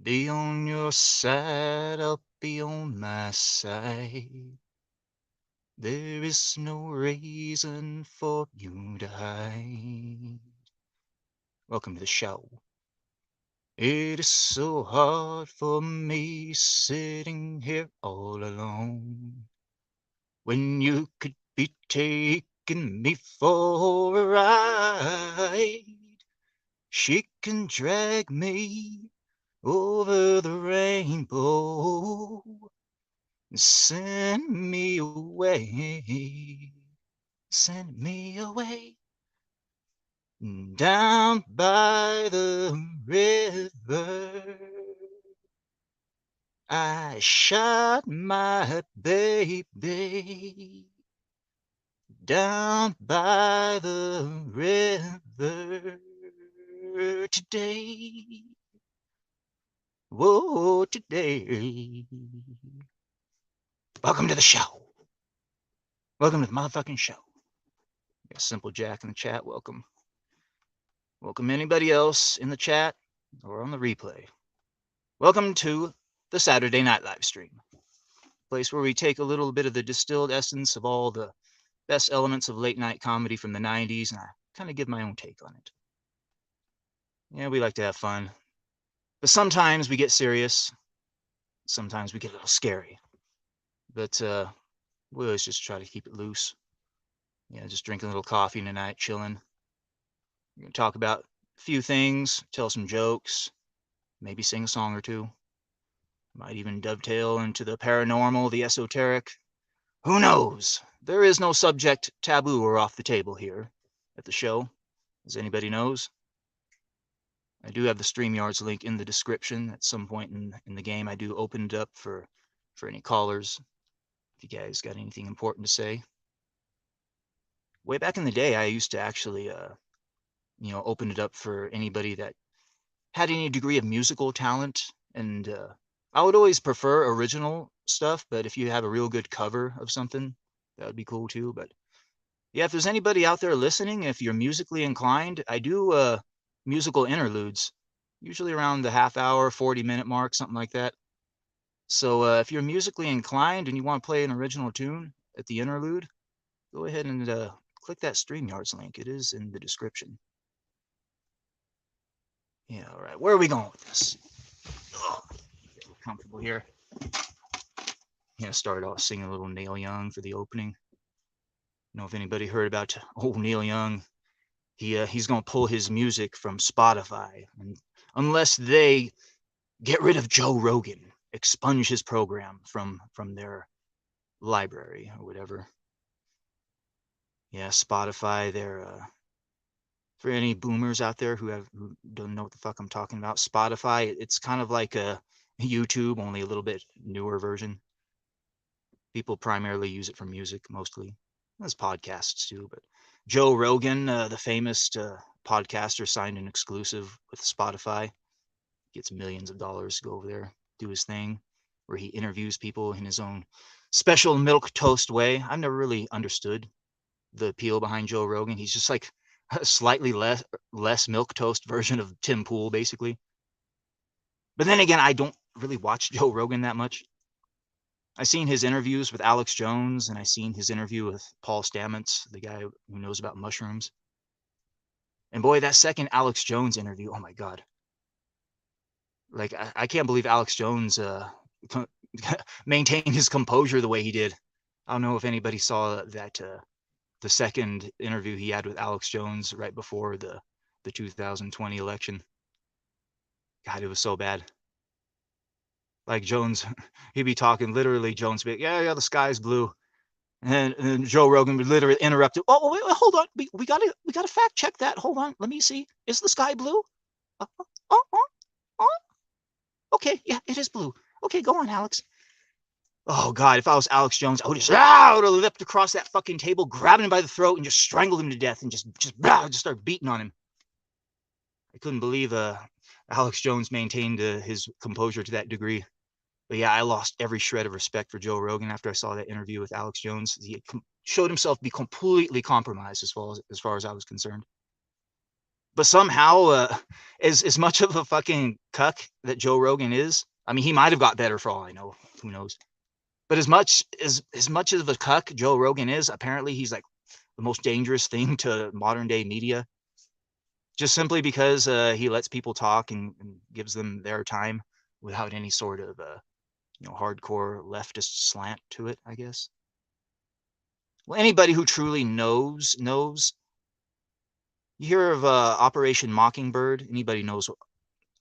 Be on your side, I'll be on my side. There is no reason for you to hide. Welcome to the show. It is so hard for me sitting here all alone, when you could be taking me for a ride. She can drag me over the rainbow, send me away, send me away, down by the river. I shot my baby down by the river today. Whoa, today. Welcome to the show. Welcome to the motherfucking show. Got Simple Jack in the chat. Welcome. Welcome anybody else in the chat or on the replay. Welcome to the Saturday Night Live stream. Place where we take a little bit of the distilled essence of all the best elements of late night comedy from the 90s, and I kind of give my own take on it. Yeah, we like to have fun. But sometimes we get serious. Sometimes we get a little scary. But we always just try to keep it loose. Yeah, just drinking a little coffee tonight, chilling. We're going to talk about a few things, tell some jokes, maybe sing a song or two. Might even dovetail into the paranormal, the esoteric. Who knows? There is no subject taboo or off the table here at the show, as anybody knows. I do have the Streamyard's link in the description. At some point in the game, I do open it up for any callers, if you guys got anything important to say. Way back in the day, I used to actually, open it up for anybody that had any degree of musical talent. And I would always prefer original stuff, but if you have a real good cover of something, that would be cool too. But yeah, if there's anybody out there listening, if you're musically inclined, I do musical interludes, usually around the half hour, 40-minute mark, something like that. So if you're musically inclined and you want to play an original tune at the interlude, go ahead and click that StreamYard's link. It is in the description. Yeah, all right. Where are we going with this? Oh, get comfortable here. Yeah, started off singing a little Niel Young for the opening. Know if anybody heard about old Niel Young? He's gonna pull his music from Spotify, and unless they get rid of Joe Rogan, expunge his program from their library or whatever. Yeah, Spotify. They're for any boomers out there who don't know what the fuck I'm talking about. Spotify. It's kind of like a YouTube, only a little bit newer version. People primarily use it for music, mostly. There's podcasts too, but Joe Rogan, the famous podcaster, signed an exclusive with Spotify. Gets millions of dollars to go over there, do his thing, where he interviews people in his own special milk toast way. I've never really understood the appeal behind Joe Rogan. He's just like a slightly less milk toast version of Tim Pool, basically. But then again, I don't really watch Joe Rogan that much. I seen his interviews with Alex Jones, and I seen his interview with Paul Stamets, the guy who knows about mushrooms. And boy, that second Alex Jones interview, oh my God. Like, I can't believe Alex Jones maintained his composure the way he did. I don't know if anybody saw that the second interview he had with Alex Jones right before the 2020 election. God, it was so bad. Like Jones, he'd be talking, literally Jones would be, yeah, the sky's blue. And Joe Rogan would literally interrupt it. Oh, wait, hold on. We gotta fact check that. Hold on. Let me see. Is the sky blue? Uh, uh, uh, uh. Okay, yeah, it is blue. Okay, go on, Alex. Oh God, if I was Alex Jones, I would have leapt across that fucking table, grabbed him by the throat, and just strangled him to death, and just start beating on him. I couldn't believe Alex Jones maintained his composure to that degree. But yeah, I lost every shred of respect for Joe Rogan after I saw that interview with Alex Jones. He showed himself to be completely compromised as far as I was concerned. But somehow as much of a fucking cuck that Joe Rogan is, I mean, he might have got better for all I know. Who knows? But as much as of a cuck Joe Rogan is, apparently he's like the most dangerous thing to modern day media, just simply because he lets people talk and gives them their time without any sort of hardcore leftist slant to it, I guess. Well, anybody who truly knows. You hear of Operation Mockingbird? Anybody knows what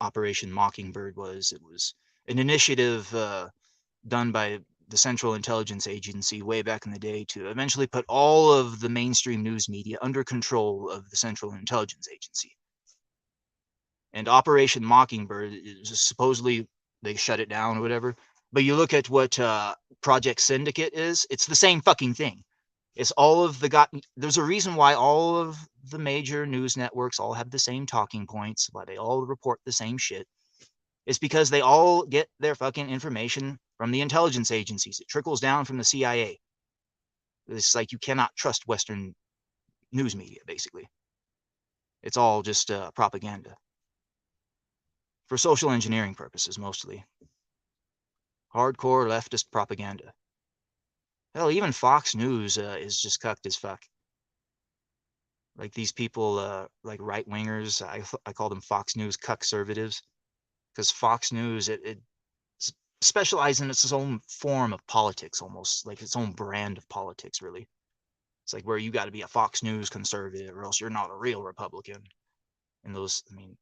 Operation Mockingbird was? It was an initiative done by the Central Intelligence Agency way back in the day to eventually put all of the mainstream news media under control of the Central Intelligence Agency. And Operation Mockingbird is supposedly they shut it down or whatever. But you look at what Project Syndicate is, it's the same fucking thing. It's all of there's a reason why all of the major news networks all have the same talking points, why they all report the same shit. It's because they all get their fucking information from the intelligence agencies. It trickles down from the CIA. It's like you cannot trust Western news media, basically. It's all just propaganda. For social engineering purposes, mostly. Hardcore leftist propaganda. Hell, even Fox News is just cucked as fuck. Like these people, like right-wingers, I call them Fox News cuck-servatives. Because Fox News, it specializes in its own form of politics, almost. Like its own brand of politics, really. It's like where you got to be a Fox News conservative or else you're not a real Republican. And those, I mean,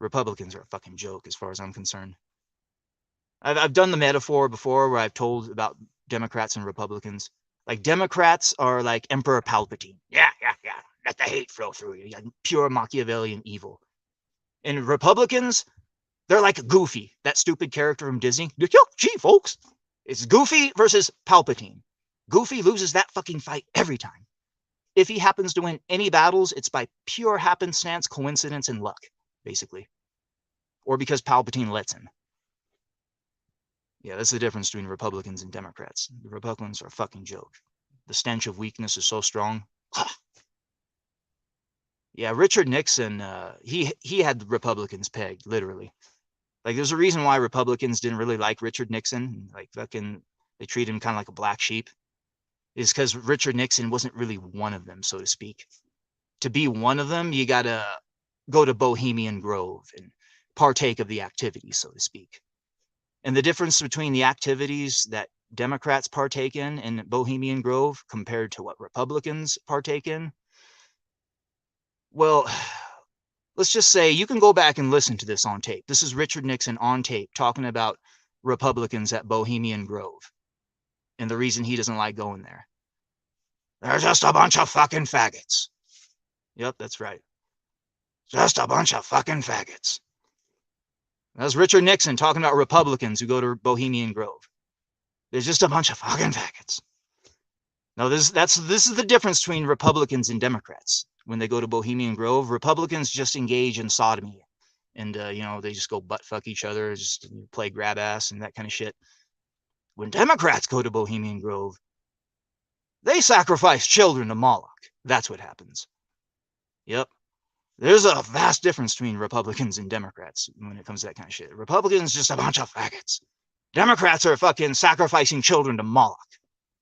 Republicans are a fucking joke as far as I'm concerned. I've done the metaphor before where I've told about Democrats and Republicans. Like Democrats are like Emperor Palpatine. Yeah. Let the hate flow through you. Pure Machiavellian evil. And Republicans, they're like Goofy, that stupid character from Disney. Gee, folks. It's Goofy versus Palpatine. Goofy loses that fucking fight every time. If he happens to win any battles, it's by pure happenstance, coincidence, and luck, basically. Or because Palpatine lets him. Yeah, that's the difference between Republicans and Democrats. The Republicans are a fucking joke. The stench of weakness is so strong. Yeah, Richard Nixon, he had the Republicans pegged, literally. Like, there's a reason why Republicans didn't really like Richard Nixon. Like, fucking, they treat him kind of like a black sheep. Is because Richard Nixon wasn't really one of them, so to speak. To be one of them, you gotta go to Bohemian Grove and partake of the activities, so to speak. And the difference between the activities that Democrats partake in Bohemian Grove compared to what Republicans partake in, well, let's just say you can go back and listen to this on tape. This is Richard Nixon on tape talking about Republicans at Bohemian Grove and the reason he doesn't like going there. They're just a bunch of fucking faggots. Yep, that's right. Just a bunch of fucking faggots. That's Richard Nixon talking about Republicans who go to Bohemian Grove. They're just a bunch of fucking faggots. Now, this is the difference between Republicans and Democrats. When they go to Bohemian Grove, Republicans just engage in sodomy. And, they just go butt fuck each other, just play grab ass and that kind of shit. When Democrats go to Bohemian Grove, they sacrifice children to Moloch. That's what happens. Yep. There's a vast difference between Republicans and Democrats when it comes to that kind of shit. Republicans just a bunch of faggots. Democrats are fucking sacrificing children to Moloch.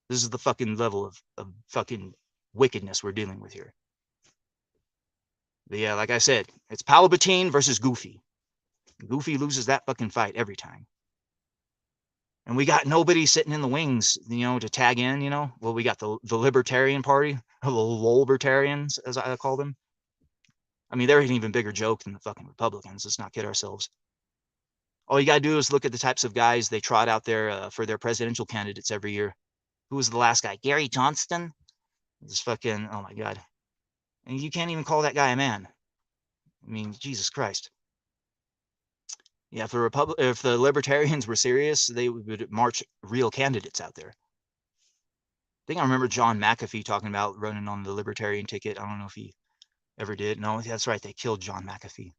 This is the fucking level of fucking wickedness we're dealing with here. But yeah, like I said, it's Palpatine versus Goofy. Goofy loses that fucking fight every time. And we got nobody sitting in the wings, to tag in, Well, we got the Libertarian Party, or the Lolbertarians, as I call them. I mean, they're an even bigger joke than the fucking Republicans. Let's not kid ourselves. All you got to do is look at the types of guys they trot out there for their presidential candidates every year. Who was the last guy? Gary Johnston? This fucking, oh my God. And you can't even call that guy a man. I mean, Jesus Christ. Yeah, if the Libertarians were serious, they would march real candidates out there. I think I remember John McAfee talking about running on the Libertarian ticket. I don't know if he ever did. No, that's right. They killed John McAfee.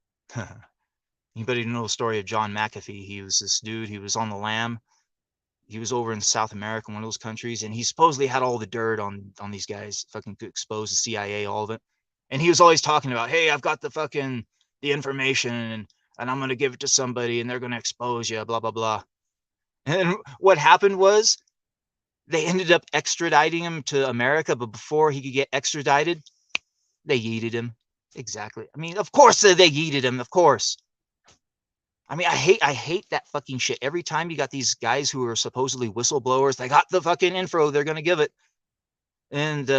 Anybody know the story of John McAfee? He was this dude. He was on the lam. He was over in South America, one of those countries, and he supposedly had all the dirt on these guys, fucking expose the CIA, all of it. And he was always talking about, hey, I've got the fucking the information, and I'm going to give it to somebody and they're going to expose you, blah, blah, blah. And what happened was they ended up extraditing him to America, but before he could get extradited, they yeeted him. Exactly. I mean, of course they yeeted him, of course. I mean, I hate that fucking shit. Every time you got these guys who are supposedly whistleblowers, they got the fucking info, they're going to give it. And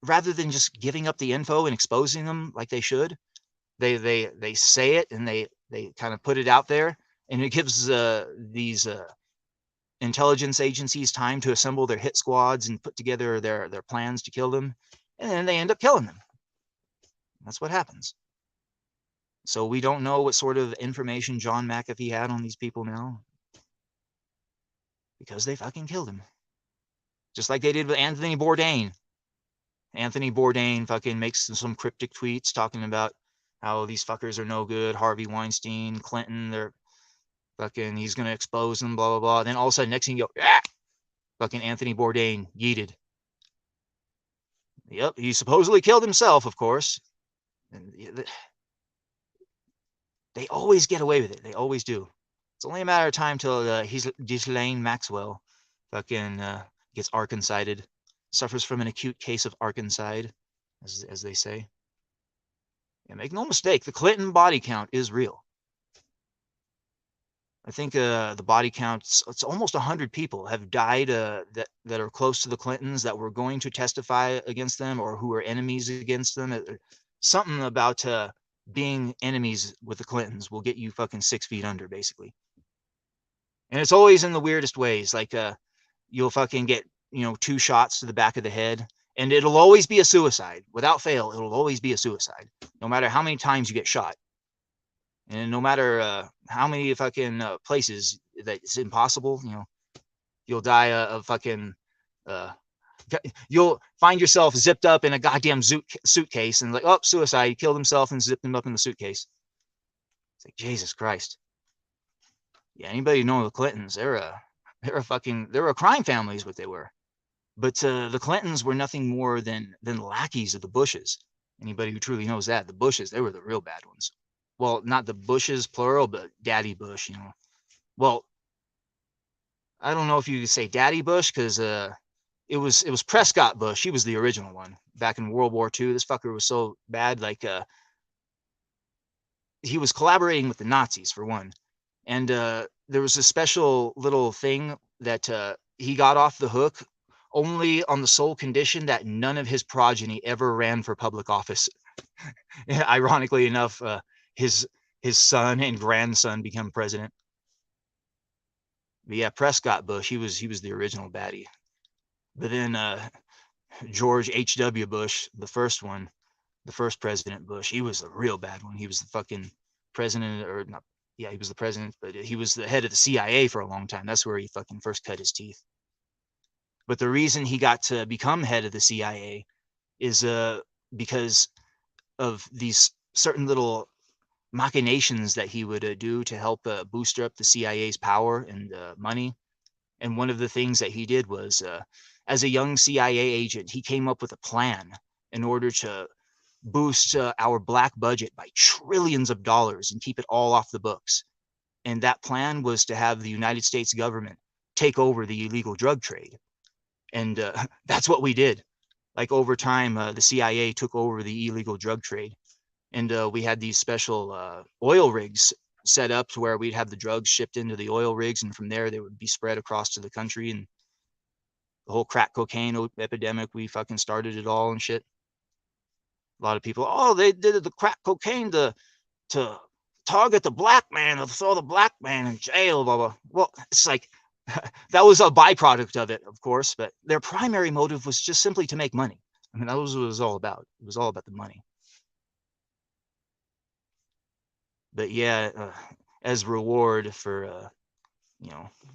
rather than just giving up the info and exposing them like they should, they say it and they kind of put it out there, and it gives these intelligence agencies time to assemble their hit squads and put together their plans to kill them, and then they end up killing them. That's what happens. So we don't know what sort of information John McAfee had on these people now, because they fucking killed him. Just like they did with Anthony Bourdain. Anthony Bourdain fucking makes some cryptic tweets talking about how these fuckers are no good. Harvey Weinstein, Clinton, they're fucking, he's going to expose them, blah, blah, blah. Then all of a sudden, next thing you go, ah! Fucking Anthony Bourdain yeeted. Yep, he supposedly killed himself, of course. And they always get away with it. They always do. It's only a matter of time till Ghislaine Maxwell fucking gets arkancided, suffers from an acute case of arkancide, as they say. And make no mistake, the Clinton body count is real. I think the body count, it's almost 100 people have died that are close to the Clintons that were going to testify against them or who are enemies against them. Something about being enemies with the Clintons will get you fucking 6 feet under, basically. And it's always in the weirdest ways. Like you'll fucking get, 2 shots to the back of the head, and it'll always be a suicide. Without fail, it'll always be a suicide, no matter how many times you get shot. And no matter how many fucking places that it's impossible, you'll die of fucking, you'll find yourself zipped up in a goddamn suitcase and like, oh, suicide, he killed himself and zipped him up in the suitcase. It's like, Jesus Christ. Yeah, anybody know the Clintons, they're a crime family is what they were. But the Clintons were nothing more than lackeys of the Bushes. Anybody who truly knows that, the Bushes, they were the real bad ones. Well, not the Bushes plural, but Daddy Bush, Well, I don't know if you could say Daddy Bush, because it was Prescott Bush. He was the original one back in World War II. This fucker was so bad, like he was collaborating with the Nazis for one, and there was a special little thing that he got off the hook only on the sole condition that none of his progeny ever ran for public office. Ironically enough, his son and grandson become president. But yeah, Prescott Bush, he was the original baddie. But then George H.W. Bush, the first one, the first President Bush, he was the real bad one. He was the fucking president, or not, yeah, he was the president, but he was the head of the CIA for a long time. That's where he fucking first cut his teeth. But the reason he got to become head of the CIA is because of these certain little machinations that he would do to help boost up the CIA's power and money. And one of the things that he did was, as a young CIA agent, he came up with a plan in order to boost our black budget by trillions of dollars and keep it all off the books. And that plan was to have the United States government take over the illegal drug trade. And that's what we did. Like over time, the CIA took over the illegal drug trade. And we had these special oil rigs set up to where we'd have the drugs shipped into the oil rigs, and from there they would be spread across to the country. And the whole crack cocaine epidemic, we fucking started it all and shit. A lot of people, oh, they did the crack cocaine to target the black man, or throw the black man in jail, blah, blah. Well, it's like, that was a byproduct of it, of course, but their primary motive was just simply to make money. I mean, that was what it was all about. It was all about the money. But yeah, as reward for,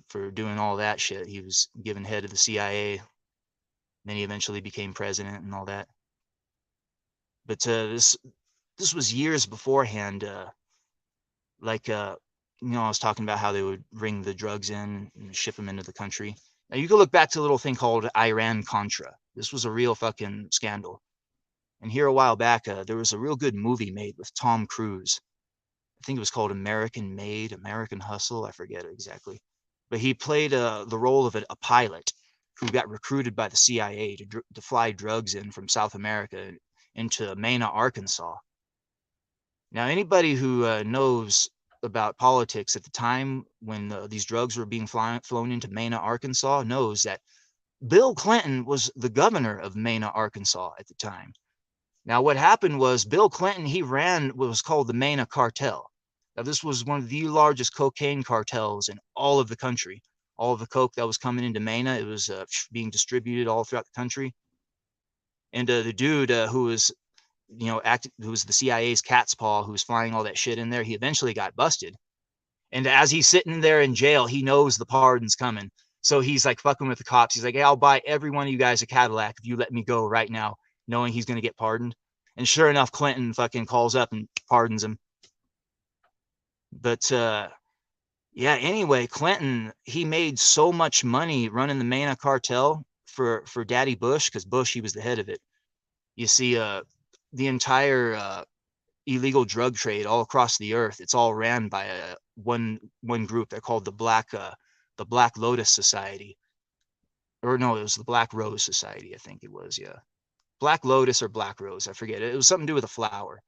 for doing all that shit, he was given head of the CIA. Then he eventually became president and all that. But this was years beforehand. I was talking about how they would bring the drugs in and ship them into the country. Now you can look back to a little thing called Iran-Contra. This was a real fucking scandal. And here a while back, there was a real good movie made with Tom Cruise. I think it was called American Made, American Hustle. I forget exactly. But he played the role of a pilot who got recruited by the CIA to fly drugs in from South America into Mena, Arkansas. Now, anybody who knows about politics at the time when these drugs were being flown into Mena, Arkansas, knows that Bill Clinton was the governor of Mena, Arkansas at the time. Now, what happened was Bill Clinton, he ran what was called the Mena Cartel. Now, this was one of the largest cocaine cartels in all of the country. All of the coke that was coming into Mena, it was being distributed all throughout the country. And the dude who was, who was the CIA's cat's paw, who was flying all that shit in there, he eventually got busted. And as he's sitting there in jail, he knows the pardon's coming. So he's like fucking with the cops. He's like, hey, I'll buy every one of you guys a Cadillac if you let me go right now, knowing he's going to get pardoned. And sure enough, Clinton fucking calls up and pardons him. But yeah, anyway, Clinton, he made so much money running the Mena cartel for Daddy Bush, because Bush, he was the head of it. You see, the entire illegal drug trade all across the earth, it's all ran by one group. They're called the Black Lotus Society. Or no, it was the Black Rose Society, I think it was, yeah. Black Lotus or Black Rose, I forget. It was something to do with a flower.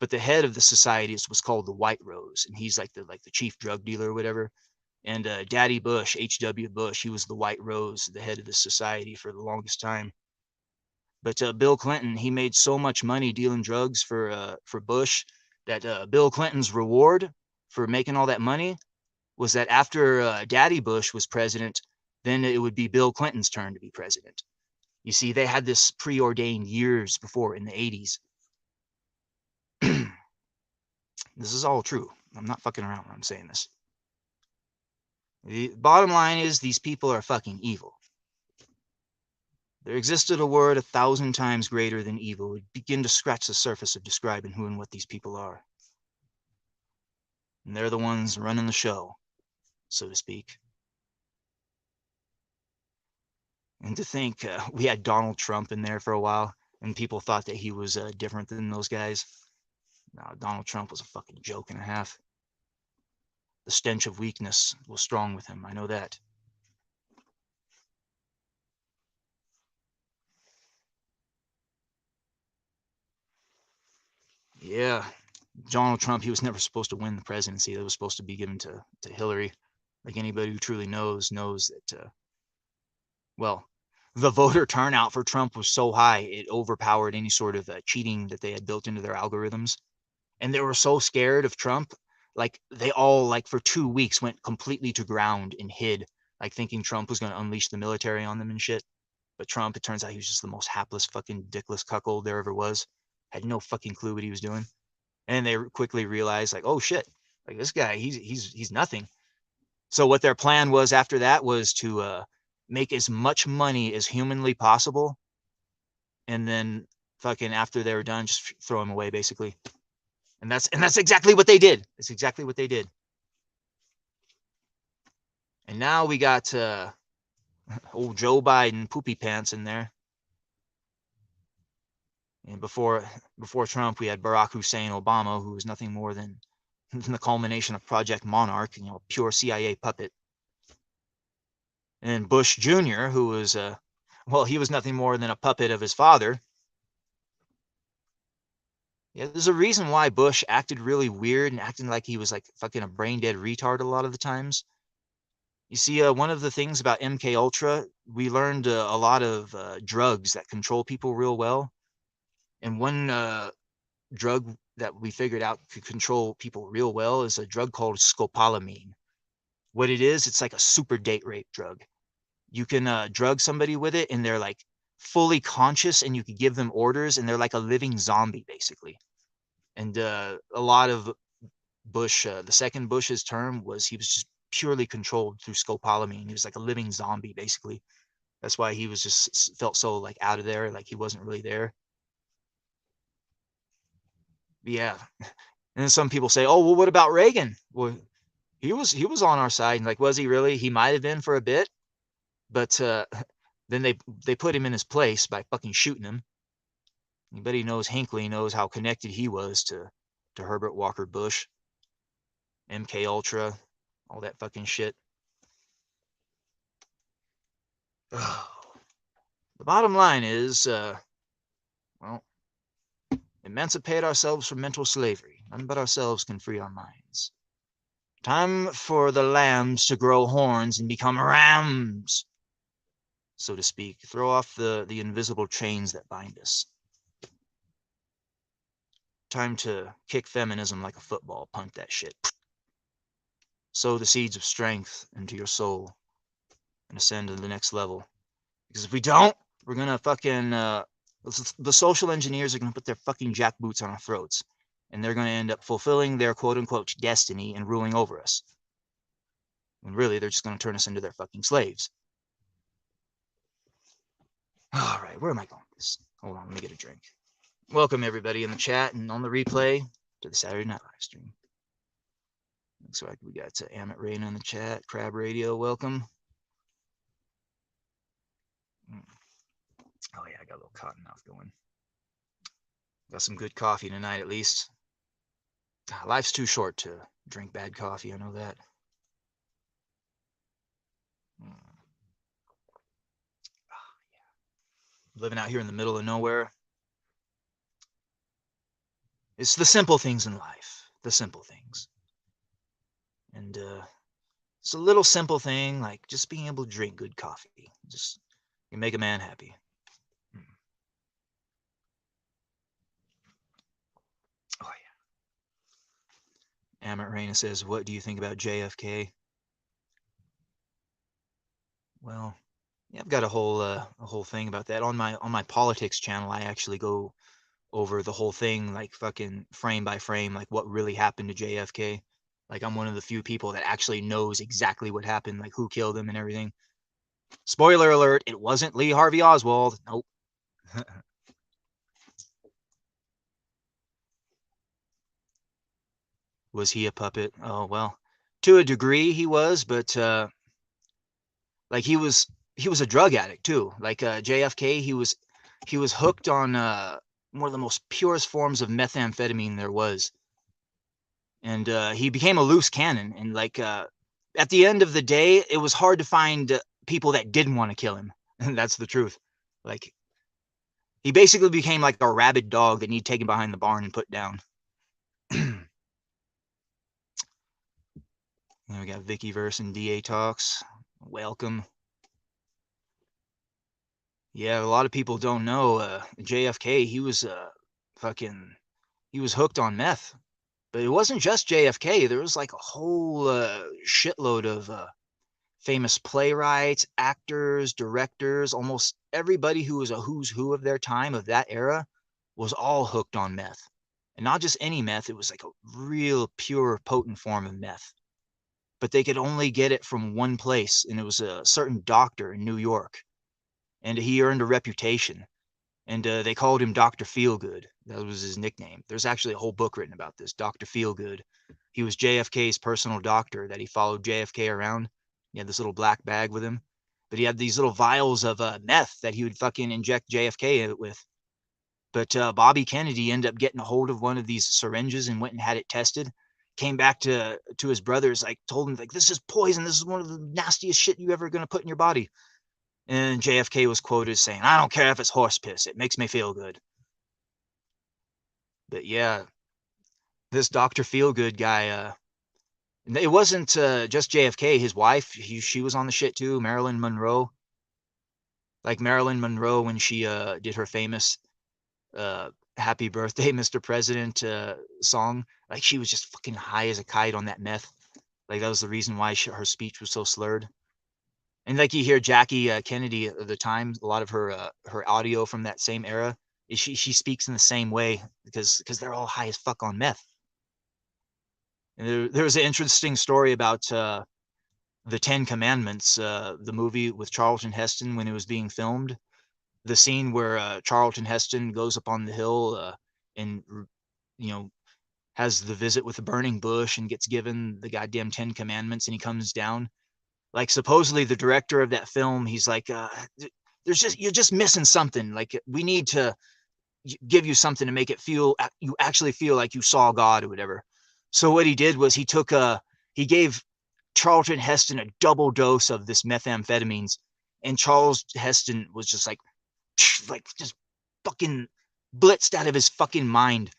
But the head of the society was called the White Rose, and he's like the chief drug dealer or whatever. And Daddy Bush, H.W. Bush, he was the White Rose, the head of the society for the longest time. But Bill Clinton, he made so much money dealing drugs for Bush that Bill Clinton's reward for making all that money was that after Daddy Bush was president, then it would be Bill Clinton's turn to be president. You see, they had this preordained years before in the 80s. This is all true. I'm not fucking around when I'm saying this. The bottom line is these people are fucking evil. There existed a word 1,000 times greater than evil. Would begin to scratch the surface of describing who and what these people are. And they're the ones running the show, so to speak. And to think we had Donald Trump in there for a while, and people thought that he was different than those guys. No, Donald Trump was a fucking joke and a half. The stench of weakness was strong with him. I know that. Yeah, Donald Trump, he was never supposed to win the presidency. That was supposed to be given to Hillary. Like anybody who truly knows that, well, the voter turnout for Trump was so high, it overpowered any sort of cheating that they had built into their algorithms. And they were so scared of Trump, like they all, like for 2 weeks, went completely to ground and hid, like thinking Trump was going to unleash the military on them and shit. But Trump, it turns out he was just the most hapless fucking dickless cuckold there ever was. Had no fucking clue what he was doing. And they quickly realized, like, oh shit, like this guy, he's nothing. So what their plan was after that was to make as much money as humanly possible, and then fucking after they were done, just throw him away, basically. And that's exactly what they did. It's exactly what they did. And now we got old Joe Biden, poopy pants, in there. And before Trump, we had Barack Hussein Obama, who was nothing more than the culmination of Project Monarch, pure CIA puppet. And Bush Jr., who was, well, he was nothing more than a puppet of his father. Yeah, there's a reason why Bush acted really weird and acting like he was like fucking a brain dead retard a lot of the times. You see, one of the things about MK Ultra, we learned a lot of drugs that control people real well. And one drug that we figured out could control people real well is a drug called scopolamine. What it is, it's like a super date rape drug. You can drug somebody with it and they're like fully conscious, and you can give them orders and they're like a living zombie, basically. And a lot of Bush, the second Bush's term, he was just purely controlled through scopolamine. He was like a living zombie, basically. That's why he was just felt so like out of there, like he wasn't really there. Yeah. And then some people say, oh, well, what about Reagan? Well, he was on our side. And like, was he really? He might have been for a bit, but then they put him in his place by fucking shooting him. Anybody knows Hinckley knows how connected he was to Herbert Walker Bush, MK Ultra, all that fucking shit. The bottom line is, well, emancipate ourselves from mental slavery. None but ourselves can free our minds. Time for the lambs to grow horns and become rams, so to speak. Throw off the invisible chains that bind us. Time to kick feminism like a football, punt that shit. Sow the seeds of strength into your soul and ascend to the next level. Because if we don't, we're gonna fucking, the social engineers are gonna put their fucking jackboots on our throats. And they're gonna end up fulfilling their quote-unquote destiny and ruling over us. When really, they're just gonna turn us into their fucking slaves. All right, where am I going with this? Hold on, let me get a drink. Welcome everybody in the chat and on the replay to the Saturday Night live stream. Looks like we got Amit Rain in the chat. Crab Radio, welcome. Oh yeah, I got a little cotton mouth going. Got some good coffee tonight at least. Life's too short to drink bad coffee, I know that. Oh, yeah. Living out here in the middle of nowhere. It's the simple things in life. The simple things. And it's a little simple thing like just being able to drink good coffee. Just you make a man happy. Oh yeah. Amit Reina says, "What do you think about JFK?" Well, yeah, I've got a whole thing about that on my politics channel. I actually go over the whole thing, like fucking frame by frame, like what really happened to JFK. Like I'm one of the few people that actually knows exactly what happened, like who killed him and everything. Spoiler alert, it wasn't Lee Harvey Oswald. Nope. Was he a puppet? Oh, well, to a degree he was, but like he was a drug addict too. Like JFK, he was hooked on one of the most purest forms of methamphetamine there was. And he became a loose cannon. And like at the end of the day, it was hard to find people that didn't want to kill him. And that's the truth. Like he basically became like a rabid dog that needed taken behind the barn and put down. Then we got Vickyverse and DA Talks. Welcome. Yeah, a lot of people don't know JFK. He was he was hooked on meth. But it wasn't just JFK. There was like a whole shitload of famous playwrights, actors, directors. Almost everybody who was a who's who of their time, of that era, was all hooked on meth. And not just any meth. It was like a real pure, potent form of meth. But they could only get it from one place, and it was a certain doctor in New York. And he earned a reputation. And they called him Dr. Feelgood. That was his nickname. There's actually a whole book written about this, Dr. Feelgood. He was JFK's personal doctor that he followed JFK around. He had this little black bag with him. But he had these little vials of meth that he would fucking inject JFK with. But Bobby Kennedy ended up getting a hold of one of these syringes and went and had it tested. Came back to his brothers, like told him, like, this is poison. This is one of the nastiest shit you ever going to put in your body. And JFK was quoted as saying, "I don't care if it's horse piss. It makes me feel good." But yeah, this Dr. Feelgood guy, it wasn't just JFK. His wife, she was on the shit too, Marilyn Monroe. Like Marilyn Monroe when she did her famous Happy Birthday, Mr. President song. Like she was just fucking high as a kite on that meth. Like that was the reason why her speech was so slurred. And like you hear Jackie Kennedy at the time, a lot of her audio from that same era, she speaks in the same way because they're all high as fuck on meth. And there was an interesting story about the Ten Commandments, the movie with Charlton Heston when it was being filmed. The scene where Charlton Heston goes up on the hill and has the visit with the burning bush and gets given the goddamn 10 Commandments, and he comes down. Like supposedly the director of that film, he's like, you're just missing something. Like we need to give you something to make it feel, you actually feel like you saw God or whatever. So what he did was he gave Charlton Heston a double dose of this methamphetamines, and Charles Heston was just like just fucking blitzed out of his fucking mind.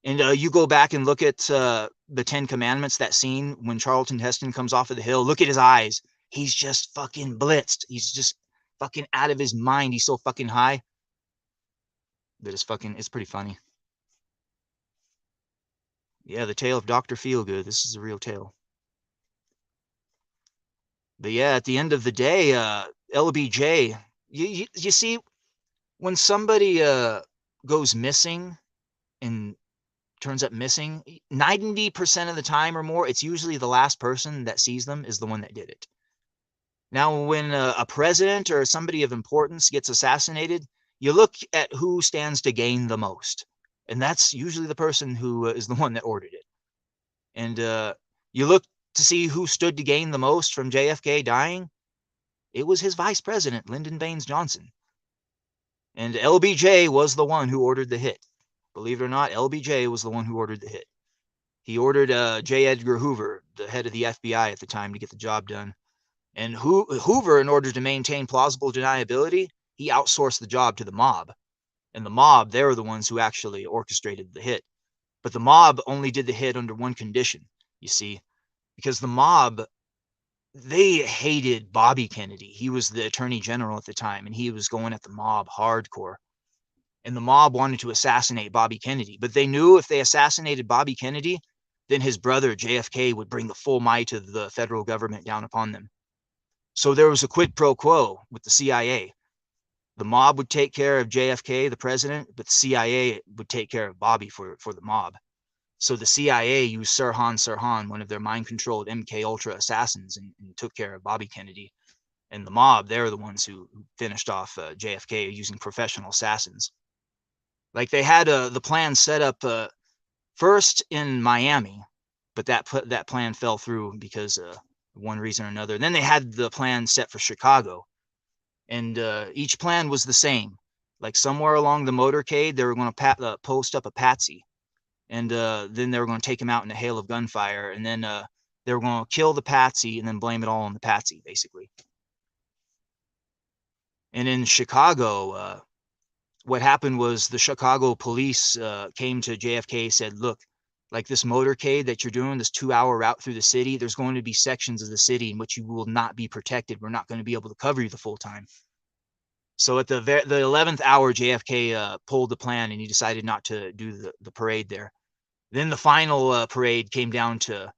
And you go back and look at the 10 Commandments, that scene when Charlton Heston comes off of the hill. Look at his eyes. He's just fucking blitzed. He's just fucking out of his mind. He's so fucking high. But it's pretty funny. Yeah, the tale of Dr. Feelgood. This is a real tale. But yeah, at the end of the day, LBJ, you see, when somebody goes missing and turns up missing, 90% of the time or more, it's usually the last person that sees them is the one that did it. Now, when a president or somebody of importance gets assassinated, you look at who stands to gain the most. And that's usually the person who is the one that ordered it. And you look to see who stood to gain the most from JFK dying. It was his vice president, Lyndon Baines Johnson. And LBJ was the one who ordered the hit. Believe it or not, LBJ was the one who ordered the hit. He ordered J. Edgar Hoover, the head of the FBI at the time, to get the job done. And Hoover, in order to maintain plausible deniability, he outsourced the job to the mob. And the mob, they were the ones who actually orchestrated the hit. But the mob only did the hit under one condition, you see, because the mob, they hated Bobby Kennedy. He was the attorney general at the time, and he was going at the mob hardcore. And the mob wanted to assassinate Bobby Kennedy, but they knew if they assassinated Bobby Kennedy, then his brother JFK would bring the full might of the federal government down upon them. So there was a quid pro quo with the CIA. The mob would take care of JFK, the president, but the CIA would take care of Bobby for the mob. So the CIA used Sirhan, one of their mind-controlled MK Ultra assassins, and took care of Bobby Kennedy. And the mob, they're the ones who finished off JFK using professional assassins. Like, they had the plan set up first in Miami, but that plan fell through because one reason or another. Then they had the plan set for Chicago, and each plan was the same. Like, somewhere along the motorcade, they were going to post up a patsy, and then they were going to take him out in a hail of gunfire, and then they were going to kill the patsy and then blame it all on the patsy, basically. And in Chicago, what happened was the Chicago police came to JFK, said, look, like, this motorcade that you're doing, this 2-hour route through the city, there's going to be sections of the city in which you will not be protected. We're not going to be able to cover you the full time. So at the 11th hour, JFK pulled the plan, and he decided not to do the parade there. Then the final parade came down to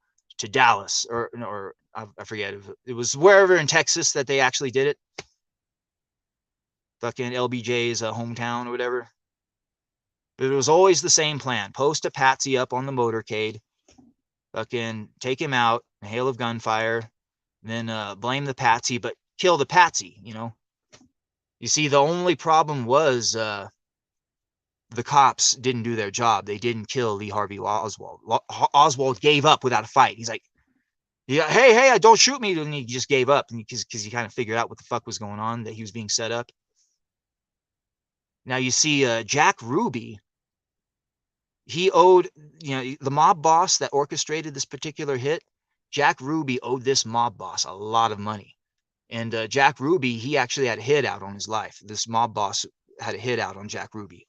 Dallas, or I forget. It was wherever in Texas that they actually did it. Fucking LBJ's hometown or whatever. But it was always the same plan. Post a patsy up on the motorcade, fucking take him out, a hail of gunfire, then blame the patsy, but kill the patsy, you know? You see, the only problem was the cops didn't do their job. They didn't kill Lee Harvey Oswald. Oswald gave up without a fight. He's like, yeah, hey, don't shoot me. And he just gave up because he kind of figured out what the fuck was going on, that he was being set up. Now, you see, Jack Ruby, he owed, the mob boss that orchestrated this particular hit, Jack Ruby owed this mob boss a lot of money. And Jack Ruby, he actually had a hit out on his life. This mob boss had a hit out on Jack Ruby.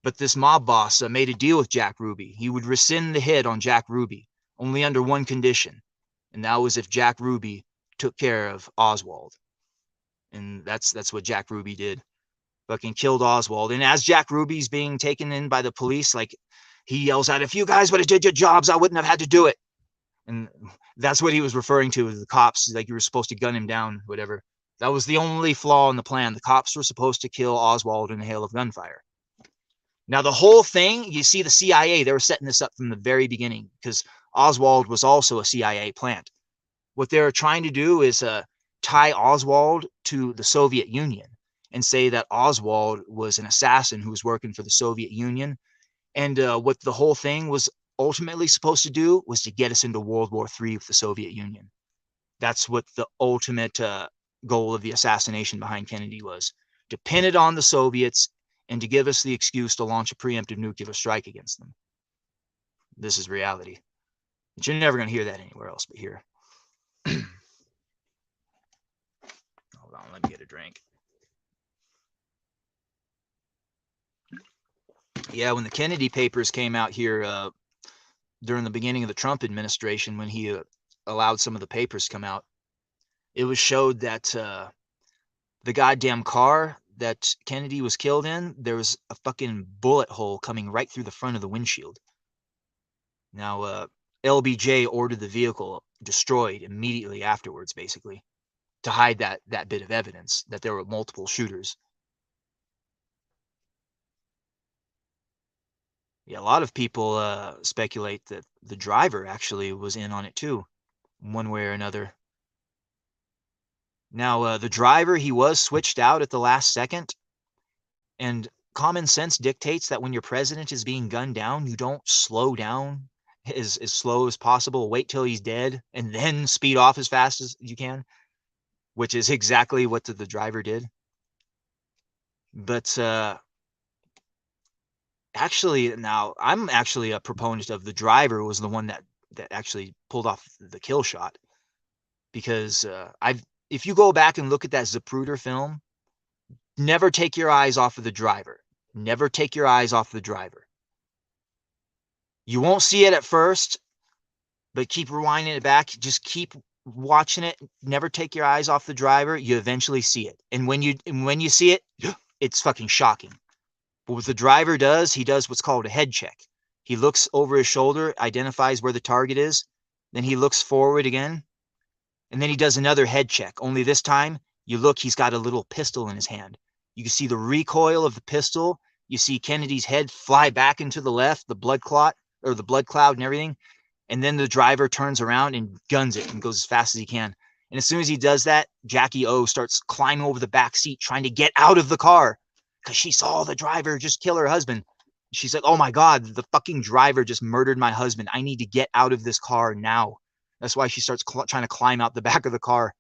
But this mob boss made a deal with Jack Ruby. He would rescind the hit on Jack Ruby, only under one condition. And that was if Jack Ruby took care of Oswald. And that's what Jack Ruby did. Fucking killed Oswald. And as Jack Ruby's being taken in by the police, like, he yells out, if you guys would have did your jobs, I wouldn't have had to do it. And that's what he was referring to as the cops, like, you were supposed to gun him down, whatever. That was the only flaw in the plan. The cops were supposed to kill Oswald in a hail of gunfire. Now, the whole thing, you see, the CIA, they were setting this up from the very beginning because Oswald was also a CIA plant. What they were trying to do is tie Oswald to the Soviet Union and say that Oswald was an assassin who was working for the Soviet Union. And what the whole thing was ultimately supposed to do was to get us into World War III with the Soviet Union. That's what the ultimate goal of the assassination behind Kennedy was, to pin it on the Soviets and to give us the excuse to launch a preemptive nuclear strike against them. This is reality. But you're never going to hear that anywhere else but here. Hold on, let me get a drink. Yeah, when the Kennedy papers came out here during the beginning of the Trump administration, when he allowed some of the papers to come out, it was showed that the goddamn car that Kennedy was killed in, there was a fucking bullet hole coming right through the front of the windshield. Now, LBJ ordered the vehicle destroyed immediately afterwards, basically, to hide that bit of evidence that there were multiple shooters. Yeah, a lot of people speculate that the driver actually was in on it too, one way or another. Now, the driver, he was switched out at the last second, and common sense dictates that when your president is being gunned down, you don't slow down as slow as possible, wait till he's dead, and then speed off as fast as you can, which is exactly what the driver did. But actually, now, I'm actually a proponent of the driver was the one that actually pulled off the kill shot. Because if you go back and look at that Zapruder film, never take your eyes off of the driver. Never take your eyes off the driver. You won't see it at first, but keep rewinding it back. Just keep watching it. Never take your eyes off the driver. You eventually see it. And when you see it, it's fucking shocking. But what the driver does, he does what's called a head check. He looks over his shoulder, identifies where the target is, then he looks forward again, and then he does another head check. Only this time, you look, he's got a little pistol in his hand. You can see the recoil of the pistol. You see Kennedy's head fly back into the left, the blood clot, or the blood cloud and everything. And then the driver turns around and guns it and goes as fast as he can. And as soon as he does that, Jackie O starts climbing over the back seat, trying to get out of the car because she saw the driver just kill her husband. She's like, oh my God, the fucking driver just murdered my husband. I need to get out of this car now. That's why she starts trying to climb out the back of the car.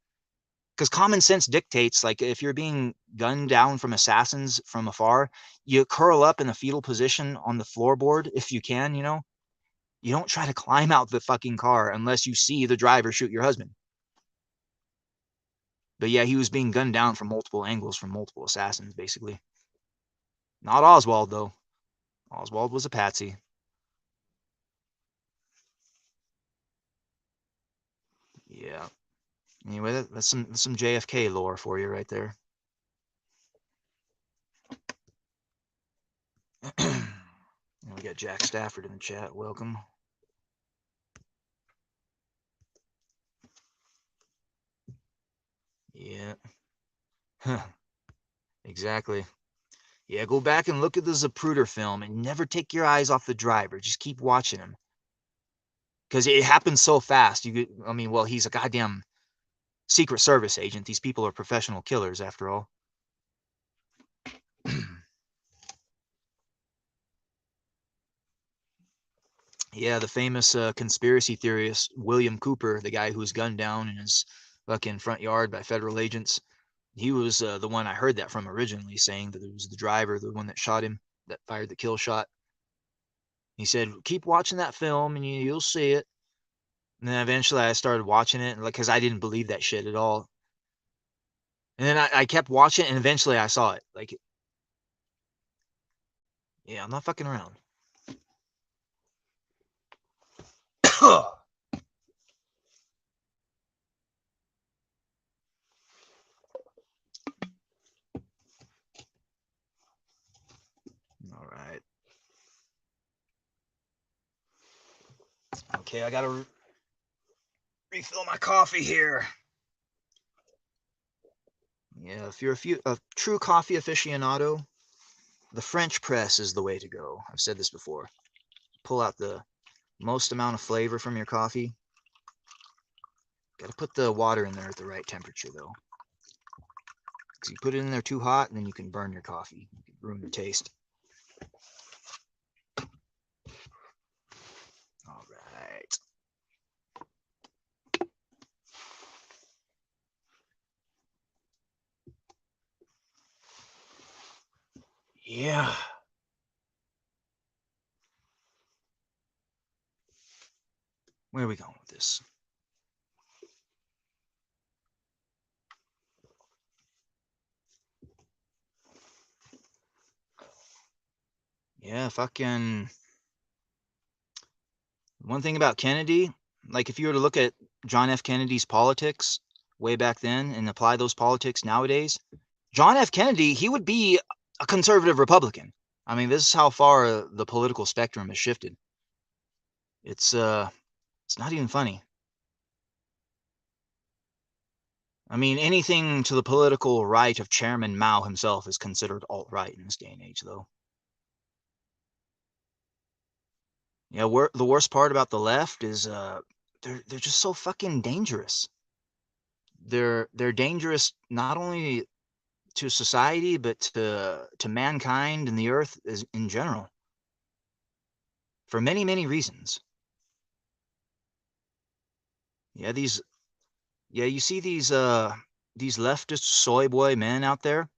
Because common sense dictates, like, if you're being gunned down from assassins from afar, you curl up in a fetal position on the floorboard if you can, you know? You don't try to climb out the fucking car unless you see the driver shoot your husband. But yeah, he was being gunned down from multiple angles from multiple assassins, basically. Not Oswald, though. Oswald was a patsy. Yeah. Anyway, that's some JFK lore for you right there. We got Jack Stafford in the chat. Welcome. Yeah. Exactly. Yeah, go back and look at the Zapruder film and never take your eyes off the driver. Just keep watching him. Because it happens so fast. Well, he's a goddamn Secret Service agent. These people are professional killers, after all. Yeah, the famous conspiracy theorist William Cooper, the guy who was gunned down in his fucking front yard by federal agents, he was the one I heard that from originally, saying that it was the driver, the one that shot him, that fired the kill shot. He said, keep watching that film and you'll see it. And then eventually I started watching it, like, because I didn't believe that shit at all. And then I kept watching it, and eventually I saw it. Like, yeah, I'm not fucking around. All right. Okay, I gotta refill my coffee here. Yeah, if you're a true coffee aficionado, the French press is the way to go. I've said this before. Pull out the most amount of flavor from your coffee. Gotta put the water in there at the right temperature, though. Because you put it in there too hot, and then you can burn your coffee. You can ruin the taste. All right. Yeah. Where are we going with this? Yeah, fucking. One thing about Kennedy, like if you were to look at John F. Kennedy's politics way back then and apply those politics nowadays, John F. Kennedy, he would be a conservative Republican. I mean, this is how far the political spectrum has shifted. It's not even funny. I mean, anything to the political right of Chairman Mao himself is considered alt-right in this day and age, though. Yeah, the worst part about the left is they're just so fucking dangerous. They're dangerous not only to society but to mankind and the earth in general for many reasons. Yeah, you see these leftist soy boy men out there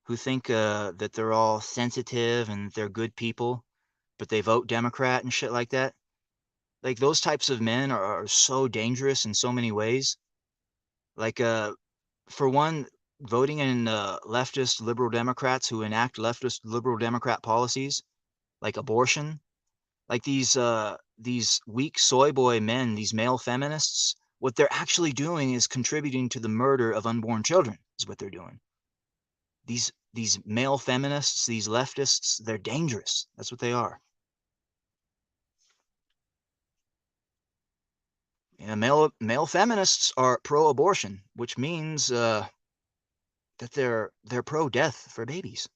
who think that they're all sensitive and they're good people, but they vote Democrat and shit like that. Like those types of men are so dangerous in so many ways. Like for one, voting in leftist liberal Democrats who enact leftist liberal Democrat policies like abortion, like these weak soy boy men, these male feminists, what they're actually doing is contributing to the murder of unborn children, is what they're doing. These male feminists, these leftists, they're dangerous. That's what they are. Yeah, male feminists are pro-abortion, which means that they're pro-death for babies.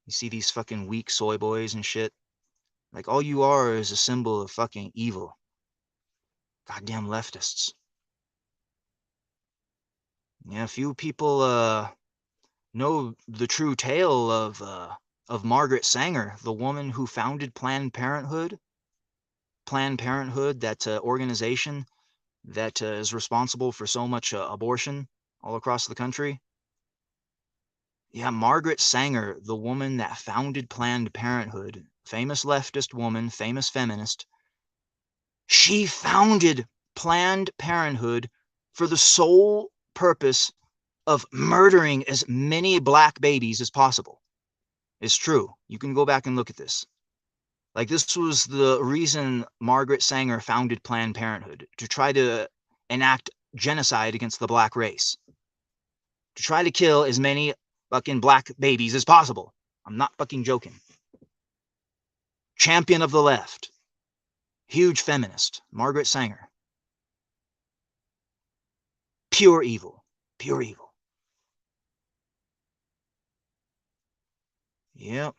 You see these fucking weak soy boys and shit. Like all you are is a symbol of fucking evil. Goddamn leftists. Yeah, few people know the true tale of Margaret Sanger, the woman who founded Planned Parenthood. Planned Parenthood, that organization that is responsible for so much abortion all across the country. Yeah, Margaret Sanger, the woman that founded Planned Parenthood, famous leftist woman, famous feminist, she founded Planned Parenthood for the sole purpose of murdering as many black babies as possible. It's true. You can go back and look at this. Like, this was the reason Margaret Sanger founded Planned Parenthood, to try to enact genocide against the black race, to try to kill as many fucking black babies as possible. I'm not fucking joking. Champion of the left. Huge feminist. Margaret Sanger. Pure evil. Pure evil. Yep.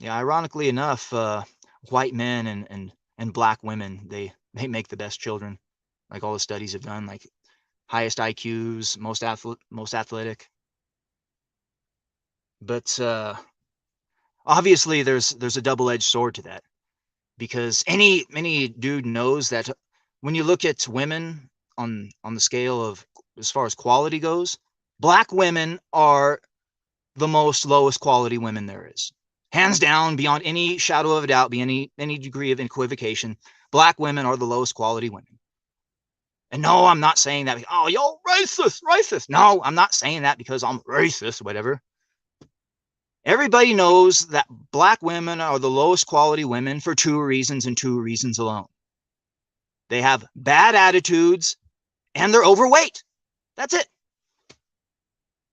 Yeah, ironically enough, white men and black women, they make the best children. Like all the studies have done, like highest IQs, most athletic. But obviously there's a double-edged sword to that, because any dude knows that when you look at women on the scale of as far as quality goes, black women are the most lowest quality women there is. Hands down, beyond any shadow of a doubt, be any degree of equivocation, black women are the lowest quality women. And no, I'm not saying that. Oh, yo, racist. No, I'm not saying that because I'm racist, whatever. Everybody knows that black women are the lowest quality women for two reasons and two reasons alone. They have bad attitudes and they're overweight. That's it.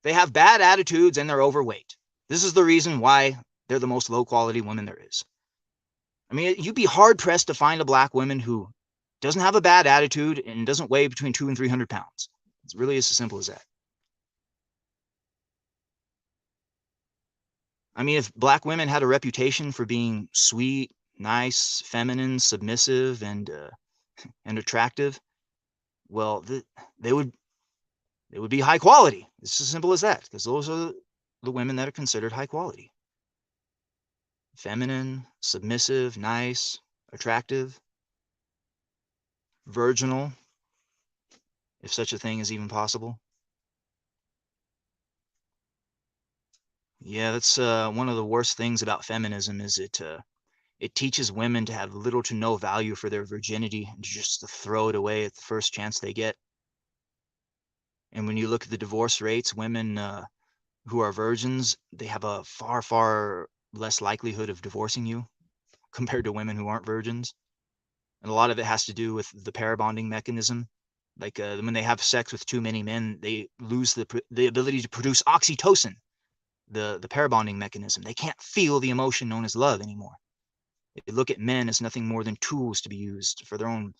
They have bad attitudes and they're overweight. This is the reason why they're the most low quality women there is. I mean, you'd be hard pressed to find a black woman who doesn't have a bad attitude and doesn't weigh between 200 and 300 pounds. It's really as simple as that. I mean, if black women had a reputation for being sweet, nice, feminine, submissive, and attractive, well, they would be high quality. It's as simple as that, because those are the women that are considered high quality. Feminine, submissive, nice, attractive, virginal, if such a thing is even possible. Yeah, that's one of the worst things about feminism is it teaches women to have little to no value for their virginity and just to throw it away at the first chance they get. And when you look at the divorce rates, women who are virgins, they have a far, far less likelihood of divorcing you compared to women who aren't virgins. And a lot of it has to do with the pair bonding mechanism. Like when they have sex with too many men, they lose the ability to produce oxytocin, the pair bonding mechanism. They can't feel the emotion known as love anymore. They look at men as nothing more than tools to be used for their own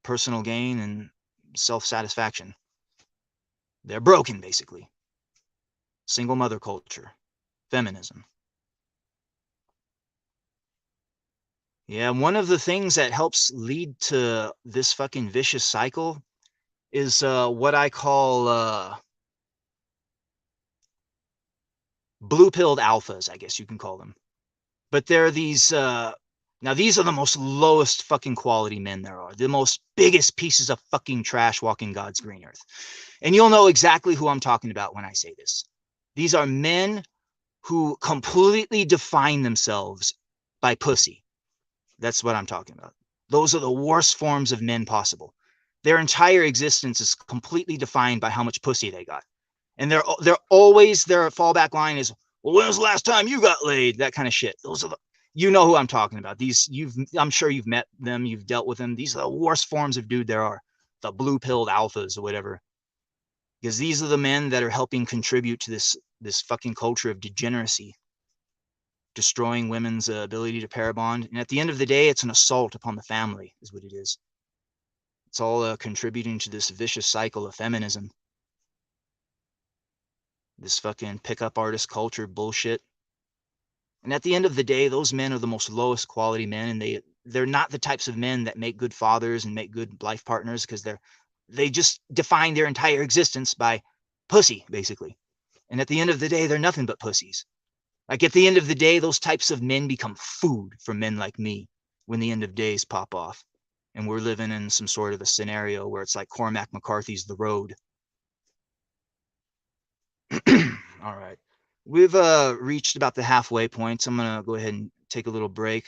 personal gain and self-satisfaction. They're broken, basically. Single mother culture, feminism. Yeah, one of the things that helps lead to this fucking vicious cycle is what I call blue-pilled alphas, I guess you can call them. But they're these now these are the most lowest fucking quality men there are. The most biggest pieces of fucking trash walking God's green earth. And you'll know exactly who I'm talking about when I say this. These are men who completely define themselves by pussy. That's what I'm talking about. Those are the worst forms of men possible. Their entire existence is completely defined by how much pussy they got. And they're always their fallback line is, well, when was the last time you got laid? That kind of shit. Those are the, you know who I'm talking about. These I'm sure you've met them, you've dealt with them. These are the worst forms of dude there are. The blue-pilled alphas or whatever. Because these are the men that are helping contribute to this fucking culture of degeneracy, destroying women's ability to pair bond. And at the end of the day, it's an assault upon the family, is what it is. It's all contributing to this vicious cycle of feminism, this fucking pickup artist culture bullshit. And at the end of the day, those men are the most lowest quality men, and they're not the types of men that make good fathers and make good life partners because they just define their entire existence by pussy, basically. And at the end of the day, they're nothing but pussies. Like at the end of the day, those types of men become food for men like me when the end of days pop off. And we're living in some sort of a scenario where it's like Cormac McCarthy's The Road. All right. We've reached about the halfway point, so I'm gonna go ahead and take a little break.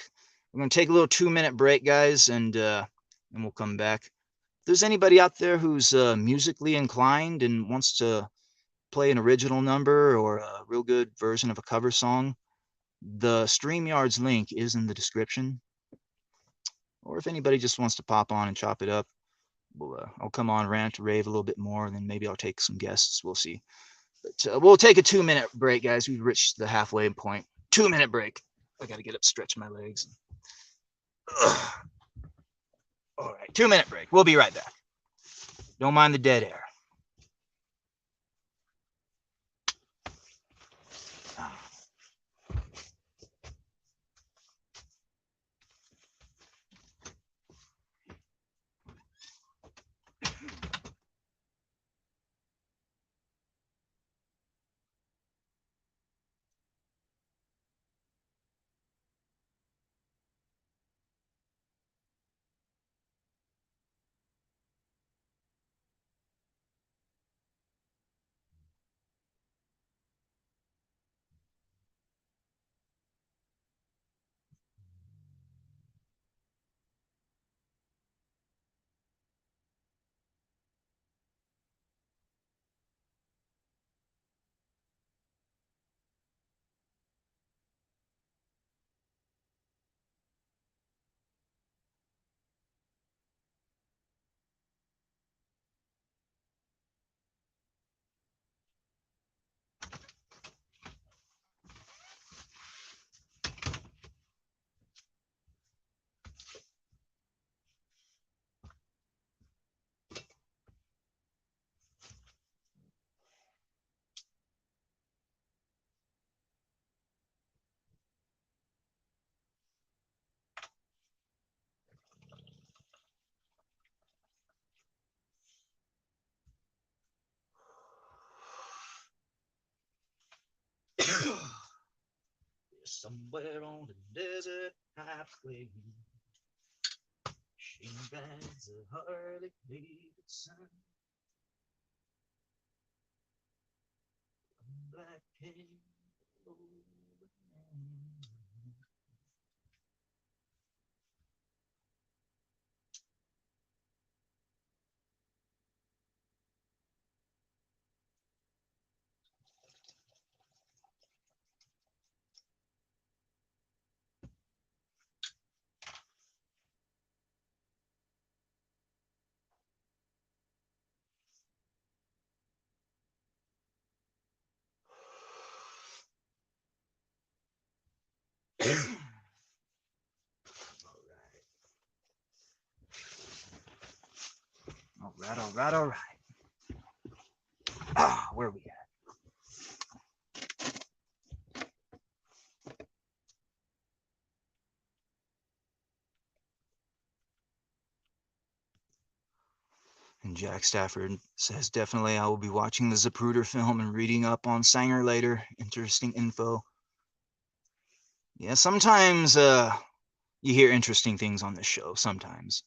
We're gonna take a little 2-minute break, guys, and we'll come back. If there's anybody out there who's musically inclined and wants to play an original number or a real good version of a cover song, the Streamyard's link is in the description. Or if anybody just wants to pop on and chop it up, I'll come on, rant, rave a little bit more, and then maybe I'll take some guests. We'll see. But we'll take a 2-minute break, guys. We've reached the halfway point. 2-minute break. I got to get up, stretch my legs. Ugh. All right, 2-minute break. We'll be right back. Don't mind the dead air. Somewhere on the desert highway, she rides a Harley Davidson, black king. All right, all right, all right. Ah, where are we at? And Jack Stafford says, definitely I will be watching the Zapruder film and reading up on Sanger later. Interesting info. Yeah, sometimes you hear interesting things on this show, sometimes.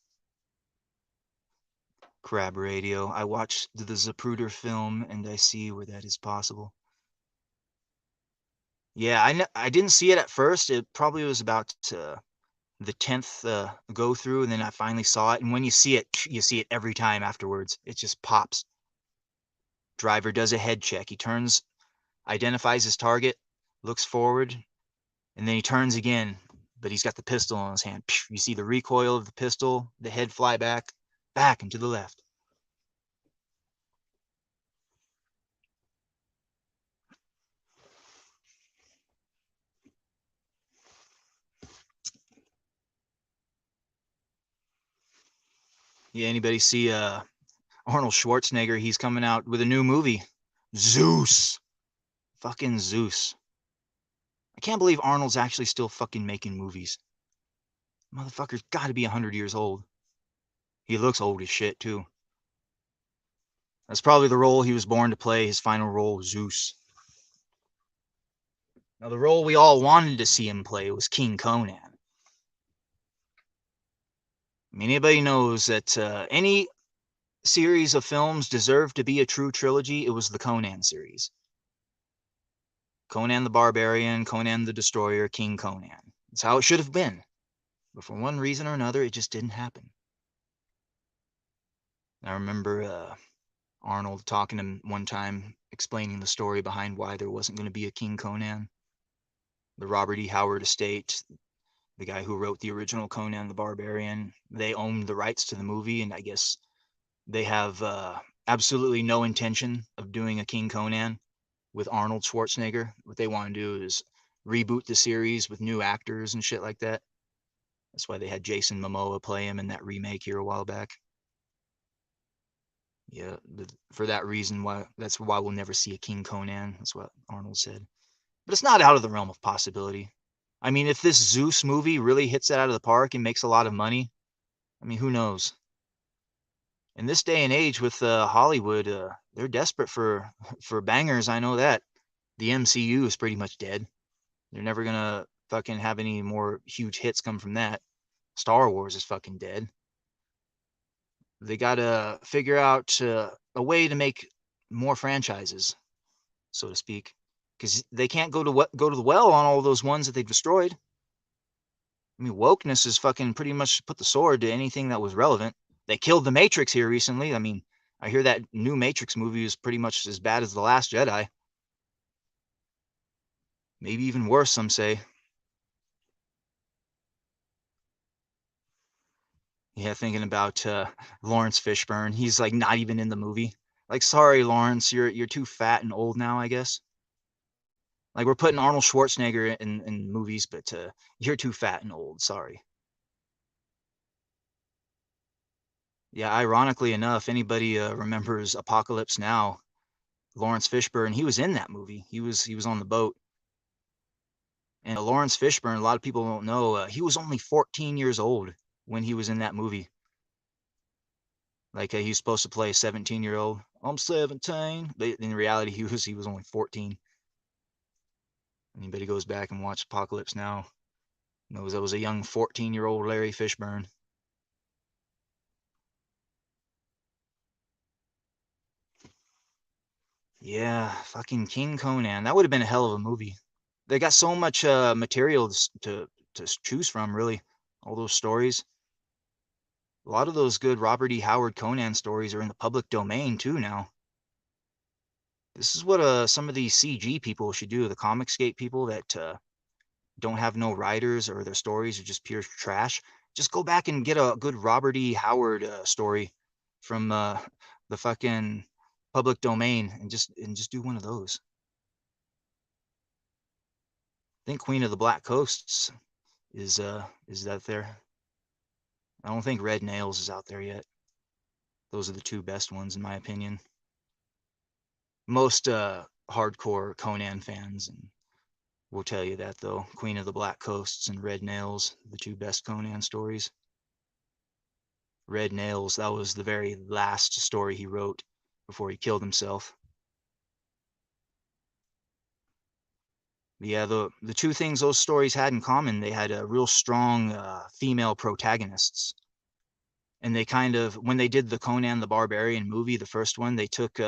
Crab Radio. I watched the Zapruder film and I see where that is possible. Yeah, I didn't see it at first. It probably was about the 10th go through, and then I finally saw it. And when you see it every time afterwards. It just pops. Driver does a head check. He turns, identifies his target, looks forward, and then he turns again, but he's got the pistol in his hand. You see the recoil of the pistol, the head fly back and to the left. Yeah, anybody see Arnold Schwarzenegger? He's coming out with a new movie. Zeus. Fucking Zeus. I can't believe Arnold's actually still fucking making movies. Motherfucker's got to be 100 years old. He looks old as shit, too. That's probably the role he was born to play, his final role, Zeus. Now, the role we all wanted to see him play was King Conan. I mean, anybody knows that any series of films deserved to be a true trilogy, it was the Conan series. Conan the Barbarian, Conan the Destroyer, King Conan. That's how it should have been. But for one reason or another, it just didn't happen. I remember Arnold talking to him one time, explaining the story behind why there wasn't going to be a King Conan. The Robert E. Howard estate, the guy who wrote the original Conan the Barbarian, they owned the rights to the movie, and I guess they have absolutely no intention of doing a King Conan with Arnold Schwarzenegger. What they want to do is reboot the series with new actors and shit like that. That's why they had Jason Momoa play him in that remake here a while back. Yeah, for that reason, that's why we'll never see a King Conan. That's what Arnold said. But it's not out of the realm of possibility. I mean, if this Zeus movie really hits it out of the park and makes a lot of money, I mean, who knows? In this day and age with Hollywood, they're desperate for bangers. I know that. The MCU is pretty much dead. They're never gonna fucking have any more huge hits come from that. Star Wars is fucking dead. They gotta figure out a way to make more franchises, so to speak, because they can't go to the well on all those ones that they've destroyed. I mean, wokeness is fucking pretty much put the sword to anything that was relevant. They killed the Matrix here recently. I mean, I hear that new Matrix movie is pretty much as bad as The Last Jedi. Maybe even worse, some say. Yeah, thinking about Lawrence Fishburne. He's like not even in the movie. Like, sorry, Lawrence, you're too fat and old now, I guess. Like, we're putting Arnold Schwarzenegger in movies, but you're too fat and old. Sorry. Yeah, ironically enough, anybody remembers Apocalypse Now? Lawrence Fishburne, he was in that movie. He was on the boat. And Lawrence Fishburne, a lot of people don't know, he was only 14 years old when he was in that movie. Like he's supposed to play a 17-year-old. I'm 17, but in reality, he was only 14. Anybody goes back and watch Apocalypse Now knows that was a young 14-year-old Larry Fishburne. Yeah, fucking King Conan. That would have been a hell of a movie. they got so much material to choose from, really. All those stories. A lot of those good Robert E. Howard Conan stories are in the public domain too now. This is what some of these CG people should do. The Comicsgate people that don't have no writers or their stories are just pure trash. Just go back and get a good Robert E. Howard story from the fucking public domain and just do one of those. I think Queen of the Black Coasts is out there. I don't think Red Nails is out there yet. Those are the two best ones in my opinion. Most hardcore Conan fans and will tell you that though. Queen of the Black Coasts and Red Nails, the two best Conan stories. Red Nails, that was the very last story he wrote before he killed himself. Yeah, the two things those stories had in common, they had a real strong female protagonists. And they kind of, when they did the Conan the Barbarian movie, the first one, they took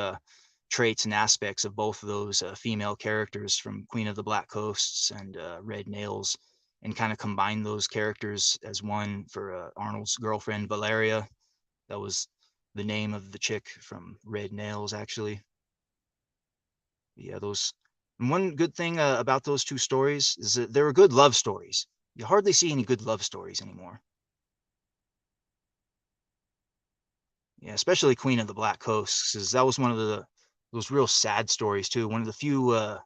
traits and aspects of both of those female characters from Queen of the Black Coasts and Red Nails and kind of combined those characters as one for Arnold's girlfriend, Valeria. That was the name of the chick from Red Nails, actually. Yeah, those. And one good thing about those two stories is that they were good love stories. You hardly see any good love stories anymore. Yeah, especially Queen of the Black Coasts, because that was one of those real sad stories too. One of the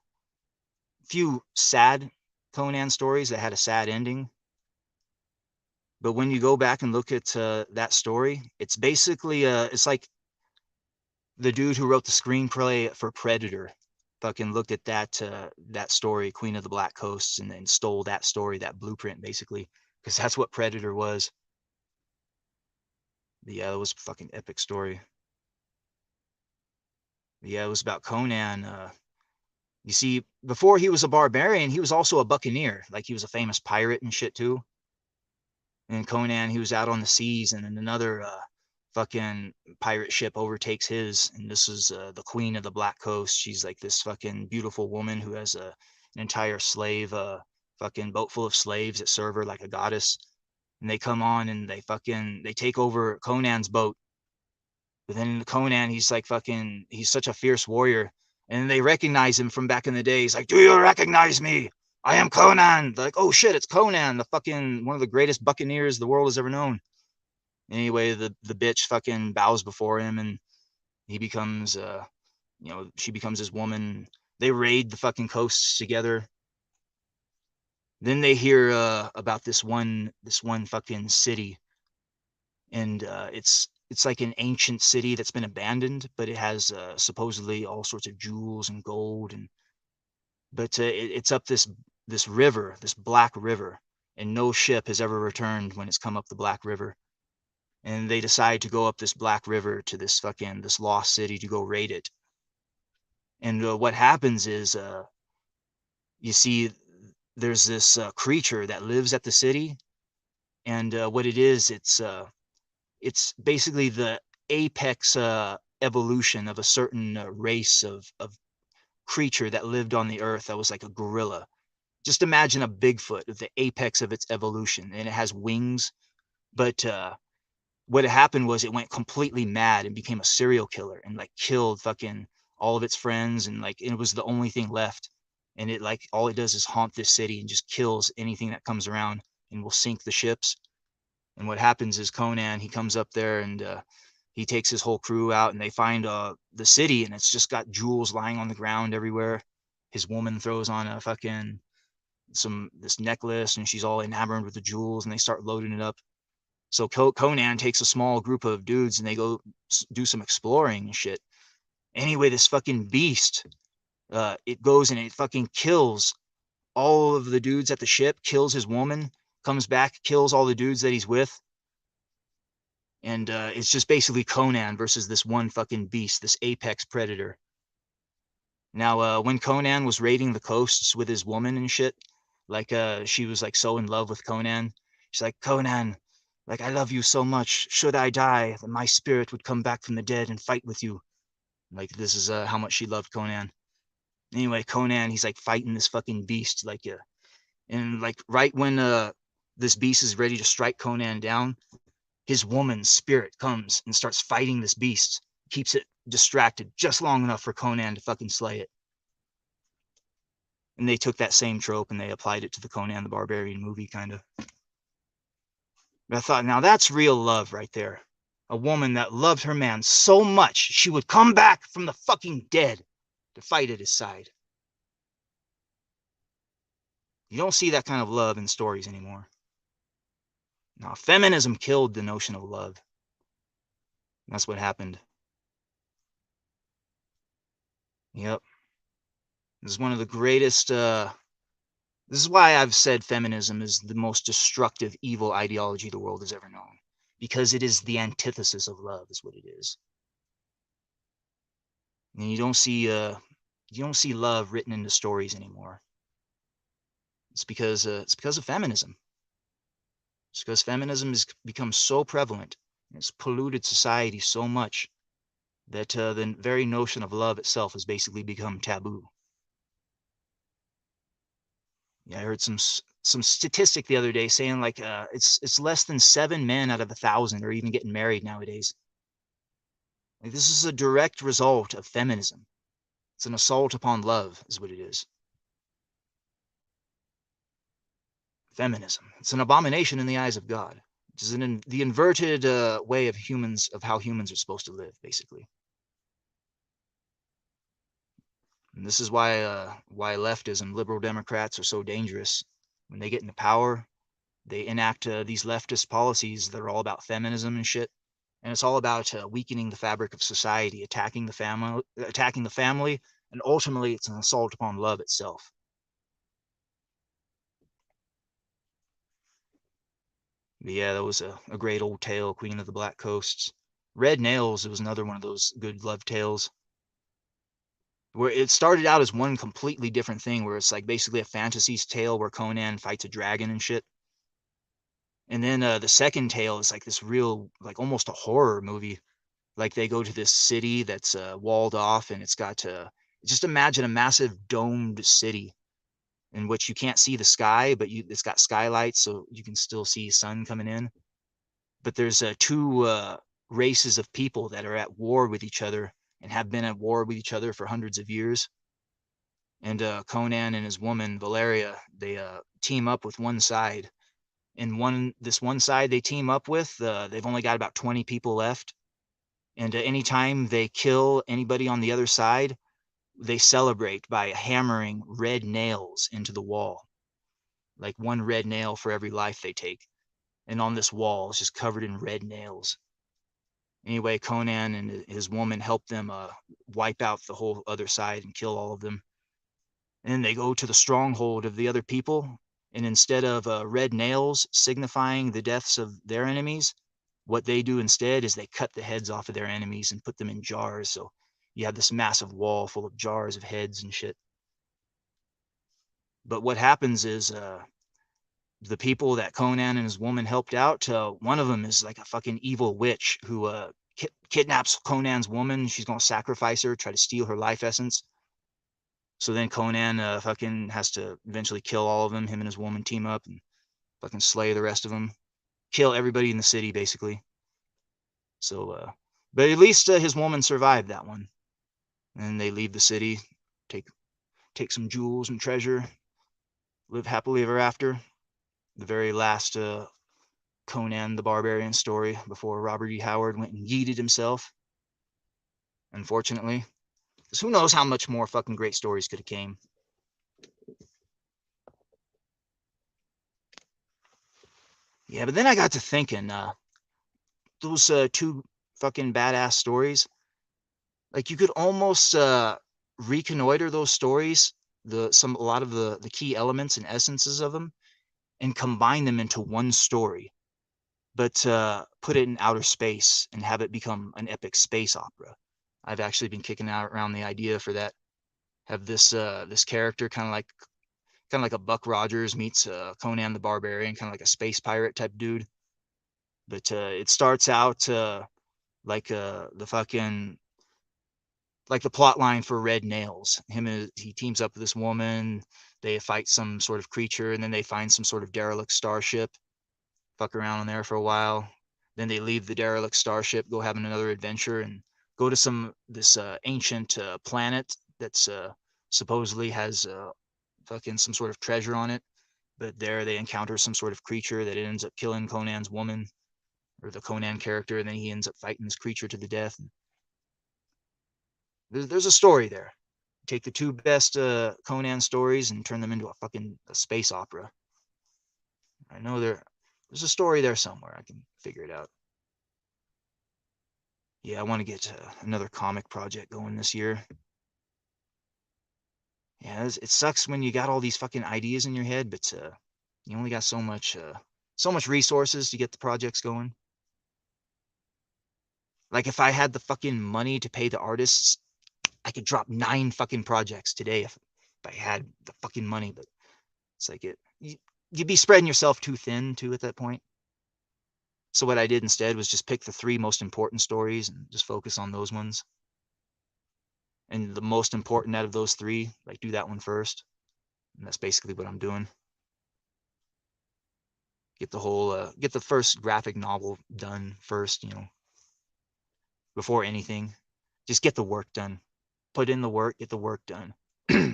few sad Conan stories that had a sad ending. But when you go back and look at that story, it's basically it's like the dude who wrote the screenplay for Predator fucking looked at that story, Queen of the Black Coasts, and then stole that story, that blueprint, basically, because that's what Predator was. Yeah, it was a fucking epic story. Yeah, it was about Conan. You see, before he was a barbarian, he was also a buccaneer. Like he was a famous pirate and shit too. And Conan, he was out on the seas, and then another fucking pirate ship overtakes his, and this is the Queen of the Black Coast. She's like this fucking beautiful woman who has an entire slave, fucking boat full of slaves that serve her like a goddess. And they come on and they take over Conan's boat. But then Conan, he's like fucking, he's such a fierce warrior. And they recognize him from back in the day. He's like, "Do you recognize me? I am Conan." They're like, "Oh shit, it's Conan, the fucking one of the greatest buccaneers the world has ever known." Anyway, the bitch fucking bows before him, and he becomes, she becomes his woman. They raid the fucking coasts together. Then they hear about this one fucking city, and it's like an ancient city that's been abandoned, but it has supposedly all sorts of jewels and gold, and but it's up this river, this Black River, and no ship has ever returned when it's come up the Black River. And they decide to go up this Black River to this lost city to go raid it. And what happens is, you see, there's this creature that lives at the city, and what it is, it's basically the apex evolution of a certain race of creature that lived on the earth that was like a gorilla. Just imagine a Bigfoot at the apex of its evolution, and it has wings. But what had happened was it went completely mad and became a serial killer and like killed fucking all of its friends, and like it was the only thing left. And it like all it does is haunt this city and just kills anything that comes around and will sink the ships. And what happens is Conan, he comes up there and he takes his whole crew out, and they find the city, and it's just got jewels lying on the ground everywhere. His woman throws on a fucking this necklace, and she's all enamored with the jewels, and they start loading it up. So Conan takes a small group of dudes, and they go do some exploring and shit. Anyway, this fucking beast, it goes and it fucking kills all of the dudes at the ship, kills his woman, comes back, kills all the dudes that he's with. And it's just basically Conan versus this one fucking beast, this apex predator. Now, when Conan was raiding the coasts with his woman and shit, like she was like so in love with Conan. She's like, "Conan, like I love you so much. Should I die, then my spirit would come back from the dead and fight with you." Like this is how much she loved Conan. Anyway, Conan, he's like fighting this fucking beast, like and like right when this beast is ready to strike Conan down, his woman's spirit comes and starts fighting this beast, keeps it distracted just long enough for Conan to fucking slay it. And they took that same trope and they applied it to the Conan the Barbarian movie, kind of. But I thought, now that's real love right there. A woman that loved her man so much she would come back from the fucking dead to fight at his side. You don't see that kind of love in stories anymore. Now, feminism killed the notion of love. That's what happened. Yep. This is one of the greatest. This is why I've said feminism is the most destructive, evil ideology the world has ever known. Because it is the antithesis of love, is what it is. And you don't see love written into stories anymore. It's because of feminism. It's because feminism has become so prevalent. It's polluted society so much that the very notion of love itself has basically become taboo. Yeah, I heard some statistic the other day saying like it's less than 7 men out of 1,000 are even getting married nowadays. Like, this is a direct result of feminism. It's an assault upon love, is what it is. Feminism. It's an abomination in the eyes of God. It's the inverted way of how humans are supposed to live, basically. And this is why leftism, liberal Democrats, are so dangerous. When they get into power, they enact these leftist policies that are all about feminism and shit, and it's all about weakening the fabric of society, attacking the family, and ultimately, it's an assault upon love itself. But yeah, that was a great old tale, Queen of the Black Coasts. Red Nails, it was another one of those good love tales where it started out as one completely different thing, where it's like basically a fantasy's tale where Conan fights a dragon and shit. And then the second tale is like this real, like almost a horror movie. Like they go to this city that's walled off, and it's got just imagine a massive domed city in which you can't see the sky, but it's got skylights, so you can still see sun coming in. But there's two races of people that are at war with each other and have been at war with each other for hundreds of years. And Conan and his woman Valeria, they team up with one side. And this one side they team up with, they've only got about 20 people left. And anytime they kill anybody on the other side, they celebrate by hammering red nails into the wall, like one red nail for every life they take. And on this wall, it's just covered in red nails. Anyway, Conan and his woman help them wipe out the whole other side and kill all of them. And then they go to the stronghold of the other people. And instead of red nails signifying the deaths of their enemies, what they do instead is they cut the heads off of their enemies and put them in jars. So you have this massive wall full of jars of heads and shit. But what happens is the people that Conan and his woman helped out, one of them is like a fucking evil witch who kidnaps Conan's woman. She's going to sacrifice her, try to steal her life essence. So then Conan fucking has to eventually kill all of them. Him and his woman team up and fucking slay the rest of them. Kill everybody in the city, basically. So, but at least his woman survived that one. And they leave the city, take some jewels and treasure, live happily ever after. The very last Conan the Barbarian story before Robert E. Howard went and yeeted himself. Unfortunately. Because who knows how much more fucking great stories could have came. Yeah, but then I got to thinking, those two fucking badass stories, like you could almost reconnoiter those stories, a lot of the key elements and essences of them, and combine them into one story, but put it in outer space and have it become an epic space opera. I've actually been kicking out around the idea for that. Have this character kind of like a Buck Rogers meets Conan the Barbarian, kind of like a space pirate type dude. But it starts out like the fucking like the plot line for Red Nails. He teams up with this woman. They fight some sort of creature, and then they find some sort of derelict starship. Fuck around on there for a while. Then they leave the derelict starship, go have another adventure, and go to this ancient planet that's supposedly has fucking some sort of treasure on it. But there they encounter some sort of creature that ends up killing Conan's woman, or the Conan character, and then he ends up fighting this creature to the death. There's a story there. Take the two best Conan stories and turn them into a space opera. I know there's a story there somewhere. I can figure it out. Yeah, I want to get another comic project going this year. Yeah, it sucks when you got all these fucking ideas in your head, but you only got so much resources to get the projects going. Like if I had the fucking money to pay the artists, I could drop 9 fucking projects today if I had the fucking money. But it's like you'd be spreading yourself too thin too at that point. So what I did instead was just pick the 3 most important stories and just focus on those ones. And the most important out of those 3, like do that one first. And that's basically what I'm doing. Get the first graphic novel done first, before anything. Just get the work done. Put in the work, get the work done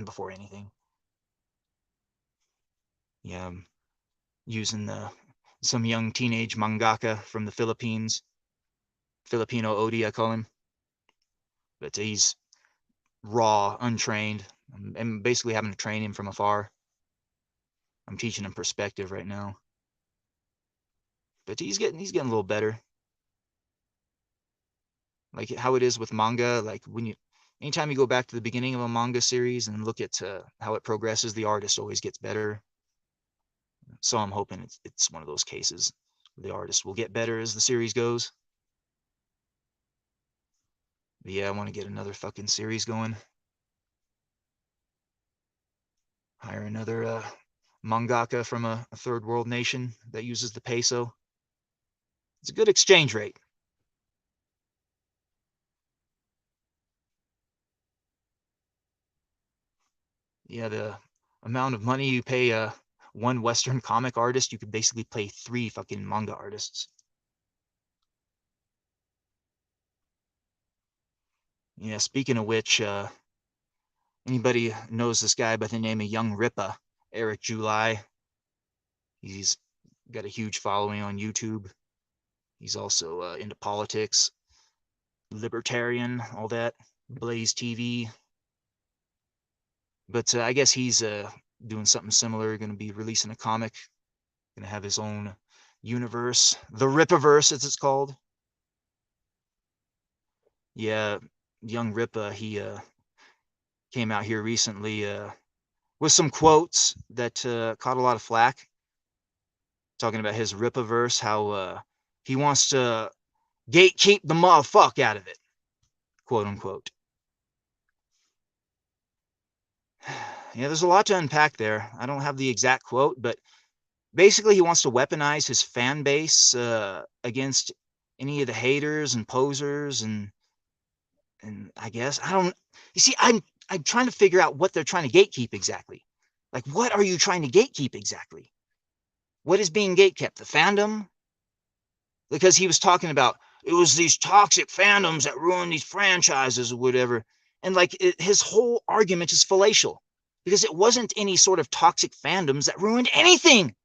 before anything. Yeah, I'm using some young teenage mangaka from the Philippines. Filipino Odie, I call him. But he's raw, untrained. I'm basically having to train him from afar. I'm teaching him perspective right now. But he's getting a little better. Like how it is with manga, like anytime you go back to the beginning of a manga series and look at how it progresses, the artist always gets better. So I'm hoping it's one of those cases. The artist will get better as the series goes. But yeah, I want to get another fucking series going. Hire another mangaka from a third world nation that uses the peso. It's a good exchange rate. Yeah, the amount of money you pay one Western comic artist, you could basically pay 3 fucking manga artists. Yeah, speaking of which, anybody knows this guy by the name of Young Rippa, Eric July? He's got a huge following on YouTube. He's also into politics, libertarian, all that, Blaze TV. But I guess he's doing something similar, going to be releasing a comic, going to have his own universe, the Rippaverse, as it's called. Yeah, Young Rippa, he came out here recently with some quotes that caught a lot of flack, talking about his Rippaverse, how he wants to gatekeep the motherfuck out of it, quote unquote. Yeah, there's a lot to unpack there. I don't have the exact quote, but basically he wants to weaponize his fan base against any of the haters and posers, and I guess I don't. You see, I'm trying to figure out what they're trying to gatekeep exactly. Like, what are you trying to gatekeep exactly? What is being gatekept? The fandom? Because he was talking about it was these toxic fandoms that ruined these franchises or whatever, and like his whole argument is fallacial, because it wasn't any sort of toxic fandoms that ruined anything.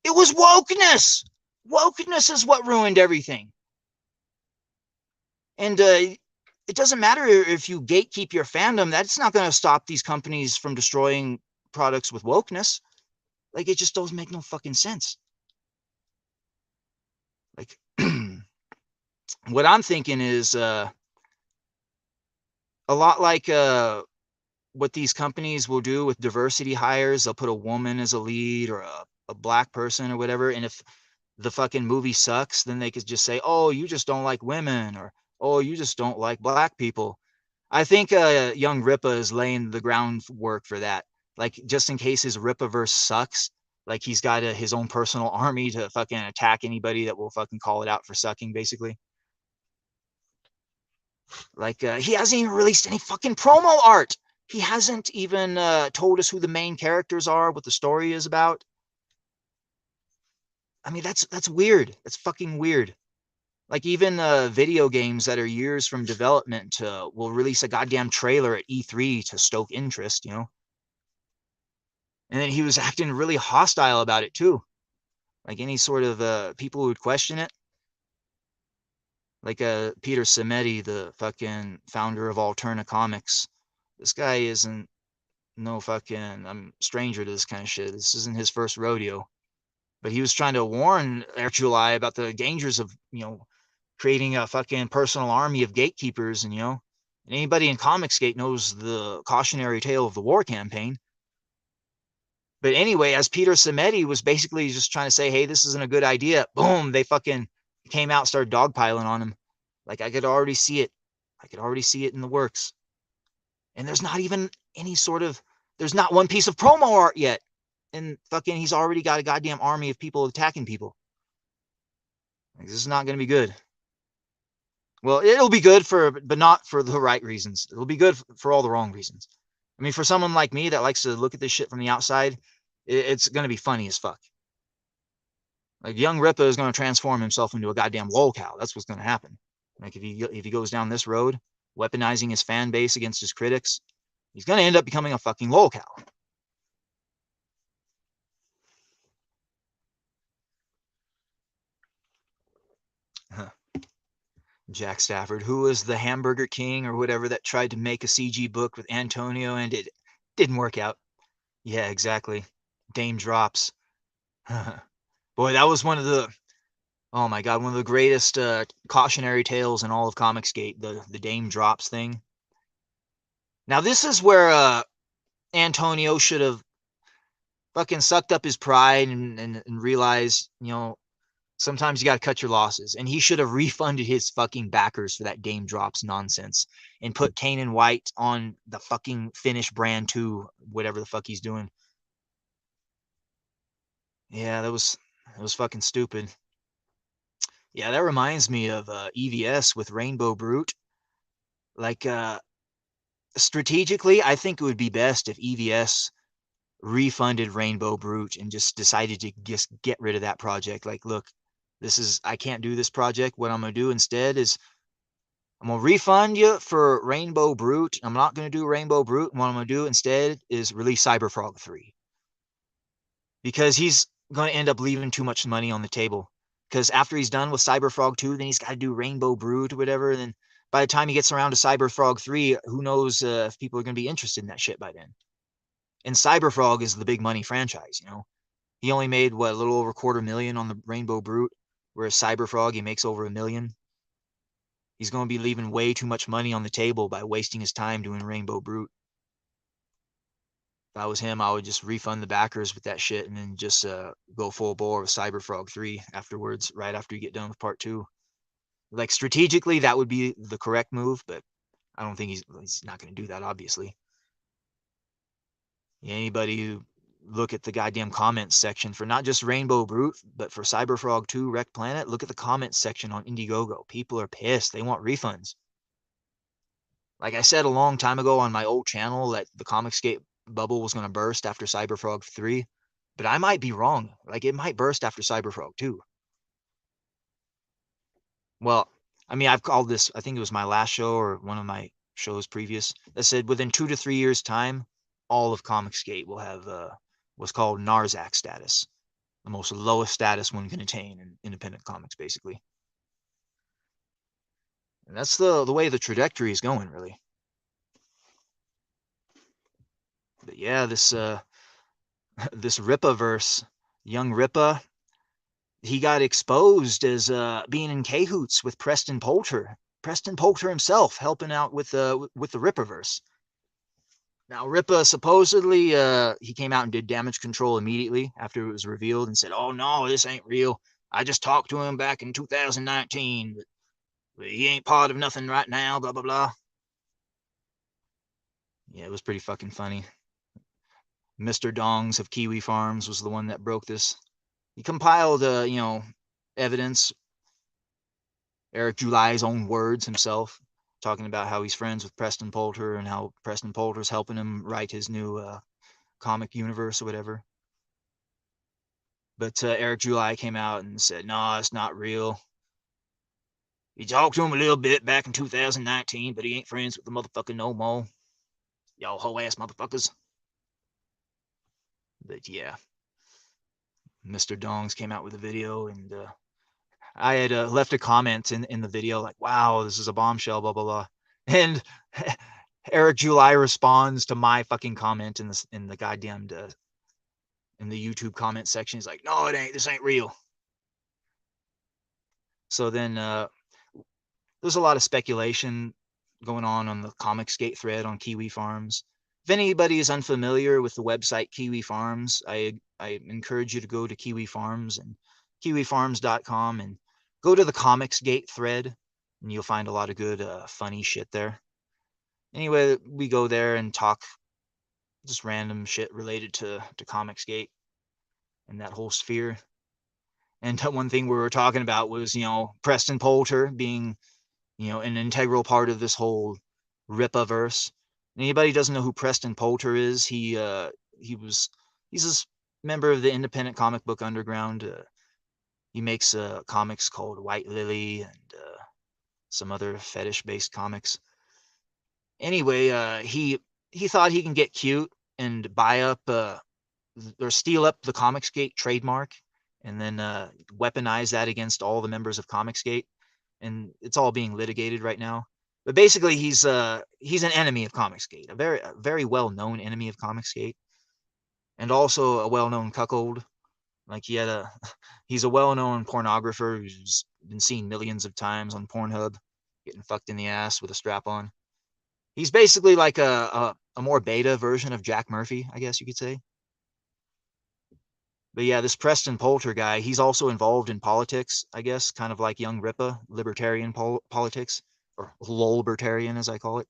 It was wokeness. Wokeness is what ruined everything. And it doesn't matter if you gatekeep your fandom. That's not going to stop these companies from destroying products with wokeness. Like, it just doesn't make no fucking sense. Like, what I'm thinking is a lot like what these companies will do with diversity hires. They'll put a woman as a lead, or a black person or whatever. And if the fucking movie sucks, then they could just say, oh, you just don't like women, or oh, you just don't like black people. I think Young Rippa is laying the groundwork for that. Like, just in case his Rippaverse sucks, like he's got his own personal army to fucking attack anybody that will fucking call it out for sucking, basically. Like, he hasn't even released any fucking promo art. He hasn't even told us who the main characters are, what the story is about. I mean, that's weird. That's fucking weird. Like, even video games that are years from development will release a goddamn trailer at E3 to stoke interest, you know? And then he was acting really hostile about it, too. Like, any sort of people who would question it. Like Peter Simeti, the fucking founder of Alterna Comics. This guy isn't no fucking, I'm stranger to this kind of shit. This isn't his first rodeo. But he was trying to warn Eric July about the dangers of, creating a fucking personal army of gatekeepers. And, anybody in Comicsgate knows the cautionary tale of the war campaign. But anyway, as Peter Simeti was basically just trying to say, hey, this isn't a good idea, boom, they fucking came out, started dogpiling on him. Like, I could already see it. I could already see it in the works. And there's not even any sort of, there's not one piece of promo art yet. And fucking, he's already got a goddamn army of people attacking people. Like, this is not going to be good. Well, it'll be good but not for the right reasons. It'll be good for all the wrong reasons. I mean, for someone like me that likes to look at this shit from the outside, it's going to be funny as fuck. Like, young Rippa is going to transform himself into a goddamn lolcow. That's what's going to happen. Like, if he goes down this road, weaponizing his fan base against his critics, he's going to end up becoming a fucking lolcow. Jack Stafford, who was the Hamburger King or whatever that tried to make a CG book with Antonio and it didn't work out. Yeah, exactly. Dame drops. Boy, that was one of the, oh my God, one of the greatest cautionary tales in all of Comicsgate, the Dame drops thing. Now, this is where Antonio should have fucking sucked up his pride and realized, sometimes you got to cut your losses. And he should have refunded his fucking backers for that Dame drops nonsense and put Conan White on the fucking Finnish brand 2, whatever the fuck he's doing. Yeah, that was fucking stupid. Yeah, that reminds me of EVS with Rainbow Brute. Like, strategically, I think it would be best if EVS refunded Rainbow Brute and just decided to just get rid of that project. Like, look, I can't do this project. What I'm going to do instead is I'm going to refund you for Rainbow Brute. I'm not going to do Rainbow Brute. What I'm going to do instead is release Cyberfrog 3. Because he's going to end up leaving too much money on the table. Because after he's done with Cyberfrog 2, then he's got to do Rainbow Brute or whatever. And then by the time he gets around to Cyberfrog 3, who knows if people are going to be interested in that shit by then. And Cyberfrog is the big money franchise, He only made, a little over $250,000 on the Rainbow Brute, whereas Cyberfrog, he makes over $1 million. He's going to be leaving way too much money on the table by wasting his time doing Rainbow Brute. If I was him, I would just refund the backers with that shit and then just go full bore with Cyberfrog 3 afterwards, right after you get done with part 2. Like, strategically, that would be the correct move, but I don't think he's not going to do that, obviously. Anybody who look at the goddamn comments section for not just Rainbow Brute, but for Cyberfrog 2 Wreck Planet, look at the comments section on Indiegogo. People are pissed. They want refunds. Like I said a long time ago on my old channel that the Comicsgate bubble was going to burst after Cyberfrog 3, but I might be wrong. Like, it might burst after Cyberfrog 2. Well, I mean, I've called this, I think it was my last show or one of my shows previous, that said within 2 to 3 years' time, all of Comicsgate will have what's called Narzac status, the most lowest status one can attain in independent comics, basically. And that's the way the trajectory is going, really. But yeah, this this Rippaverse, young Rippa, he got exposed as being in cahoots with Preston Poulter. Preston Poulter himself helping out with the Rippaverse. Now, Rippa supposedly he came out and did damage control immediately after it was revealed and said, "Oh no, this ain't real. I just talked to him back in 2019, but he ain't part of nothing right now." Blah blah blah. Yeah, it was pretty fucking funny. Mr. Dongs of Kiwi Farms was the one that broke this. He compiled, evidence. Eric July's own words himself, talking about how he's friends with Preston Poulter and how Preston Poulter's helping him write his new comic universe or whatever. But Eric July came out and said, no, it's not real. He talked to him a little bit back in 2019, but he ain't friends with the motherfucker no more. Y'all hoe-ass motherfuckers. But yeah, Mr. Dongs came out with a video, and I had left a comment in the video like, wow, this is a bombshell, blah, blah, blah. And Eric July responds to my fucking comment in the goddamn in the YouTube comment section. He's like, no, it ain't. This ain't real. So then there's a lot of speculation going on the Comicsgate thread on Kiwi Farms. If anybody is unfamiliar with the website Kiwi Farms, I encourage you to go to Kiwi Farms and kiwifarms.com and go to the Comicsgate thread, and you'll find a lot of good funny shit there. Anyway, we go there and talk just random shit related to Comicsgate and that whole sphere. And one thing we were talking about was, Preston Poulter being, an integral part of this whole Rippaverse. Anybody doesn't know who Preston Poulter is, he's a member of the independent comic book underground. He makes comics called White Lily and some other fetish-based comics. Anyway, he thought he can get cute and buy up or steal up the Comicsgate trademark and then weaponize that against all the members of Comicsgate. And it's all being litigated right now. But basically, he's an enemy of Comicsgate, a very well-known enemy of Comicsgate, and also a well-known cuckold. Like he's a well-known pornographer who's been seen millions of times on Pornhub, getting fucked in the ass with a strap on. He's basically like a more beta version of Jack Murphy, I guess you could say. But yeah, this Preston Poulter guy, he's also involved in politics, I guess, kind of like young Rippa, libertarian politics, or lolbertarian as I call it.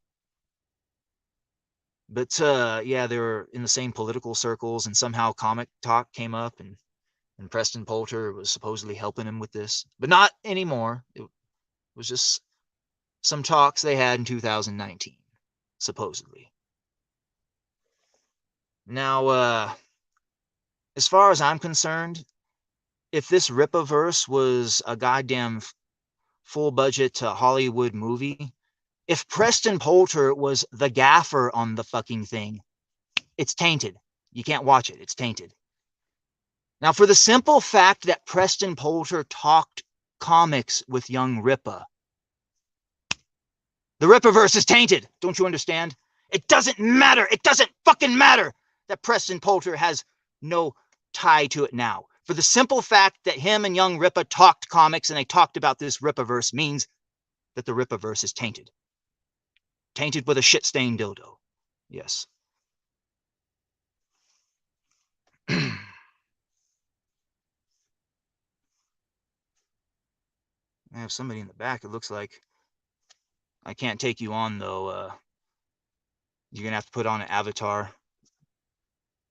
But yeah, they were in the same political circles, and somehow comic talk came up, and Preston Poulter was supposedly helping him with this, but not anymore. It was just some talks they had in 2019, supposedly. Now, as far as I'm concerned, if this Rippaverse was a goddamn full budget Hollywood movie, if Preston Poulter was the gaffer on the fucking thing, it's tainted. You can't watch it. It's tainted. Now, for the simple fact that Preston Poulter talked comics with young Rippa, the Rippaverse is tainted. Don't you understand? It doesn't matter. It doesn't fucking matter that Preston Poulter has no tie to it now. For the simple fact that him and young Rippa talked comics and they talked about this Rippaverse means that the Rippaverse is tainted. Tainted with a shit-stained dildo. Yes. I have somebody in the back, it looks like. I can't take you on, though. You're going to have to put on an avatar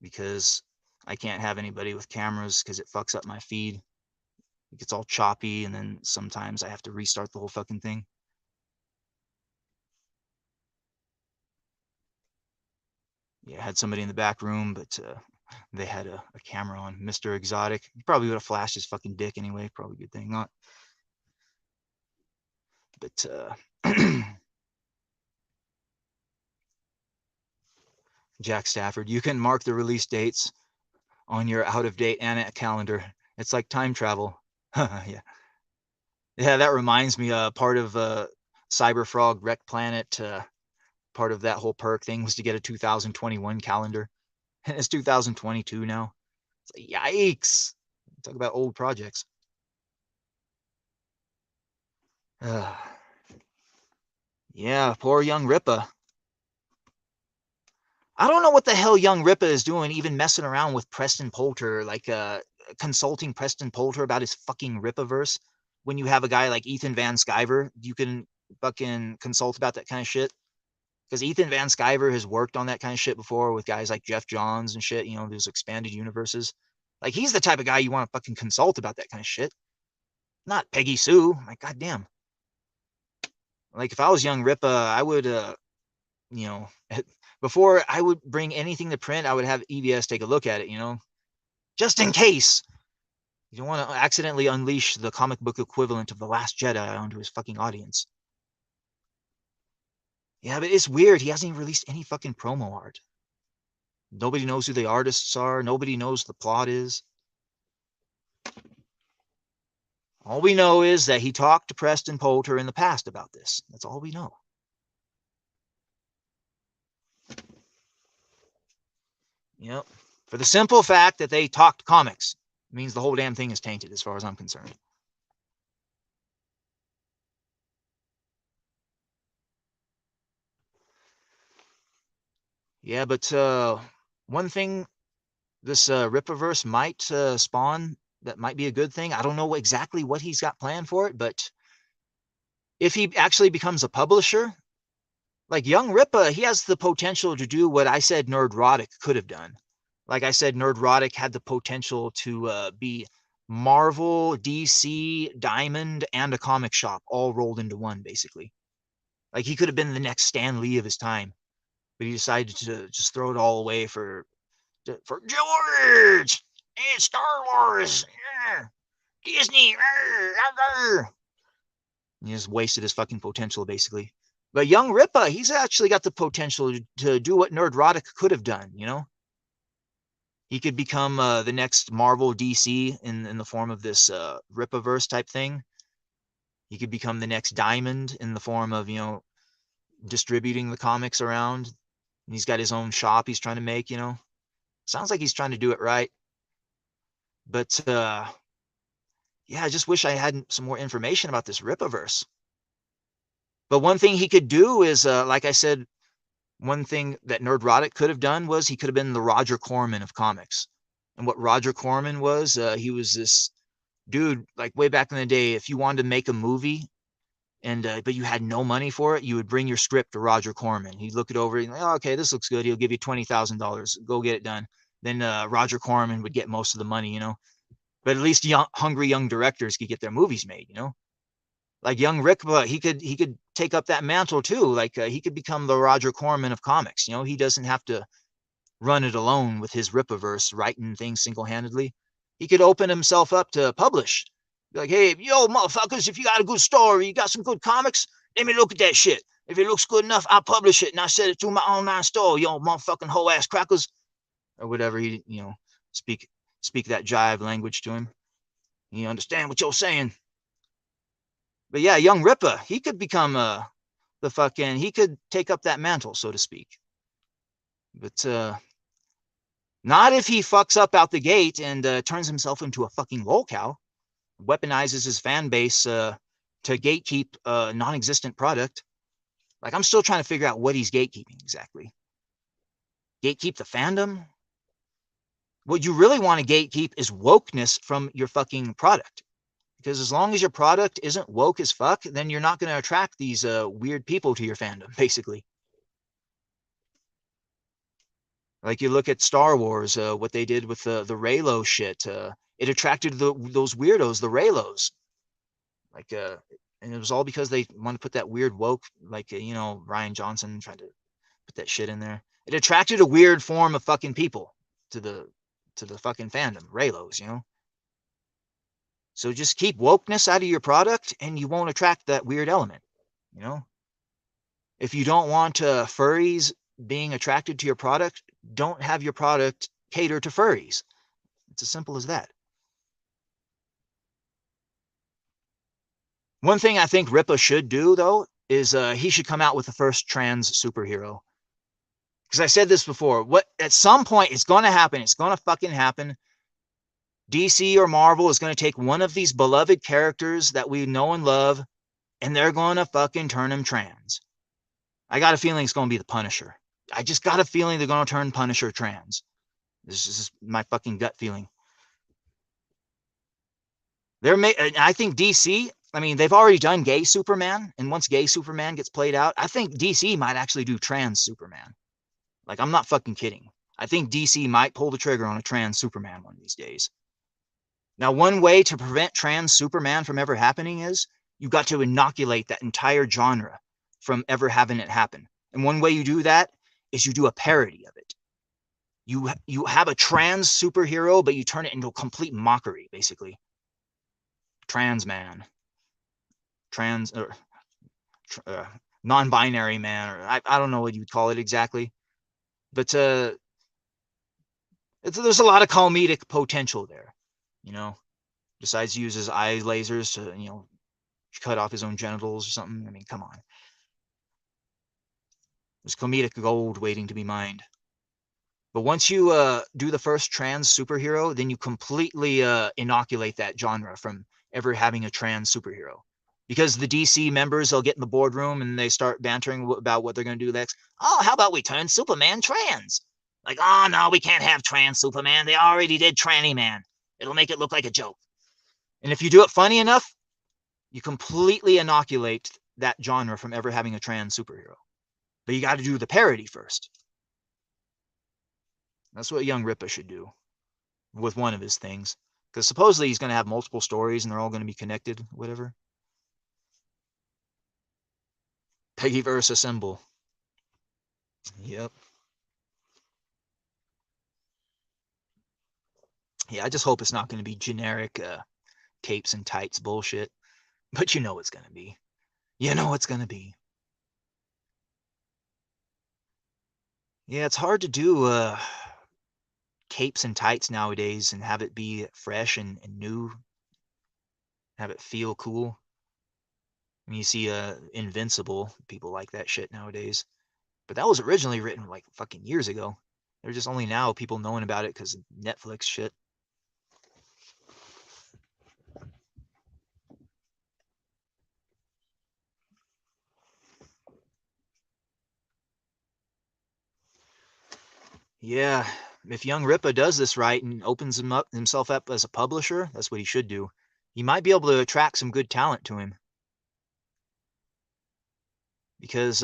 because I can't have anybody with cameras because it fucks up my feed. It gets all choppy, and then sometimes I have to restart the whole fucking thing. Yeah, I had somebody in the back room, but they had a camera on. Mr. Exotic. He probably would have flashed his fucking dick anyway. Probably a good thing not. But Jack Stafford, you can mark the release dates on your out-of-date Anna calendar. It's like time travel. Yeah. Yeah, that reminds me, part of Cyberfrog Wreck Planet, part of that whole perk thing was to get a 2021 calendar. And it's 2022 now. It's like, yikes. Talk about old projects. Yeah, poor young Rippa. I don't know what the hell young Rippa is doing, even messing around with Preston Poulter, like consulting Preston Poulter about his fucking Rippaverse. When you have a guy like Ethan Van Sciver, you can fucking consult about that kind of shit. Because Ethan Van Sciver has worked on that kind of shit before with guys like Jeff Johns and shit, those expanded universes. Like, he's the type of guy you want to fucking consult about that kind of shit. Not Peggy Sue. Like, goddamn. Like if I was young Rippa, I would, you know, before I would bring anything to print, I would have EVS take a look at it, you know, just in case. You don't want to accidentally unleash the comic book equivalent of The Last Jedi onto his fucking audience. Yeah, but it's weird. He hasn't even released any fucking promo art. Nobody knows who the artists are. Nobody knows the plot is. All we know is that he talked to Preston Poulter in the past about this. That's all we know. Yep. For the simple fact that they talked comics means the whole damn thing is tainted as far as I'm concerned. Yeah, but one thing this Rippaverse might spawn that might be a good thing. I don't know exactly what he's got planned for it, but if he actually becomes a publisher, like Young Rippa, he has the potential to do what I said Nerdrotic could have done. Like I said, Nerdrotic had the potential to be Marvel, DC, Diamond, and a comic shop all rolled into one, basically. Like he could have been the next Stan Lee of his time, but he decided to just throw it all away for George and Star Wars, Disney. He just wasted his fucking potential, basically. But Young Rippa, he's actually got the potential to do what Nerdrotic could have done, you know? He could become the next Marvel DC in the form of this Rippaverse type thing. He could become the next Diamond in the form of, you know, distributing the comics around. And he's got his own shop he's trying to make, you know? Sounds like he's trying to do it right. But yeah, I just wish I had some more information about this Rippaverse. But one thing he could do is, like I said, one thing that Nerdrotic could have done was he could have been the Roger Corman of comics. And what Roger Corman was, he was this dude, like way back in the day, if you wanted to make a movie and but you had no money for it, you would bring your script to Roger Corman. He'd look it over and like, oh, okay, this looks good. He'll give you $20,000. Go get it done. Then Roger Corman would get most of the money, you know. But at least hungry young directors could get their movies made, you know. Like Young Rippa, he could take up that mantle too. Like he could become the Roger Corman of comics. You know, he doesn't have to run it alone with his Rippaverse, writing things single-handedly. He could open himself up to publish. Be like, hey, yo, motherfuckers, if you got a good story, you got some good comics, let me look at that shit. If it looks good enough, I'll publish it and I set it through my online store, yo, motherfucking hoe ass crackers, or whatever. He, you know, speak that jive language to him. You understand what you're saying? But yeah, Young Rippa, he could become he could take up that mantle, so to speak. But not if he fucks up out the gate and turns himself into a fucking lolcow, weaponizes his fan base to gatekeep a non-existent product. Like, I'm still trying to figure out what he's gatekeeping exactly. Gatekeep the fandom? What you really want to gatekeep is wokeness from your fucking product. Because as long as your product isn't woke as fuck, then you're not going to attract these weird people to your fandom, basically. Like you look at Star Wars, what they did with the Reylo shit. It attracted those weirdos, the Reylos. Like, and it was all because they want to put that weird woke, like, you know, Ryan Johnson tried to put that shit in there. It attracted a weird form of fucking people to the fucking fandom, Reylos, you know? So just keep wokeness out of your product and you won't attract that weird element, you know? If you don't want furries being attracted to your product, don't have your product cater to furries. It's as simple as that. One thing I think Rippa should do, though, is he should come out with the first trans superhero. Because I said this before, at some point it's going to happen. It's going to fucking happen. DC or Marvel is going to take one of these beloved characters that we know and love, and they're going to fucking turn him trans. I got a feeling it's going to be the Punisher. I just got a feeling they're going to turn Punisher trans. This is my fucking gut feeling. I think DC, I mean, they've already done gay Superman, and once gay Superman gets played out, I think DC might actually do trans Superman. Like, I'm not fucking kidding. I think DC might pull the trigger on a trans Superman one of these days. Now, one way to prevent trans Superman from ever happening is you've got to inoculate that entire genre from ever having it happen. And one way you do that is you do a parody of it. You have a trans superhero, but you turn it into a complete mockery, basically. Trans man, trans or non-binary man, or I don't know what you'd call it exactly, but there's a lot of comedic potential there, you know. Decides to use his eye lasers to, you know, cut off his own genitals or something. I mean, come on. There's comedic gold waiting to be mined. But once you do the first trans superhero, then you completely inoculate that genre from ever having a trans superhero. Because the DC members, they'll get in the boardroom and they start bantering about what they're going to do next. Oh, how about we turn Superman trans? Like, oh, no, we can't have trans Superman. They already did Tranny Man. It'll make it look like a joke. And if you do it funny enough, you completely inoculate that genre from ever having a trans superhero. But you got to do the parody first. That's what young Rippa should do with one of his things. Because supposedly he's going to have multiple stories and they're all going to be connected, whatever. Peggyverse assemble. Yep. Yeah, I just hope it's not going to be generic capes and tights bullshit. But you know it's going to be. You know it's going to be. Yeah, it's hard to do capes and tights nowadays and have it be fresh and new. Have it feel cool. I mean, you see Invincible, people like that shit nowadays. But that was originally written like fucking years ago. They're just only now people knowing about it because of Netflix shit. Yeah, if young Rippa does this right and opens himself up as a publisher, that's what he should do. He might be able to attract some good talent to him. Because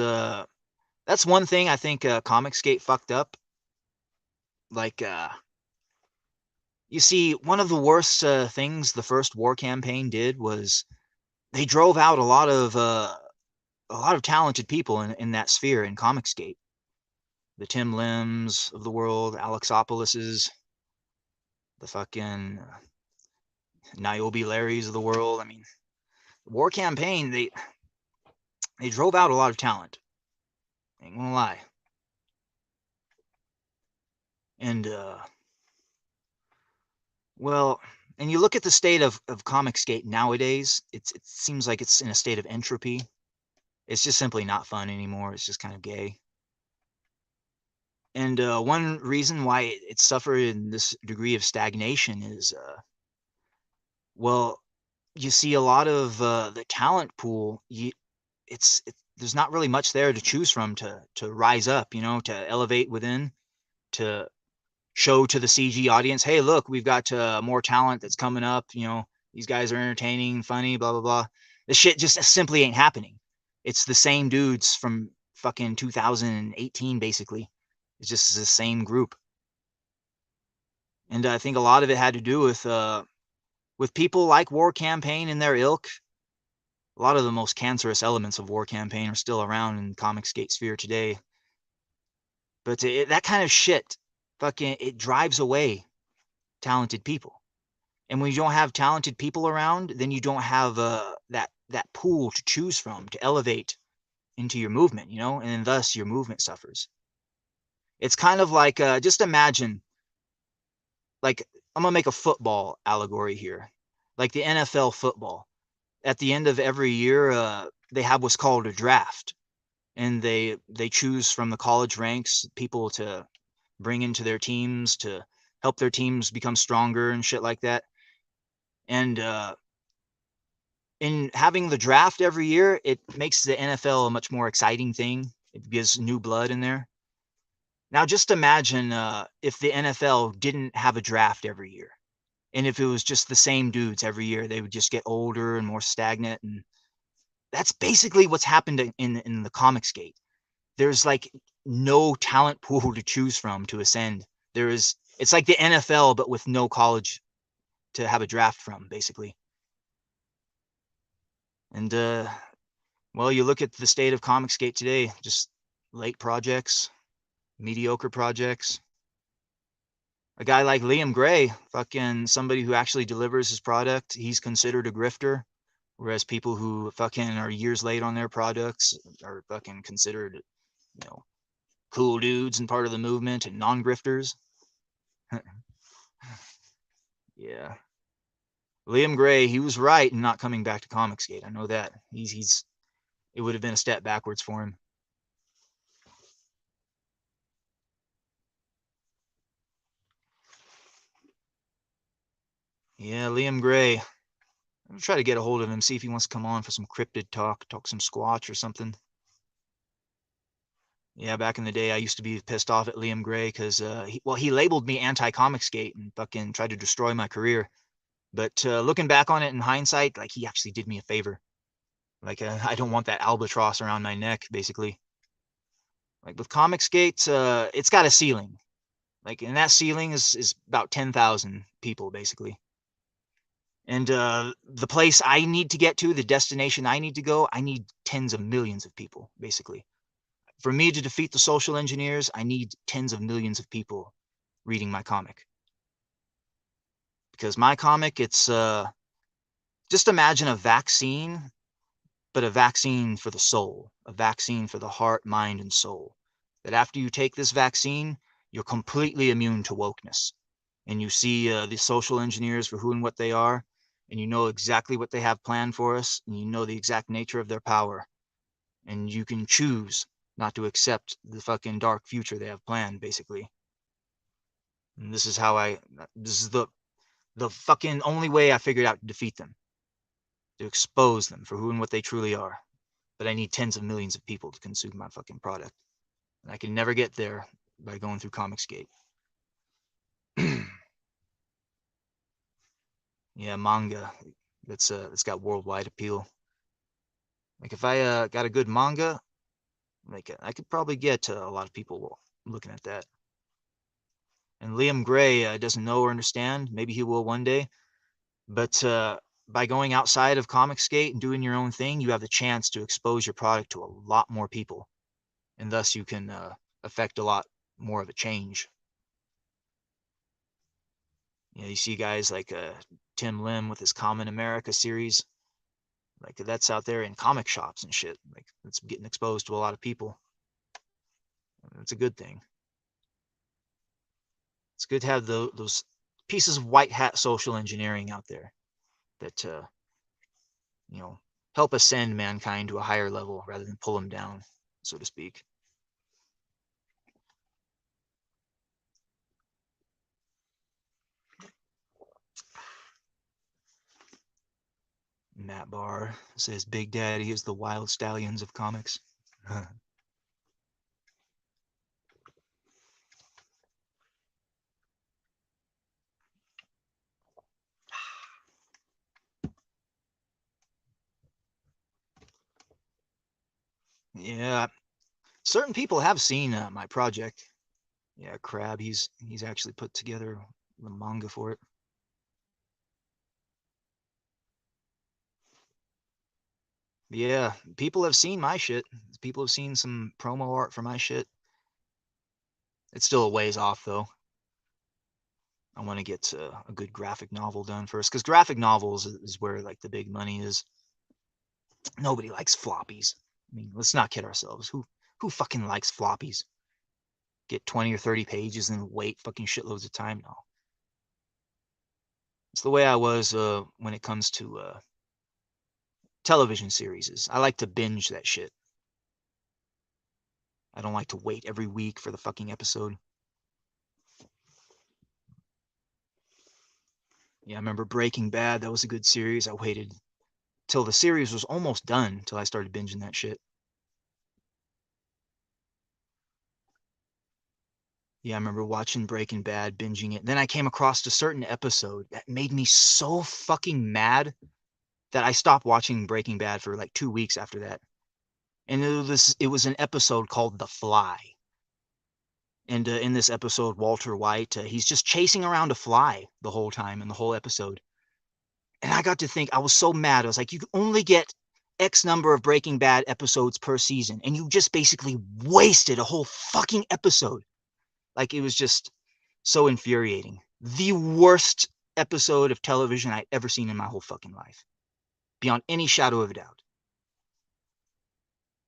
that's one thing I think Comicsgate fucked up. Like, you see, one of the worst things the first war campaign did was they drove out a lot of talented people in that sphere in Comicsgate. The Tim Lims of the world, Alexopolis's, the fucking Niobe Larrys of the world. I mean, the war campaign, they drove out a lot of talent. Ain't gonna lie. And well, and you look at the state of Comicsgate nowadays, it seems like it's in a state of entropy. It's just simply not fun anymore. It's just kind of gay. And one reason why it suffered in this degree of stagnation is, well, you see a lot of the talent pool. There's not really much there to choose from to rise up, you know, to elevate within, to show to the CG audience, hey, look, we've got more talent that's coming up. You know, these guys are entertaining, funny, blah blah blah. This shit just simply ain't happening. It's the same dudes from fucking 2018, basically. It's just the same group. And I think a lot of it had to do with people like War Campaign and their ilk. A lot of the most cancerous elements of War Campaign are still around in Comicsgate sphere today. But that kind of shit, fucking, it drives away talented people. And when you don't have talented people around, then you don't have that pool to choose from to elevate into your movement, you know, and thus your movement suffers. It's kind of like, just imagine, like, I'm gonna make a football allegory here, like the NFL football. At the end of every year, they have what's called a draft, and they choose from the college ranks people to bring into their teams to help their teams become stronger and shit like that. And in having the draft every year, it makes the NFL a much more exciting thing. It gives new blood in there. Now, just imagine if the NFL didn't have a draft every year, and if it was just the same dudes every year, they would just get older and more stagnant. And that's basically what's happened in the Comicsgate. There's like no talent pool to choose from to ascend. It's like the NFL, but with no college to have a draft from, basically. And well, Well, you look at the state of Comicsgate today, just late projects, mediocre projects. A guy like Liam Gray, fucking somebody who actually delivers his product, he's considered a grifter, whereas people who fucking are years late on their products are fucking considered, you know, cool dudes and part of the movement and non-grifters. Yeah. Liam Gray, he was right in not coming back to Comicsgate. I know that. He's it would have been a step backwards for him. Yeah, Liam Gray. I'm gonna try to get a hold of him, see if he wants to come on for some cryptid talk some Squatch or something. Yeah, back in the day, I used to be pissed off at Liam Gray because, he labeled me anti-Comicsgate and fucking tried to destroy my career. But looking back on it in hindsight, like he actually did me a favor. Like I don't want that albatross around my neck, basically. Like with Comicsgate, it's got a ceiling. Like, and that ceiling is about 10,000 people, basically. And the place I need to get to, the destination I need to go, I need tens of millions of people, basically. For me to defeat the social engineers, I need tens of millions of people reading my comic. Because my comic, it's just imagine a vaccine, but a vaccine for the soul, a vaccine for the heart, mind, and soul. That after you take this vaccine, you're completely immune to wokeness. And you see the social engineers for who and what they are, and you know exactly what they have planned for us, and you know the exact nature of their power. And you can choose not to accept the fucking dark future they have planned, basically. And this is the fucking only way I figured out to defeat them, to expose them for who and what they truly are. But I need tens of millions of people to consume my fucking product. And I can never get there by going through Comicsgate. Yeah, manga. That's got worldwide appeal. Like if I got a good manga, like I could probably get a lot of people looking at that. And Liam Gray doesn't know or understand. Maybe he will one day. But by going outside of Comicsgate and doing your own thing, you have the chance to expose your product to a lot more people, and thus you can affect a lot more of a change. You know, you see guys like Tim Lim with his Common America series, like that's out there in comic shops and shit. Like it's getting exposed to a lot of people. It's a good thing. It's good to have those pieces of white hat social engineering out there that you know, help ascend mankind to a higher level rather than pull them down, so to speak. Matt Barr says Big Daddy is the wild stallions of comics. Yeah, certain people have seen my project. Yeah, Crab, he's actually put together the manga for it. Yeah, people have seen my shit. People have seen some promo art for my shit. It's still a ways off though. I want to get a good graphic novel done first, because graphic novels is where like the big money is. Nobody likes floppies. I mean, let's not kid ourselves. Who fucking likes floppies? Get 20 or 30 pages and wait fucking shitloads of time? No. It's the way I was when it comes to television series. I like to binge that shit. I don't like to wait every week for the fucking episode. Yeah, I remember Breaking Bad. That was a good series. I waited till the series was almost done till I started binging that shit. Yeah, I remember watching Breaking Bad, binging it. Then I came across a certain episode that made me so fucking mad that I stopped watching Breaking Bad for like 2 weeks after that. And it was an episode called The Fly. And in this episode, Walter White, he's just chasing around a fly the whole time in the whole episode. And I got to think, I was so mad. I was like, you only get X number of Breaking Bad episodes per season, and you just basically wasted a whole fucking episode. Like, it was just so infuriating. The worst episode of television I'd ever seen in my whole fucking life, beyond any shadow of a doubt.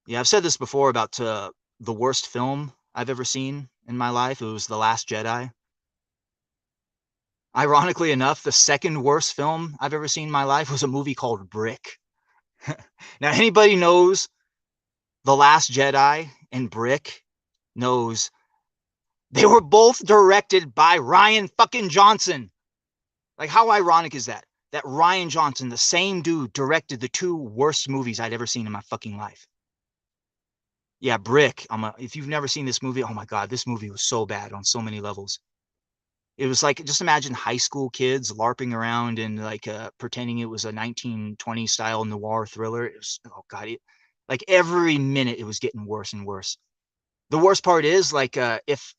Yeah, I've said this before about the worst film I've ever seen in my life. It was The Last Jedi. Ironically enough, the second worst film I've ever seen in my life was a movie called Brick. Now, anybody knows The Last Jedi and Brick knows they were both directed by Rian fucking Johnson. Like, how ironic is that? That Rian Johnson, the same dude, directed the two worst movies I'd ever seen in my fucking life. Yeah, Brick. If you've never seen this movie, oh my God, this movie was so bad on so many levels. It was like, just imagine high school kids LARPing around and like pretending it was a 1920s style noir thriller. It was, oh God, like every minute it was getting worse and worse. The worst part is, like, if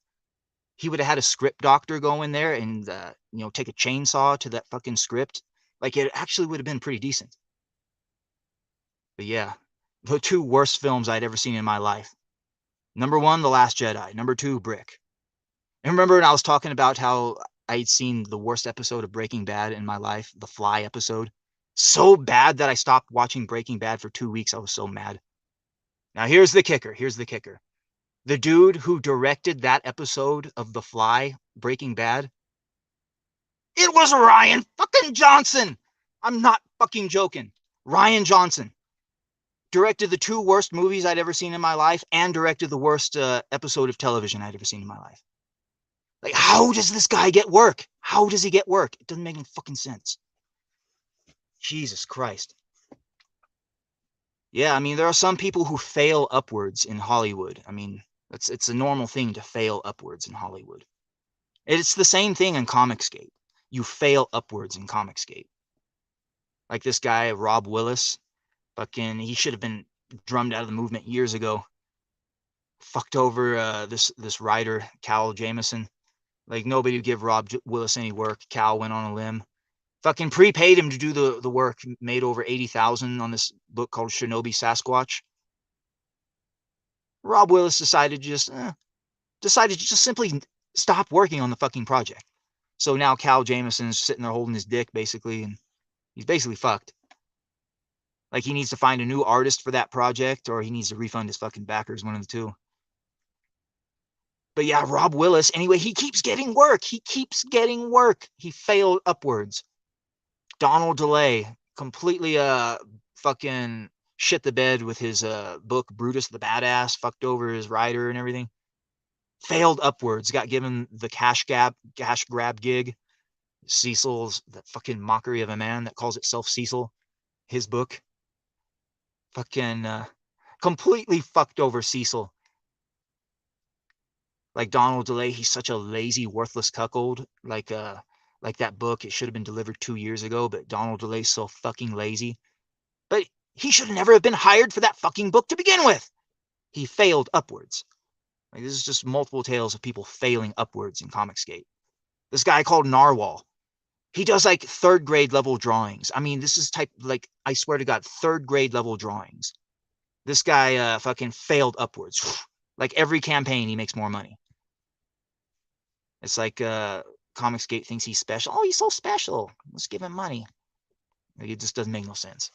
he would have had a script doctor go in there and take a chainsaw to that fucking script, like, it actually would have been pretty decent. But yeah, the two worst films I'd ever seen in my life. Number one, The Last Jedi. Number two, Brick. And remember when I was talking about how I'd seen the worst episode of Breaking Bad in my life, the Fly episode? So bad that I stopped watching Breaking Bad for 2 weeks. I was so mad. Now here's the kicker. Here's the kicker. The dude who directed that episode of The Fly, Breaking Bad, it was Rian fucking Johnson. I'm not fucking joking. Rian Johnson directed the two worst movies I'd ever seen in my life and directed the worst episode of television I'd ever seen in my life. Like, how does this guy get work? How does he get work? It doesn't make any fucking sense. Jesus Christ. Yeah, I mean, there are some people who fail upwards in Hollywood. I mean, it's a normal thing to fail upwards in Hollywood. It's the same thing in Comicsgate. You fail upwards in Comicsgate. Like this guy, Rob Willis, fucking, he should have been drummed out of the movement years ago. Fucked over this writer, Cal Jameson. Like, nobody would give Rob Willis any work. Cal went on a limb. Fucking prepaid him to do the work. Made over $80,000 on this book called Shinobi Sasquatch. Rob Willis decided to just simply stop working on the fucking project. So now Cal Jameson's sitting there holding his dick, basically, and he's basically fucked. Like, he needs to find a new artist for that project, or he needs to refund his fucking backers, one of the two. But yeah, Rob Willis, anyway, he keeps getting work. He keeps getting work. He failed upwards. Donald DeLay completely fucking shit the bed with his book Brutus the Badass, fucked over his writer and everything. Failed upwards, got given the cash grab gig. Cecil's, that fucking mockery of a man that calls itself Cecil, his book. Fucking completely fucked over Cecil. Like Donald DeLay, he's such a lazy, worthless cuckold. Like that book, it should have been delivered 2 years ago, but Donald DeLay's so fucking lazy. But he should never have been hired for that fucking book to begin with. He failed upwards. Like, this is just multiple tales of people failing upwards in Comicsgate. This guy called Narwhal, he does like 3rd grade level drawings. I mean, this is like, I swear to God, 3rd grade level drawings. This guy fucking failed upwards. Like, every campaign, he makes more money. It's like Comicsgate thinks he's special. Oh, he's so special. Let's give him money. Like, it just doesn't make no sense.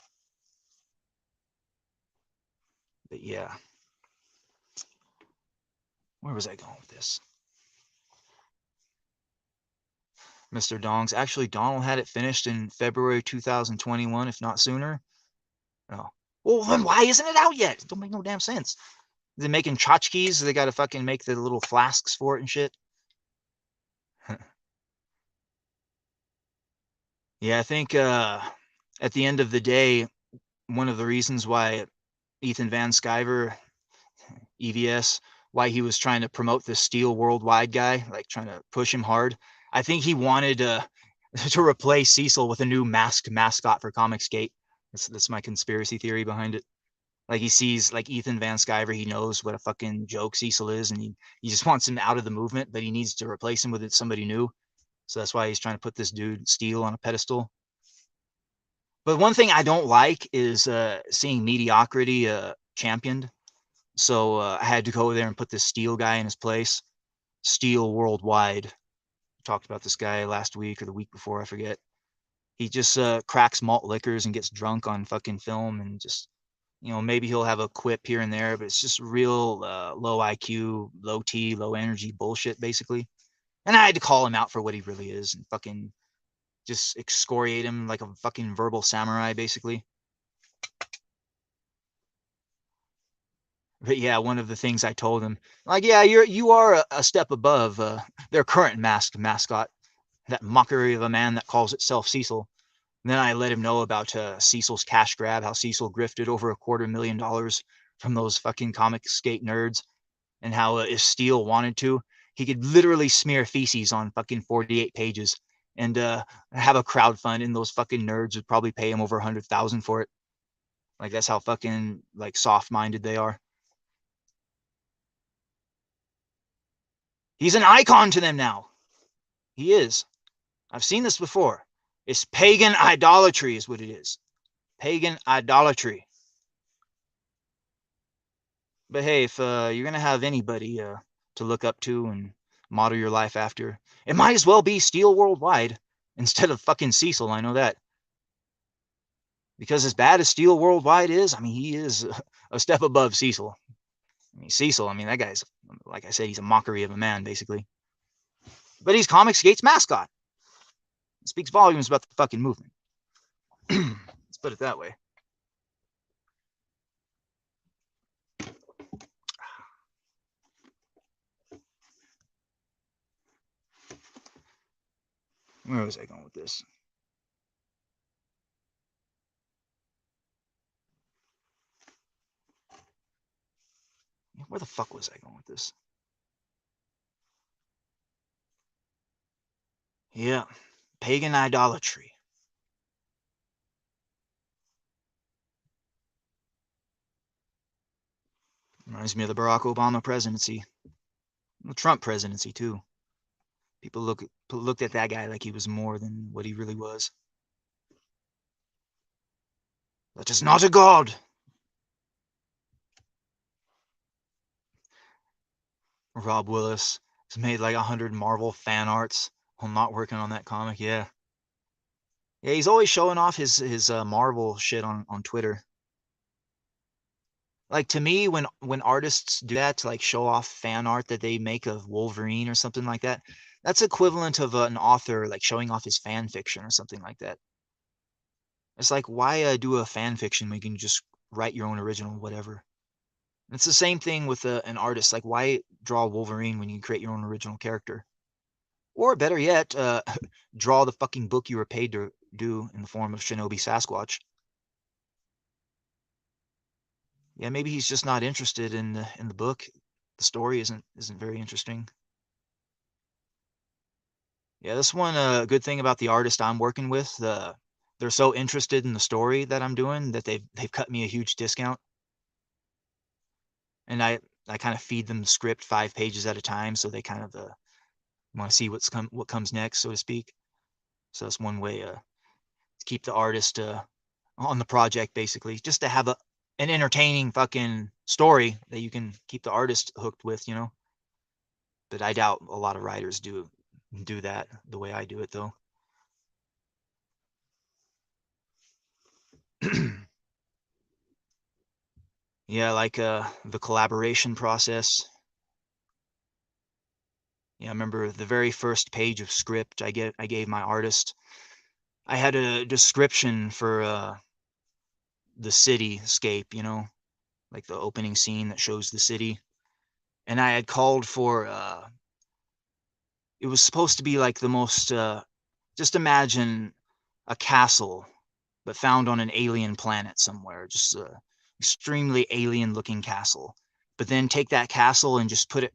But yeah. Where was I going with this? Mr. Dongs. Actually, Donald had it finished in February 2021, if not sooner. Oh. Well, then why isn't it out yet? It don't make no damn sense. They're making tchotchkes. They got to fucking make the little flasks for it and shit. Yeah, I think at the end of the day, one of the reasons why Ethan Van Sciver, EVS, why he was trying to promote this Steel Worldwide guy, like trying to push him hard. I think he wanted to replace Cecil with a new masked mascot for Comicsgate. That's my conspiracy theory behind it. Like, he sees like Ethan Van Sciver, he knows what a fucking joke Cecil is, and he just wants him out of the movement, but he needs to replace him with somebody new. So that's why he's trying to put this dude Steel on a pedestal. But one thing I don't like is seeing mediocrity championed. So I had to go there and put this Steel guy in his place. Steel Worldwide. Talked about this guy last week or the week before, I forget. He just cracks malt liquors and gets drunk on fucking film, and just, you know, maybe he'll have a quip here and there, but it's just real low IQ, low T, low energy bullshit, basically. And I had to call him out for what he really is and fucking just excoriate him like a fucking verbal samurai, basically. But yeah, one of the things I told him, like, yeah, you are a step above their current masked mascot, that mockery of a man that calls itself Cecil. And then I let him know about Cecil's cash grab, how Cecil grifted over $250,000 from those fucking comic skate nerds, and how if Steele wanted to, he could literally smear feces on fucking 48 pages and have a crowd fund, and those fucking nerds would probably pay him over 100,000 for it. Like, that's how fucking like soft-minded they are. He's an icon to them now. He is. I've seen this before. It's pagan idolatry is what it is. Pagan idolatry. But hey, if you're going to have anybody to look up to and model your life after, it might as well be Steel Worldwide instead of fucking Cecil. I know that. Because as bad as Steel Worldwide is, I mean, he is a step above Cecil. I mean, Cecil, I mean, that guy's, like I said, he's a mockery of a man, basically. But he's Comicsgate's mascot. It speaks volumes about the fucking movement. Let's put it that way. Where was I going with this? Where the fuck was I going with this? Yeah, pagan idolatry. Reminds me of the Barack Obama presidency. The Trump presidency, too. People looked at that guy like he was more than what he really was. That is not a god. Rob Willis has made like 100 Marvel fan arts while not working on that comic. Yeah. Yeah, he's always showing off his Marvel shit on Twitter. Like, to me, when artists do that to like show off fan art that they make of Wolverine or something like that, that's equivalent of an author like showing off his fan fiction or something like that. It's like, why do a fan fiction when you can just write your own original whatever? It's the same thing with an artist. Like, why draw Wolverine when you can create your own original character? Or better yet, draw the fucking book you were paid to do in the form of Shinobi Sasquatch. Yeah, maybe he's just not interested in the book. The story isn't very interesting. Yeah, this one, good thing about the artist I'm working with, they're so interested in the story that I'm doing that they've cut me a huge discount. And I kind of feed them the script 5 pages at a time, so they kind of want to see what comes next, so to speak. So that's one way to keep the artist on the project, basically, just to have an entertaining fucking story that you can keep the artist hooked with, you know. But I doubt a lot of writers do that the way I do it, though. Yeah, like the collaboration process. Yeah, I remember the very first page of script I gave my artist. I had a description for the cityscape, you know, like the opening scene that shows the city. And I had called for it was supposed to be like the most just imagine a castle but found on an alien planet somewhere, just a extremely alien looking castle. But then take that castle and just put it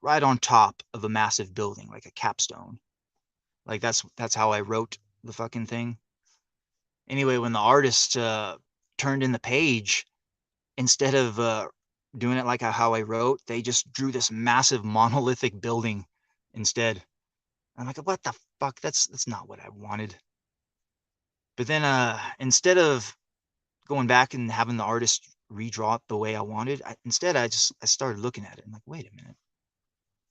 right on top of a massive building, like a capstone. Like, that's how I wrote the fucking thing. Anyway, when the artist turned in the page, instead of doing it like how I wrote, they just drew this massive monolithic building instead. I'm like, what the fuck? That's not what I wanted. But then instead of going back and having the artist redraw it the way I wanted, instead I started looking at it and like, wait a minute.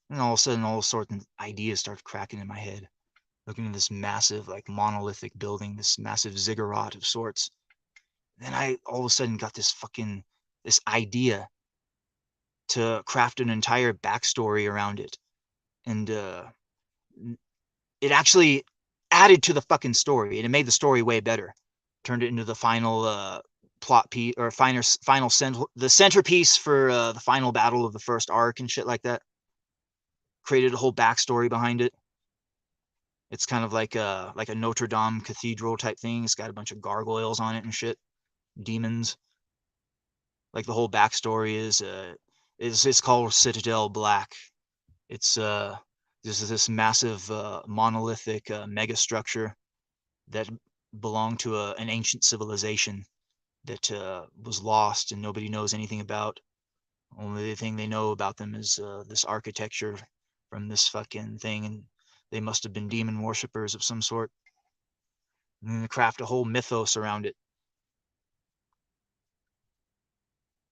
And all of a sudden, all sorts of ideas started cracking in my head. Looking at this massive, like monolithic building, this massive ziggurat of sorts. Then I all of a sudden got this idea to craft an entire backstory around it, and it actually added to the fucking story, and it made the story way better. Turned it into the final plot piece, or the centerpiece for the final battle of the first arc and shit like that. Created a whole backstory behind it. It's kind of like a Notre Dame cathedral type thing. It's got a bunch of gargoyles on it and shit, demons. Like the whole backstory is it's called Citadel Black. It's this massive monolithic mega structure that belonged to an ancient civilization that was lost and nobody knows anything about. Only the thing they know about them is this architecture from this fucking thing, and they must have been demon worshippers of some sort. And then they craft a whole mythos around it.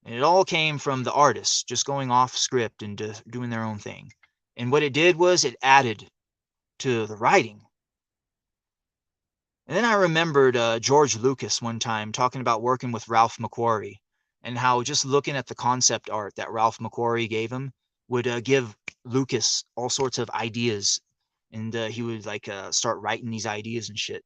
And it all came from the artists just going off script and doing their own thing. And what it did was it added to the writing. And then I remembered George Lucas one time talking about working with Ralph McQuarrie, and how just looking at the concept art that Ralph McQuarrie gave him would give Lucas all sorts of ideas. And he would like start writing these ideas and shit.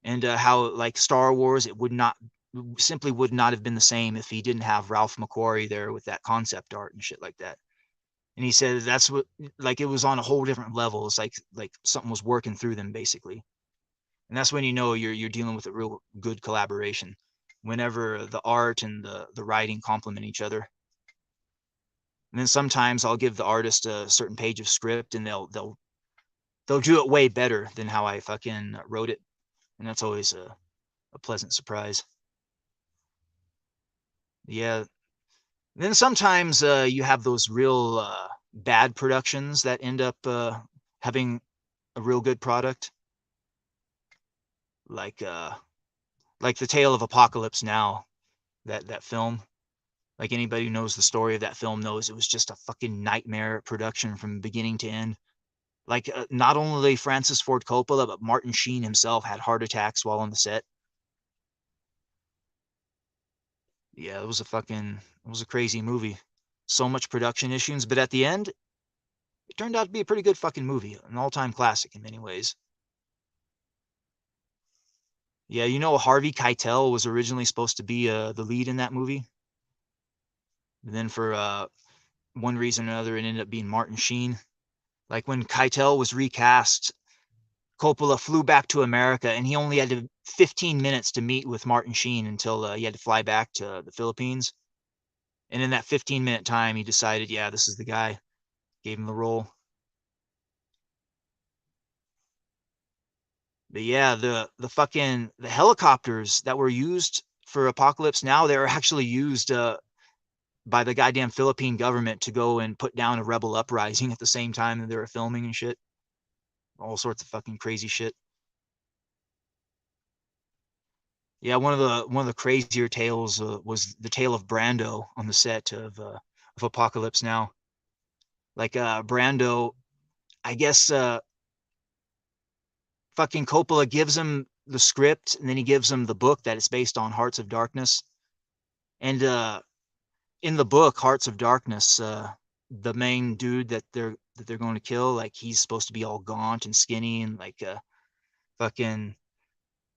And how like Star Wars, it would not have been the same if he didn't have Ralph McQuarrie there with that concept art and shit like that. And he said that's what, like, it was on a whole different level. It's like something was working through them basically. And that's when you know you're dealing with a real good collaboration, whenever the art and the writing complement each other. And then sometimes I'll give the artist a certain page of script, and they'll do it way better than how I fucking wrote it, and that's always a pleasant surprise. Yeah. Then sometimes you have those real bad productions that end up having a real good product, like the Tale of Apocalypse Now, that film. Like anybody who knows the story of that film knows it was just a fucking nightmare production from beginning to end. Like not only Francis Ford Coppola, but Martin Sheen himself had heart attacks while on the set. Yeah, it was a crazy movie. So much production issues, but at the end, it turned out to be a pretty good fucking movie, an all-time classic in many ways. Yeah, you know, Harvey Keitel was originally supposed to be the lead in that movie. And then for one reason or another, it ended up being Martin Sheen. Like when Keitel was recast, Coppola flew back to America, and he only had 15 minutes to meet with Martin Sheen until he had to fly back to the Philippines. And in that 15-minute time, he decided, yeah, this is the guy. Gave him the role. But yeah, the helicopters that were used for Apocalypse Now, they were actually used by the goddamn Philippine government to go and put down a rebel uprising at the same time that they were filming and shit. All sorts of fucking crazy shit. Yeah, one of the crazier tales was the tale of Brando on the set of Apocalypse Now. Like Brando, I guess fucking Coppola gives him the script, and then he gives him the book that it's based on, Hearts of Darkness. And in the book Hearts of Darkness, the main dude that they're going to kill, like he's supposed to be all gaunt and skinny, and like fucking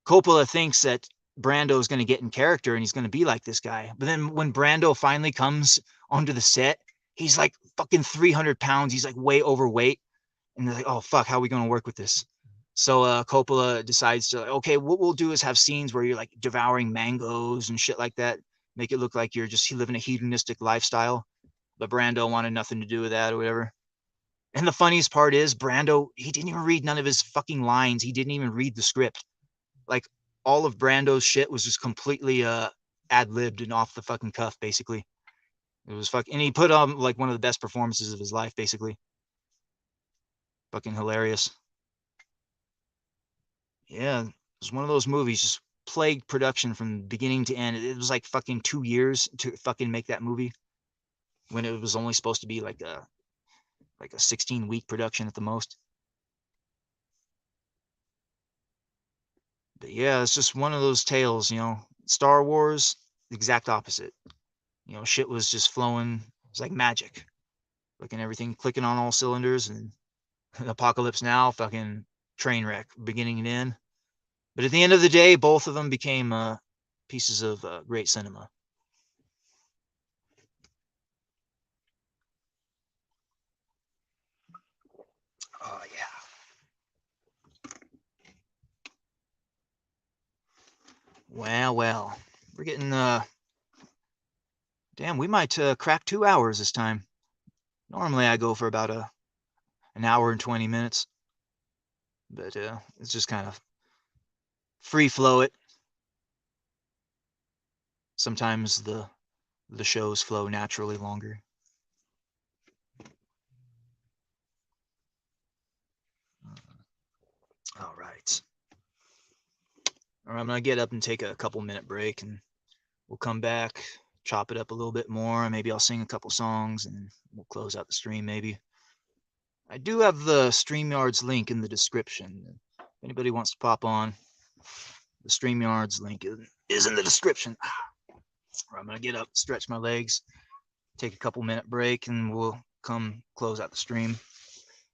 Coppola thinks that Brando is going to get in character and he's going to be like this guy. But then when Brando finally comes onto the set, he's like fucking 300 pounds. He's like way overweight. And they're like, oh, fuck, how are we going to work with this? So Coppola decides to, okay, what we'll do is have scenes where you're like devouring mangoes and shit like that. Make it look like you're just living a hedonistic lifestyle. But Brando wanted nothing to do with that or whatever. And the funniest part is Brando, he didn't even read none of his fucking lines. He didn't even read the script. Like all of Brando's shit was just completely ad-libbed and off the fucking cuff, basically. It was and he put on like one of the best performances of his life, basically. Fucking hilarious. Yeah. was one of those movies just plagued production from beginning to end. It was like fucking 2 years to fucking make that movie when it was only supposed to be like a 16-week production at the most. But yeah, it's just one of those tales, you know. Star Wars, the exact opposite. You know, shit was just flowing. It was like magic. Fucking everything clicking on all cylinders, and Apocalypse Now, fucking train wreck, beginning and end. But at the end of the day, both of them became pieces of great cinema. Oh yeah. Well, we're getting damn, we might crack 2 hours this time. Normally I go for about an hour and 20 minutes, but it's just kind of free flow it. Sometimes the shows flow naturally longer. All right. All right, I'm gonna get up and take a couple-minute break, and we'll come back, chop it up a little bit more, and maybe I'll sing a couple songs, and we'll close out the stream maybe. I do have the Streamyard's link in the description. If anybody wants to pop on, the Streamyard's link is in the description. I'm gonna get up, stretch my legs, take a couple-minute break, and we'll come close out the stream.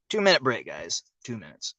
2-minute break, guys. 2 minutes.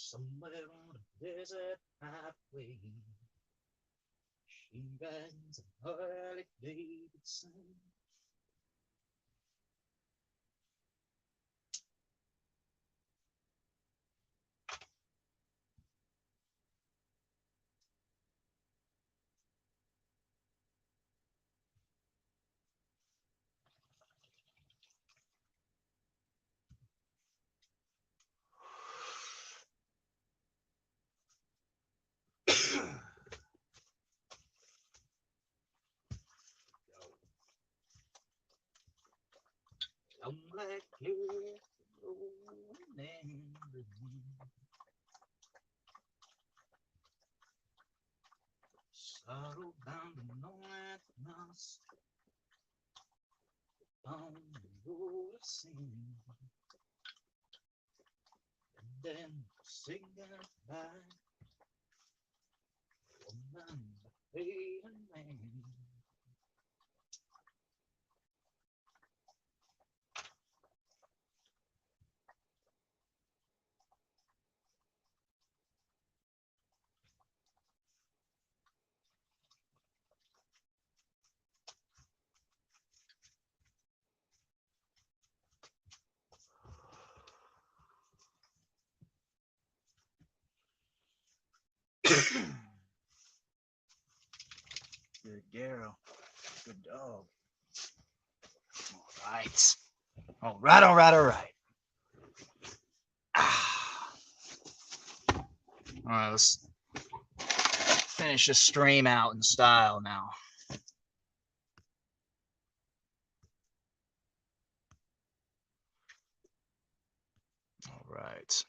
Somewhere on a desert highway, she rides a Harley Davidson. I'm like you, rolling the deep. Sorrow bound and no lost on the road of sin. And then say goodbye, woman, failing man. Good girl. Good dog. All right. All right, all right, all right. Ah. All right, let's finish this stream out in style now. All right.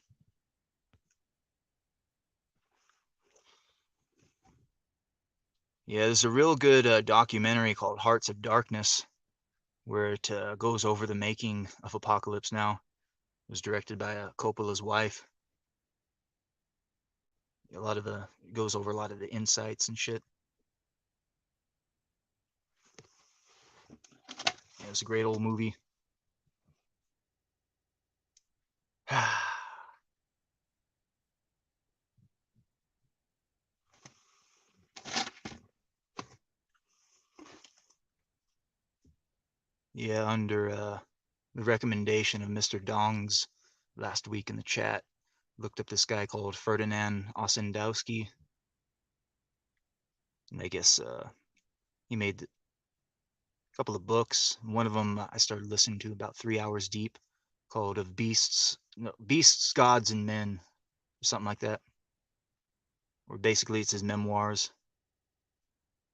Yeah, there's a real good documentary called Hearts of Darkness, where it goes over the making of Apocalypse Now. It was directed by Coppola's wife. It goes over a lot of the insights and shit. Yeah, it was a great old movie. Yeah, under the recommendation of Mr. Dongs last week in the chat, looked up this guy called Ferdinand Ossendowski, and I guess he made a couple of books. One of them I started listening to about 3 hours deep, called "Of Beasts, no, Beasts, Gods, and Men," or something like that. Where basically it's his memoirs.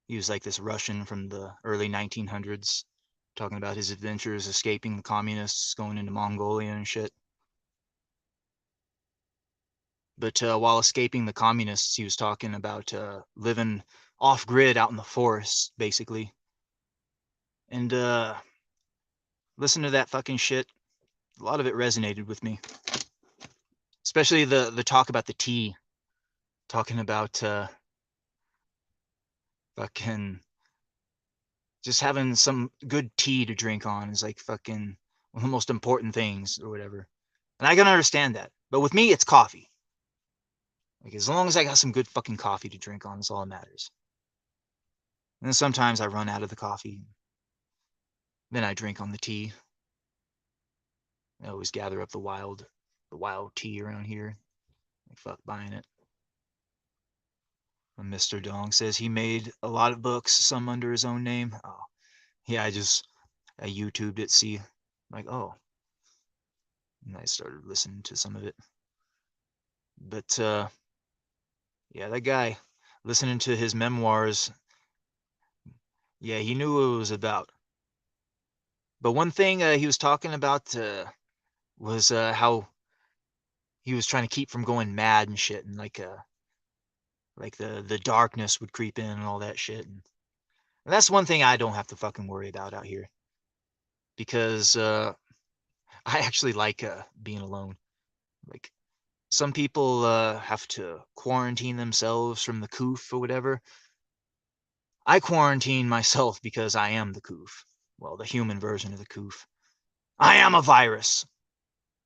He was like this Russian from the early 1900s, talking about his adventures escaping the communists, going into Mongolia and shit. But while escaping the communists, he was talking about living off grid out in the forest, basically. And listen to that fucking shit. A lot of it resonated with me, especially the talk about the tea, talking about fucking just having some good tea to drink on is like fucking one of the most important things or whatever. And I can understand that. But with me, it's coffee. Like, as long as I got some good fucking coffee to drink on, is all that matters. And then sometimes I run out of the coffee. Then I drink on the tea. I always gather up the wild tea around here. Like, fuck buying it. And Mr. Dong says he made a lot of books, some under his own name. Oh, yeah, I YouTubed it, see, like, oh. And I started listening to some of it. But yeah, that guy, listening to his memoirs, yeah, he knew what it was about. But one thing he was talking about was how he was trying to keep from going mad and shit, and like the darkness would creep in and all that shit. And that's one thing I don't have to fucking worry about out here, because I actually like being alone. Like, some people have to quarantine themselves from the coof or whatever. I quarantine myself because I am the coof. Well, the human version of the coof. I am a virus.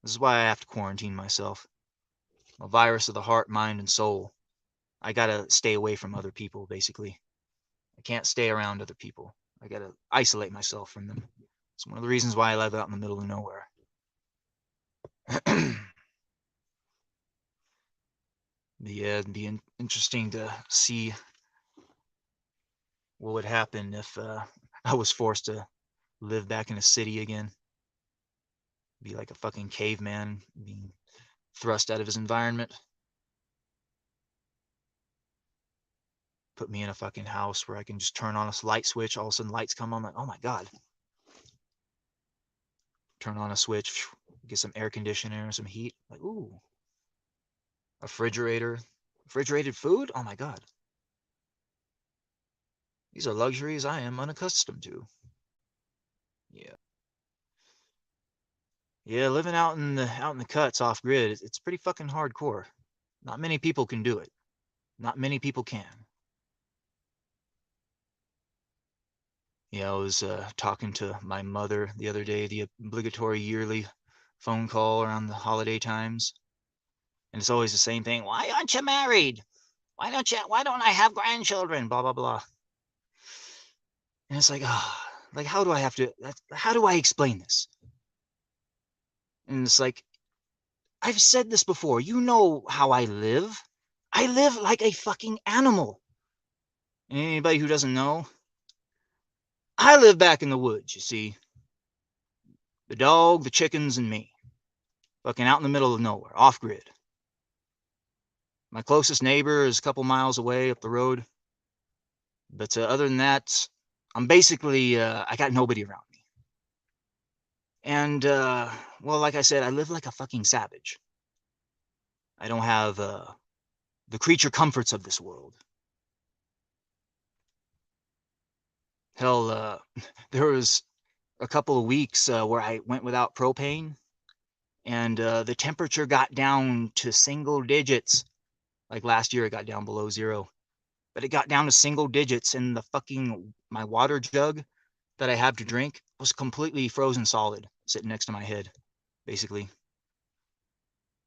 This is why I have to quarantine myself. I'm a virus of the heart, mind, and soul. I gotta stay away from other people, basically. I can't stay around other people. I gotta isolate myself from them. It's one of the reasons why I live out in the middle of nowhere. Yeah, it'd be interesting to see what would happen if I was forced to live back in a city again. Be like a fucking caveman being thrust out of his environment. Put me in a fucking house where I can just turn on a light switch. All of a sudden lights come on. Like, oh my God. Turn on a switch. Get some air conditioner, some heat. Like, ooh. A refrigerator. Refrigerated food? Oh my God. These are luxuries I am unaccustomed to. Yeah. Yeah, living out in the cuts off grid, it's pretty fucking hardcore. Not many people can do it. Not many people can. Yeah, I was talking to my mother the other day, the obligatory yearly phone call around the holiday times. And it's always the same thing. Why aren't you married? Why don't I have grandchildren? Blah blah blah. And it's like, like, how do I explain this? And it's like, I've said this before. You know how I live. I live like a fucking animal. And anybody who doesn't know, I live back in the woods, you see. The dog, the chickens, and me. Fucking out in the middle of nowhere, off grid. My closest neighbor is a couple miles away up the road. But other than that, I'm basically, I got nobody around me. And, well, like I said, I live like a fucking savage. I don't have the creature comforts of this world. Hell, there was a couple of weeks where I went without propane, and the temperature got down to single digits. Like last year, it got down below zero, but it got down to single digits, and my water jug that I have to drink was completely frozen solid, sitting next to my head, basically.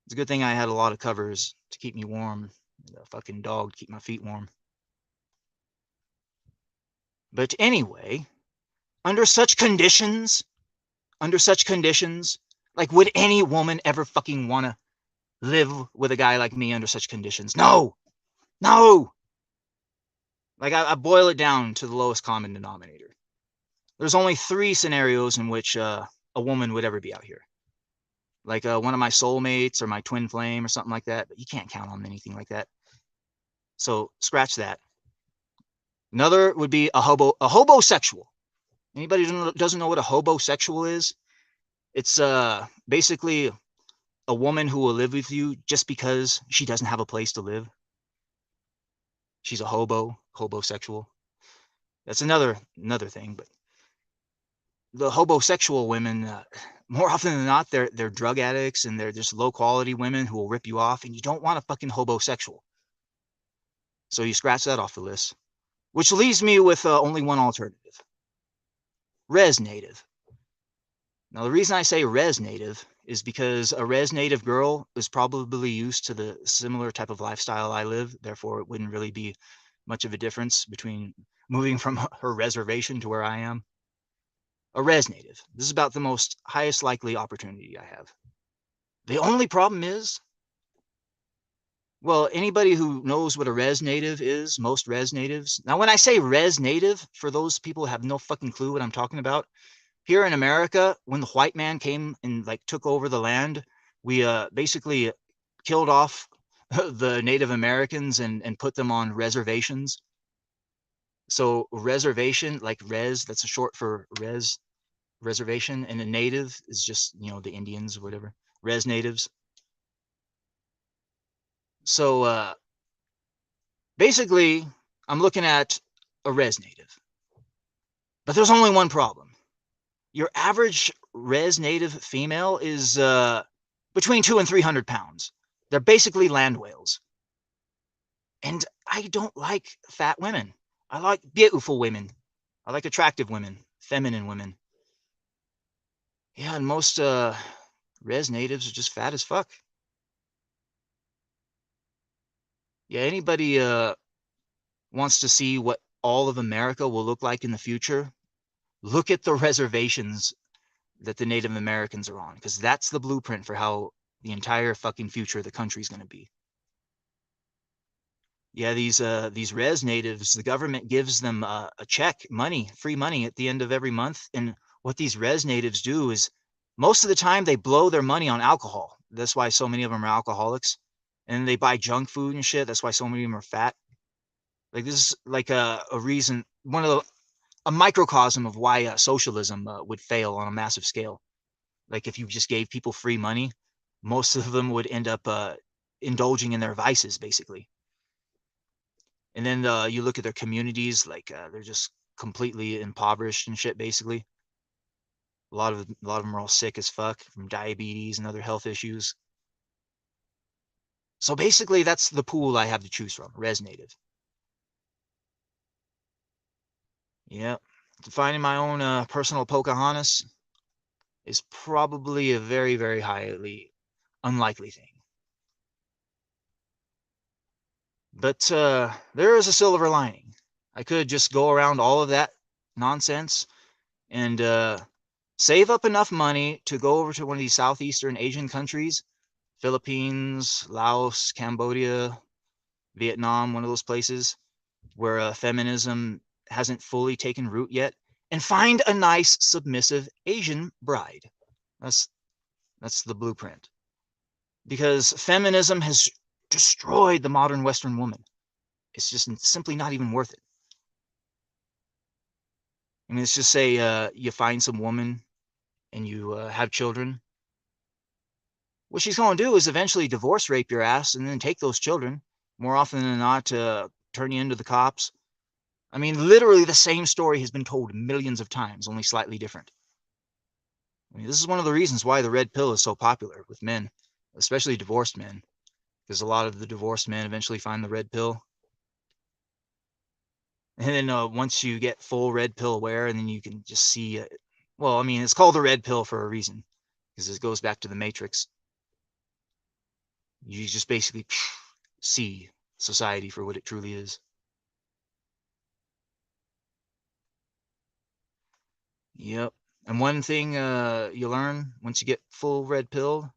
It's a good thing I had a lot of covers to keep me warm. The fucking dog to keep my feet warm. But anyway, under such conditions, like, would any woman ever fucking want to live with a guy like me under such conditions? No, no. Like, I boil it down to the lowest common denominator. There's only 3 scenarios in which a woman would ever be out here. Like one of my soulmates or my twin flame or something like that. But you can't count on anything like that. So scratch that. Another would be a hobosexual. Anybody who doesn't know what a hobosexual is? It's basically a woman who will live with you just because she doesn't have a place to live. She's a hobosexual. That's another thing. But the hobosexual women, more often than not, they're drug addicts, and they're just low quality women who will rip you off, and you don't want a fucking hobosexual. So you scratch that off the list, which leaves me with only one alternative: res native. Now, the reason I say res native is because a res native girl is probably used to the similar type of lifestyle I live. Therefore, it wouldn't really be much of a difference between moving from her reservation to where I am. A res native. This is about the most highest likely opportunity I have. The only problem is, well, anybody who knows what a res native is, most res natives. Now, when I say res native, for those people who have no fucking clue what I'm talking about, here in America, when the white man came and like took over the land, we basically killed off the Native Americans and put them on reservations. So reservation, like res, that's a short for reservation, and a native is just, the Indians or whatever, res natives. So basically, I'm looking at a res native, but there's only one problem. Your average res native female is between 200 and 300 pounds. They're basically land whales. And I don't like fat women. I like beautiful women. I like attractive women, feminine women. Yeah, and most res natives are just fat as fuck. Yeah, anybody wants to see what all of America will look like in the future, look at the reservations that the Native Americans are on, because that's the blueprint for how the entire fucking future of the country is going to be. Yeah, these res natives, the government gives them a check, free money at the end of every month. And what these res natives do is, most of the time they blow their money on alcohol. That's why so many of them are alcoholics. And they buy junk food and shit. That's why so many of them are fat. Like, this is like a reason, a microcosm of why socialism would fail on a massive scale. Like, if you just gave people free money, most of them would end up indulging in their vices, basically. And then you look at their communities, like they're just completely impoverished and shit, basically. A lot of them are all sick as fuck from diabetes and other health issues. So basically, that's the pool I have to choose from: res native. Yeah, finding my own personal Pocahontas is probably a very, very highly unlikely thing. But there is a silver lining. I could just go around all of that nonsense and save up enough money to go over to one of these Southeastern Asian countries, Philippines, Laos, Cambodia, Vietnam, one of those places where feminism hasn't fully taken root yet, and find a nice, submissive Asian bride. That's the blueprint. Because feminism has destroyed the modern Western woman. It's just simply not even worth it. I mean, let's just say you find some woman and you have children. What she's going to do is eventually divorce rape your ass and then take those children. More often than not, turn you into the cops. I mean, literally the same story has been told millions of times, only slightly different. I mean, this is one of the reasons why the red pill is so popular with men, especially divorced men, because a lot of the divorced men eventually find the red pill. And then once you get full red pill aware, and then you can just see, well, I mean, it's called the red pill for a reason, because it goes back to the Matrix. You just basically see society for what it truly is. Yep. And one thing you learn once you get full red pill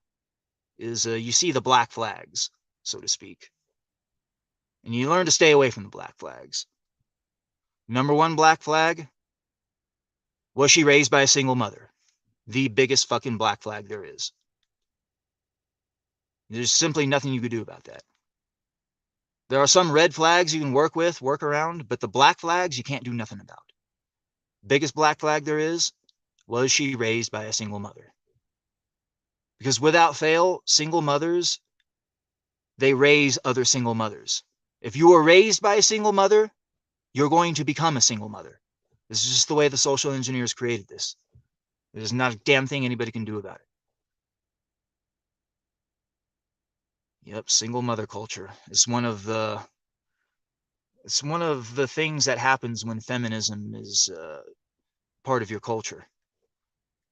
is you see the black flags, so to speak. And you learn to stay away from the black flags. Number one black flag, was she raised by a single mother? The biggest fucking black flag there is. There's simply nothing you could do about that. There are some red flags you can work with, work around, but the black flags you can't do nothing about. Biggest black flag there is, was she raised by a single mother? Because without fail, single mothers, they raise other single mothers. If you were raised by a single mother, you're going to become a single mother. This is just the way the social engineers created this. There's not a damn thing anybody can do about it. Yep, single mother culture is one of the things that happens when feminism is part of your culture.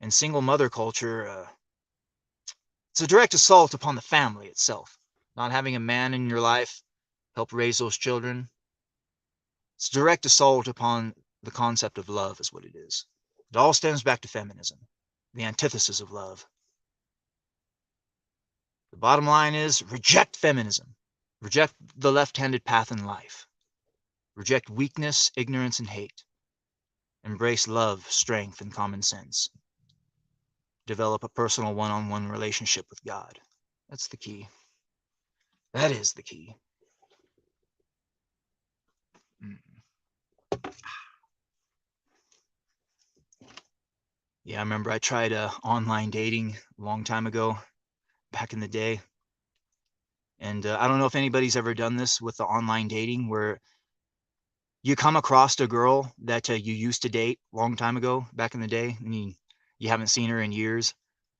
And single mother culture, it's a direct assault upon the family itself. Not having a man in your life help raise those children. It's a direct assault upon the concept of love is what it is. It all stems back to feminism, the antithesis of love. The bottom line is reject feminism. Reject the left-handed path in life. Reject weakness, ignorance, and hate. Embrace love, strength, and common sense. Develop a personal one-on-one relationship with God. That's the key. That is the key. Yeah, I remember I tried online dating a long time ago, back in the day. And I don't know if anybody's ever done this with the online dating where you come across a girl that you used to date a long time ago, back in the day, and you haven't seen her in years.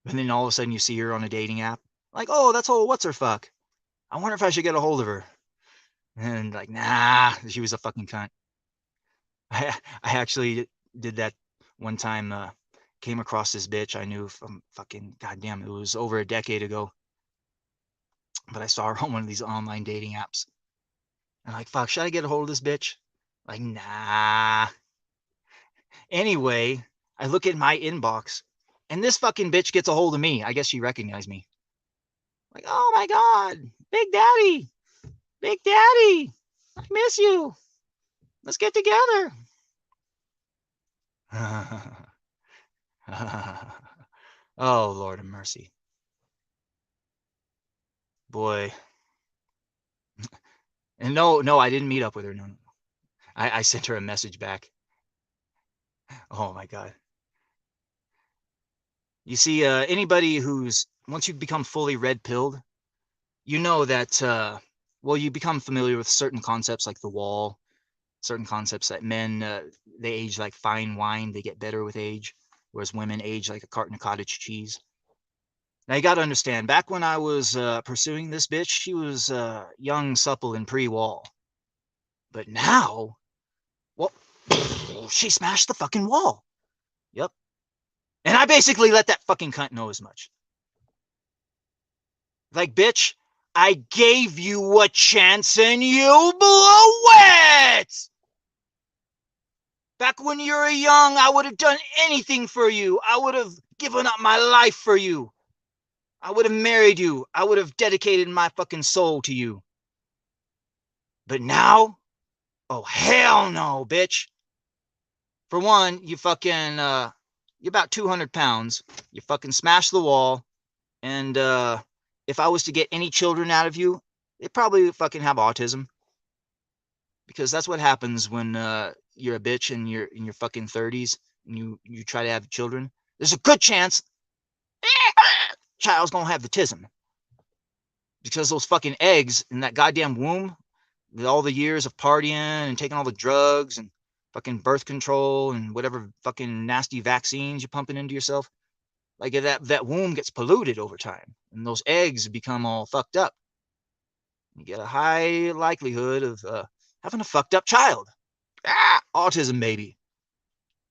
And then all of a sudden you see her on a dating app. Like, oh, that's old what's her fuck. I wonder if I should get a hold of her. And like, nah, she was a fucking cunt. I actually did that one time. Came across this bitch I knew from fucking goddamn. It was over a decade ago. But I saw her on one of these online dating apps. And I'm like, fuck, should I get a hold of this bitch? Like, nah. Anyway, I look at my inbox, and this fucking bitch gets a hold of me. I guess she recognized me. Like, oh my God, Big Daddy, Big Daddy, I miss you. Let's get together. Oh, Lord of mercy. Boy. And no, I didn't meet up with her. No. I sent her a message back. Oh my God. You see, anybody who's, once you become fully red-pilled, you know that, well, you become familiar with certain concepts like the wall, certain concepts that men, they age like fine wine, they get better with age, whereas women age like a carton of cottage cheese. Now you got to understand, back when I was pursuing this bitch, she was young, supple, and pre-wall. But now, well, she smashed the fucking wall. Yep. And I basically let that fucking cunt know as much. Like, bitch, I gave you a chance and you blew it! Back when you were young, I would have done anything for you. I would have given up my life for you. I would have married you. I would have dedicated my fucking soul to you. But now, oh, hell no, bitch. For one, you fucking, you're about 200 pounds. You fucking smashed the wall. And if I was to get any children out of you, they probably fucking have autism. Because that's what happens when you're a bitch and you're in your fucking 30s and you try to have children. There's a good chance child's gonna have the tism. Because those fucking eggs in that goddamn womb, with all the years of partying and taking all the drugs and fucking birth control and whatever fucking nasty vaccines you're pumping into yourself. Like that womb gets polluted over time, and those eggs become all fucked up. You get a high likelihood of having a fucked up child. Autism, baby.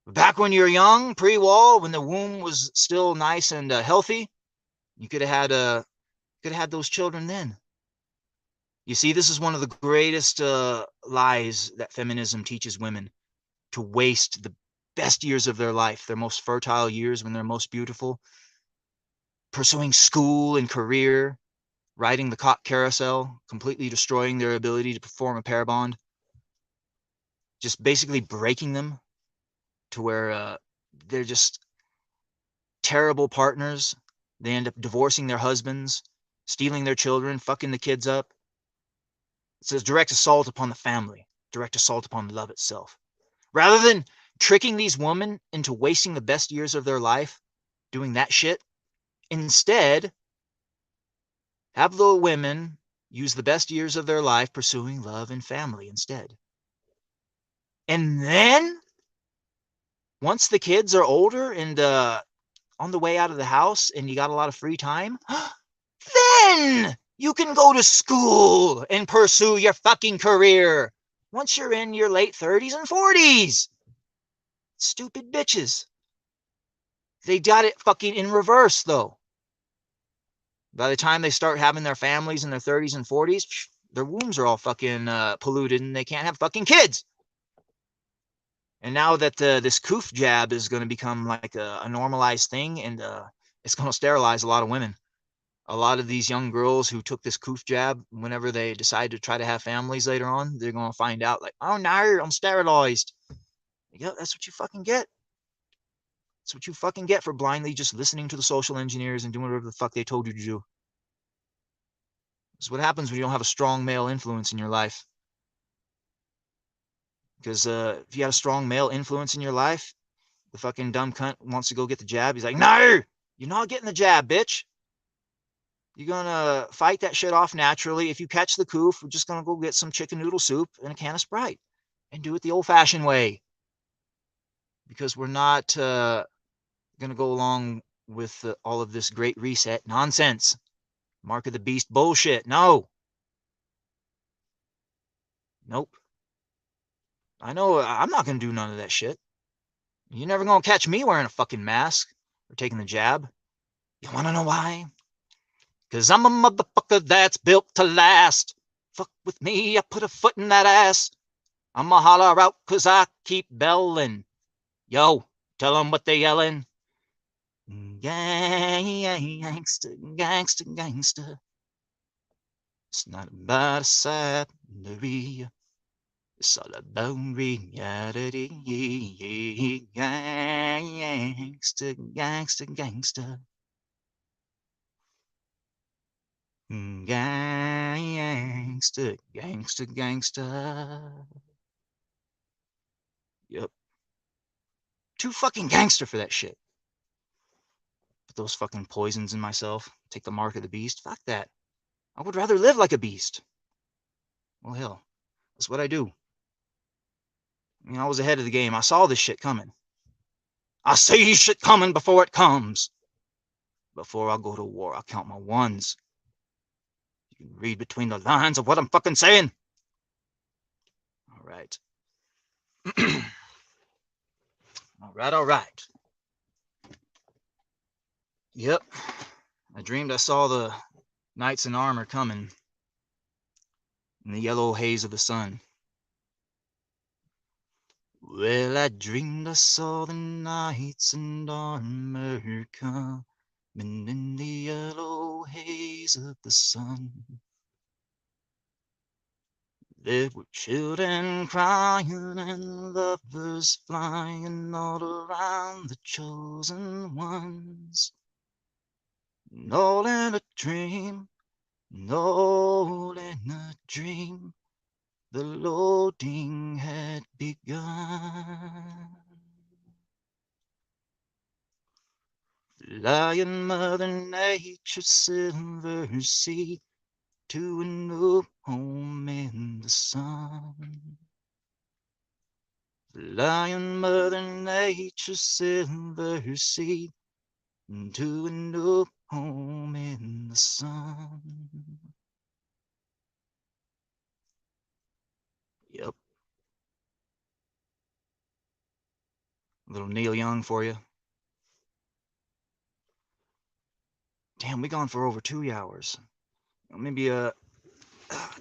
Back when you were young, pre-wall, when the womb was still nice and healthy, you could have had those children then. You see, this is one of the greatest lies that feminism teaches women, to waste the best years of their life, their most fertile years when they're most beautiful, pursuing school and career, riding the cock carousel, completely destroying their ability to perform a pair bond, just basically breaking them to where they're just terrible partners. They end up divorcing their husbands, stealing their children, fucking the kids up. It's a direct assault upon the family, direct assault upon love itself. Rather than tricking these women into wasting the best years of their life doing that shit, instead, have the women use the best years of their life pursuing love and family instead. And then, once the kids are older and on the way out of the house and you got a lot of free time, then you can go to school and pursue your fucking career once you're in your late 30s and 40s. Stupid bitches. They got it fucking in reverse, though. By the time they start having their families in their 30s and 40s, their wombs are all fucking polluted and they can't have fucking kids. And now that this coof jab is going to become like a normalized thing, and it's going to sterilize a lot of women. A lot of these young girls who took this coof jab, whenever they decide to try to have families later on, they're going to find out like, oh no, I'm sterilized. Yep, that's what you fucking get. That's what you fucking get for blindly just listening to the social engineers and doing whatever the fuck they told you to do. This is what happens when you don't have a strong male influence in your life. Because if you have a strong male influence in your life, the fucking dumb cunt wants to go get the jab. He's like, no, you're not getting the jab, bitch. You're going to fight that shit off naturally. If you catch the coof, we're just going to go get some chicken noodle soup and a can of Sprite and do it the old-fashioned way. Because we're not going to go along with all of this great reset nonsense. Mark of the beast bullshit. No. Nope. I know I'm not going to do none of that shit. You're never going to catch me wearing a fucking mask or taking the jab. You want to know why? Because I'm a motherfucker that's built to last. Fuck with me, I put a foot in that ass. I'ma holler out because I keep belling. Yo, tell them what they yelling. Gangster, gangster, gangster. It's not about a salary. It's all about reality. Gangster, gangster, gangster. Gangster, gangster, gangster. Yep. Too fucking gangster for that shit. Put those fucking poisons in myself. Take the mark of the beast. Fuck that. I would rather live like a beast. Well, hell, that's what I do. I mean, I was ahead of the game. I saw this shit coming. I see shit coming before it comes. Before I go to war, I count my ones. You can read between the lines of what I'm fucking saying. All right. All right. Yep. I dreamed I saw the knights in armor coming in the yellow haze of the sun. Well, I dreamed I saw the knights in armor coming in the yellow haze of the sun. There were children crying and lovers flying all around the chosen ones. And all in a dream, and all in a dream, the loading had begun. Flying Mother Nature's silver sea to a new home in the sun. Flying Mother Nature's silver seed to a new home in the sun. Yep. A little Neil Young for you. Damn, we gone for over 2 hours. Maybe, damn.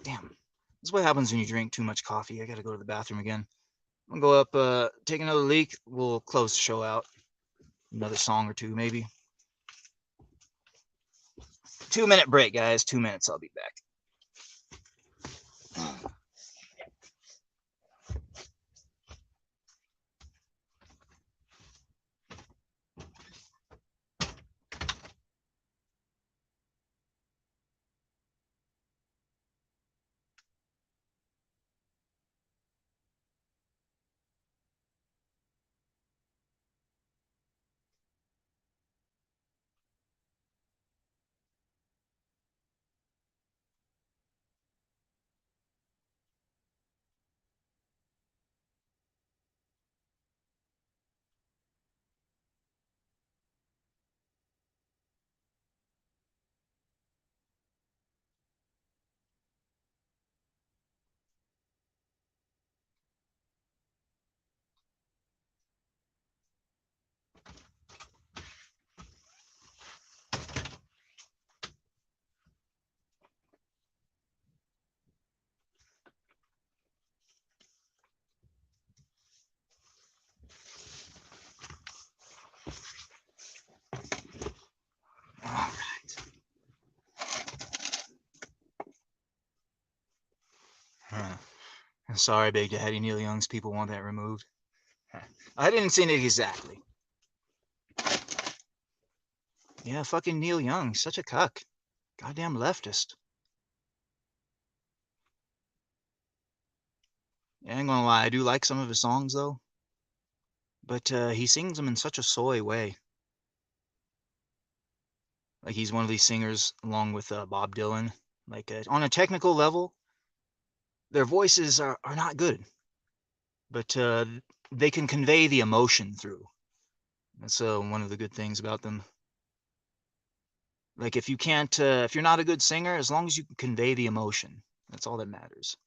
This is what happens when you drink too much coffee. I gotta go to the bathroom again. I'm gonna go up, take another leak. We'll close the show out. Another song or two, maybe. 2-minute break, guys. 2 minutes. I'll be back. All right. Sorry, Big Daddy. Neil Young's people want that removed. I didn't say it exactly. Yeah, fucking Neil Young. Such a cuck. Goddamn leftist. I ain't gonna lie. I do like some of his songs, though. But he sings them in such a soy way. Like he's one of these singers along with Bob Dylan. Like on a technical level, their voices are not good, but they can convey the emotion through. That's one of the good things about them. Like if you can't, if you're not a good singer, as long as you can convey the emotion, that's all that matters.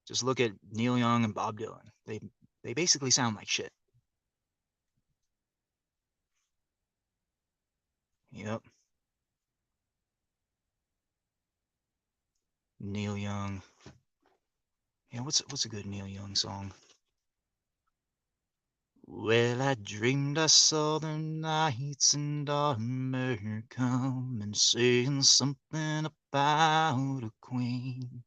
Just look at Neil Young and Bob Dylan. They basically sound like shit. Yep. Neil Young. Yeah, what's a good Neil Young song? Well, I dreamed I saw the knights in armor coming, saying something about a queen.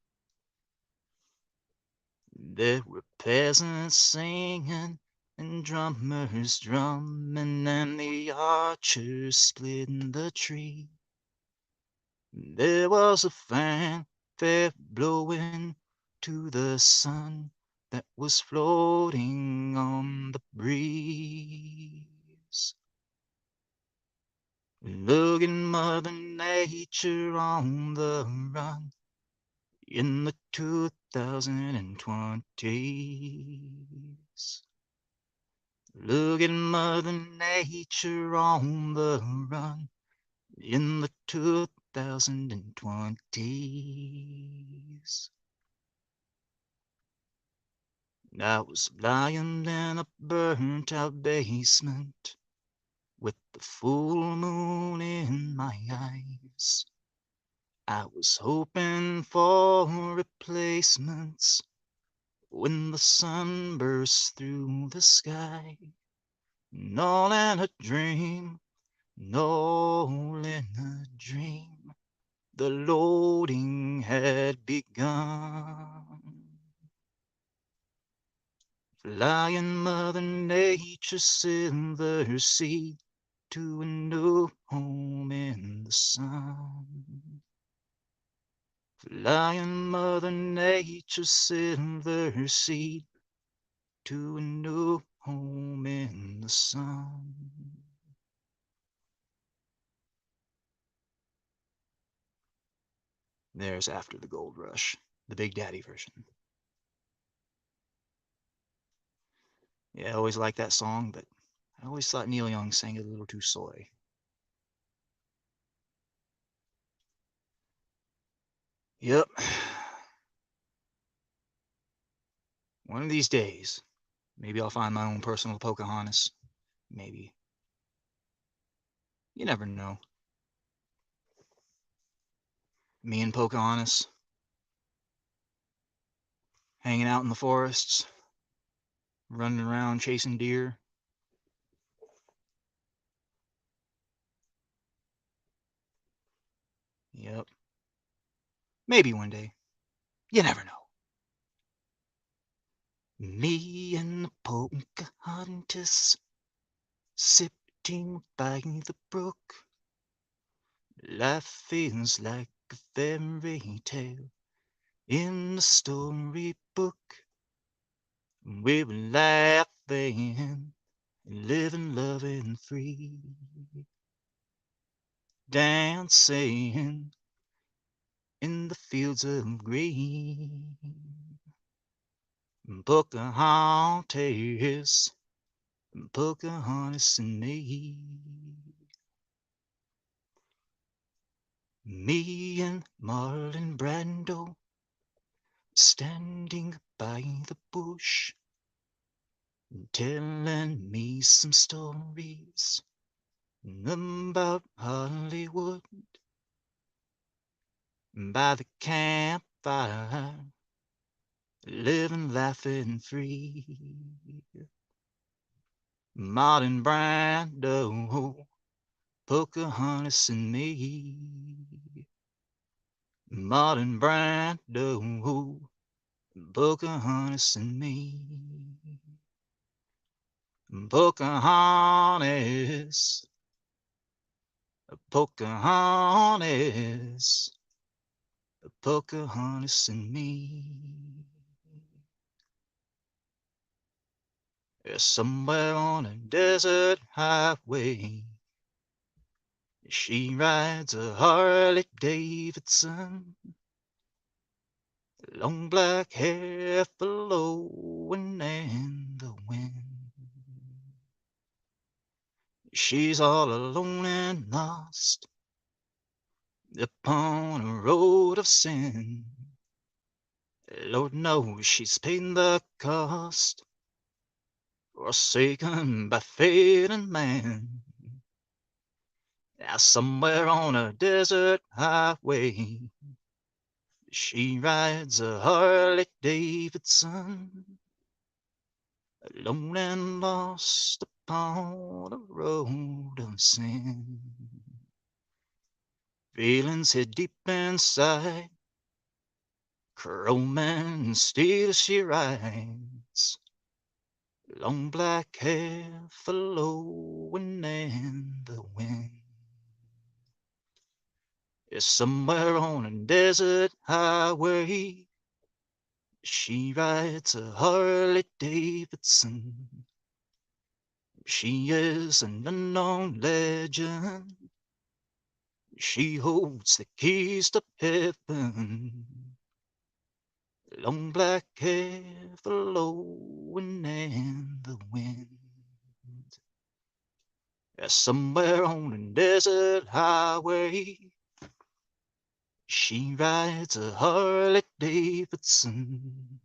There were peasants singing and drummers drumming, and the archers splitting the tree. There was a fanfare blowing to the sun that was floating on the breeze. Look at Mother Nature on the run in the 2020s. Look at Mother Nature on the run in the 2020s. I was lying in a burnt out basement with the full moon in my eyes. I was hoping for replacements when the sun burst through the sky. And all in a dream, and all in a dream, the loading had begun. Flying Mother Nature's silver seed to a new home in the sun. Flying Mother Nature's silver seed to a new home in the sun. There's After the Gold Rush, the Big Daddy version. Yeah, I always liked that song, but I always thought Neil Young sang it a little too soy. Yep. One of these days, maybe I'll find my own personal Pocahontas. Maybe. You never know. Me and Pocahontas hanging out in the forests, running around chasing deer. Yep. Maybe one day. You never know. Me and the Pocahontas sitting by the brook. Life is like a fairy tale in the storybook. We were laughing, living, loving free, dancing in the fields of green. Pocahontas, Pocahontas and me. Me and Marlon Brando standing by the bush, telling me some stories about Hollywood. By the campfire, living, laughing free. Marlon Brando, Pocahontas and me. Marlon Brando, Pocahontas and me. Pocahontas, Pocahontas, Pocahontas and me. Somewhere on a desert highway, she rides a Harley Davidson. Long black hair flowing in the wind. She's all alone and lost upon a road of sin. Lord knows she's paid the cost, forsaken by fate and man. Now somewhere on a desert highway, she rides a Harley Davidson, alone and lost upon a road of sin. Feelings hid deep inside, chrome and steel she rides, long black hair flowing in the wind. Yes, somewhere on a desert highway, she rides a Harley Davidson. She is an unknown legend. She holds the keys to heaven. Long black hair flowing in the wind. Yes, somewhere on a desert highway, she rides a Harley Davidson.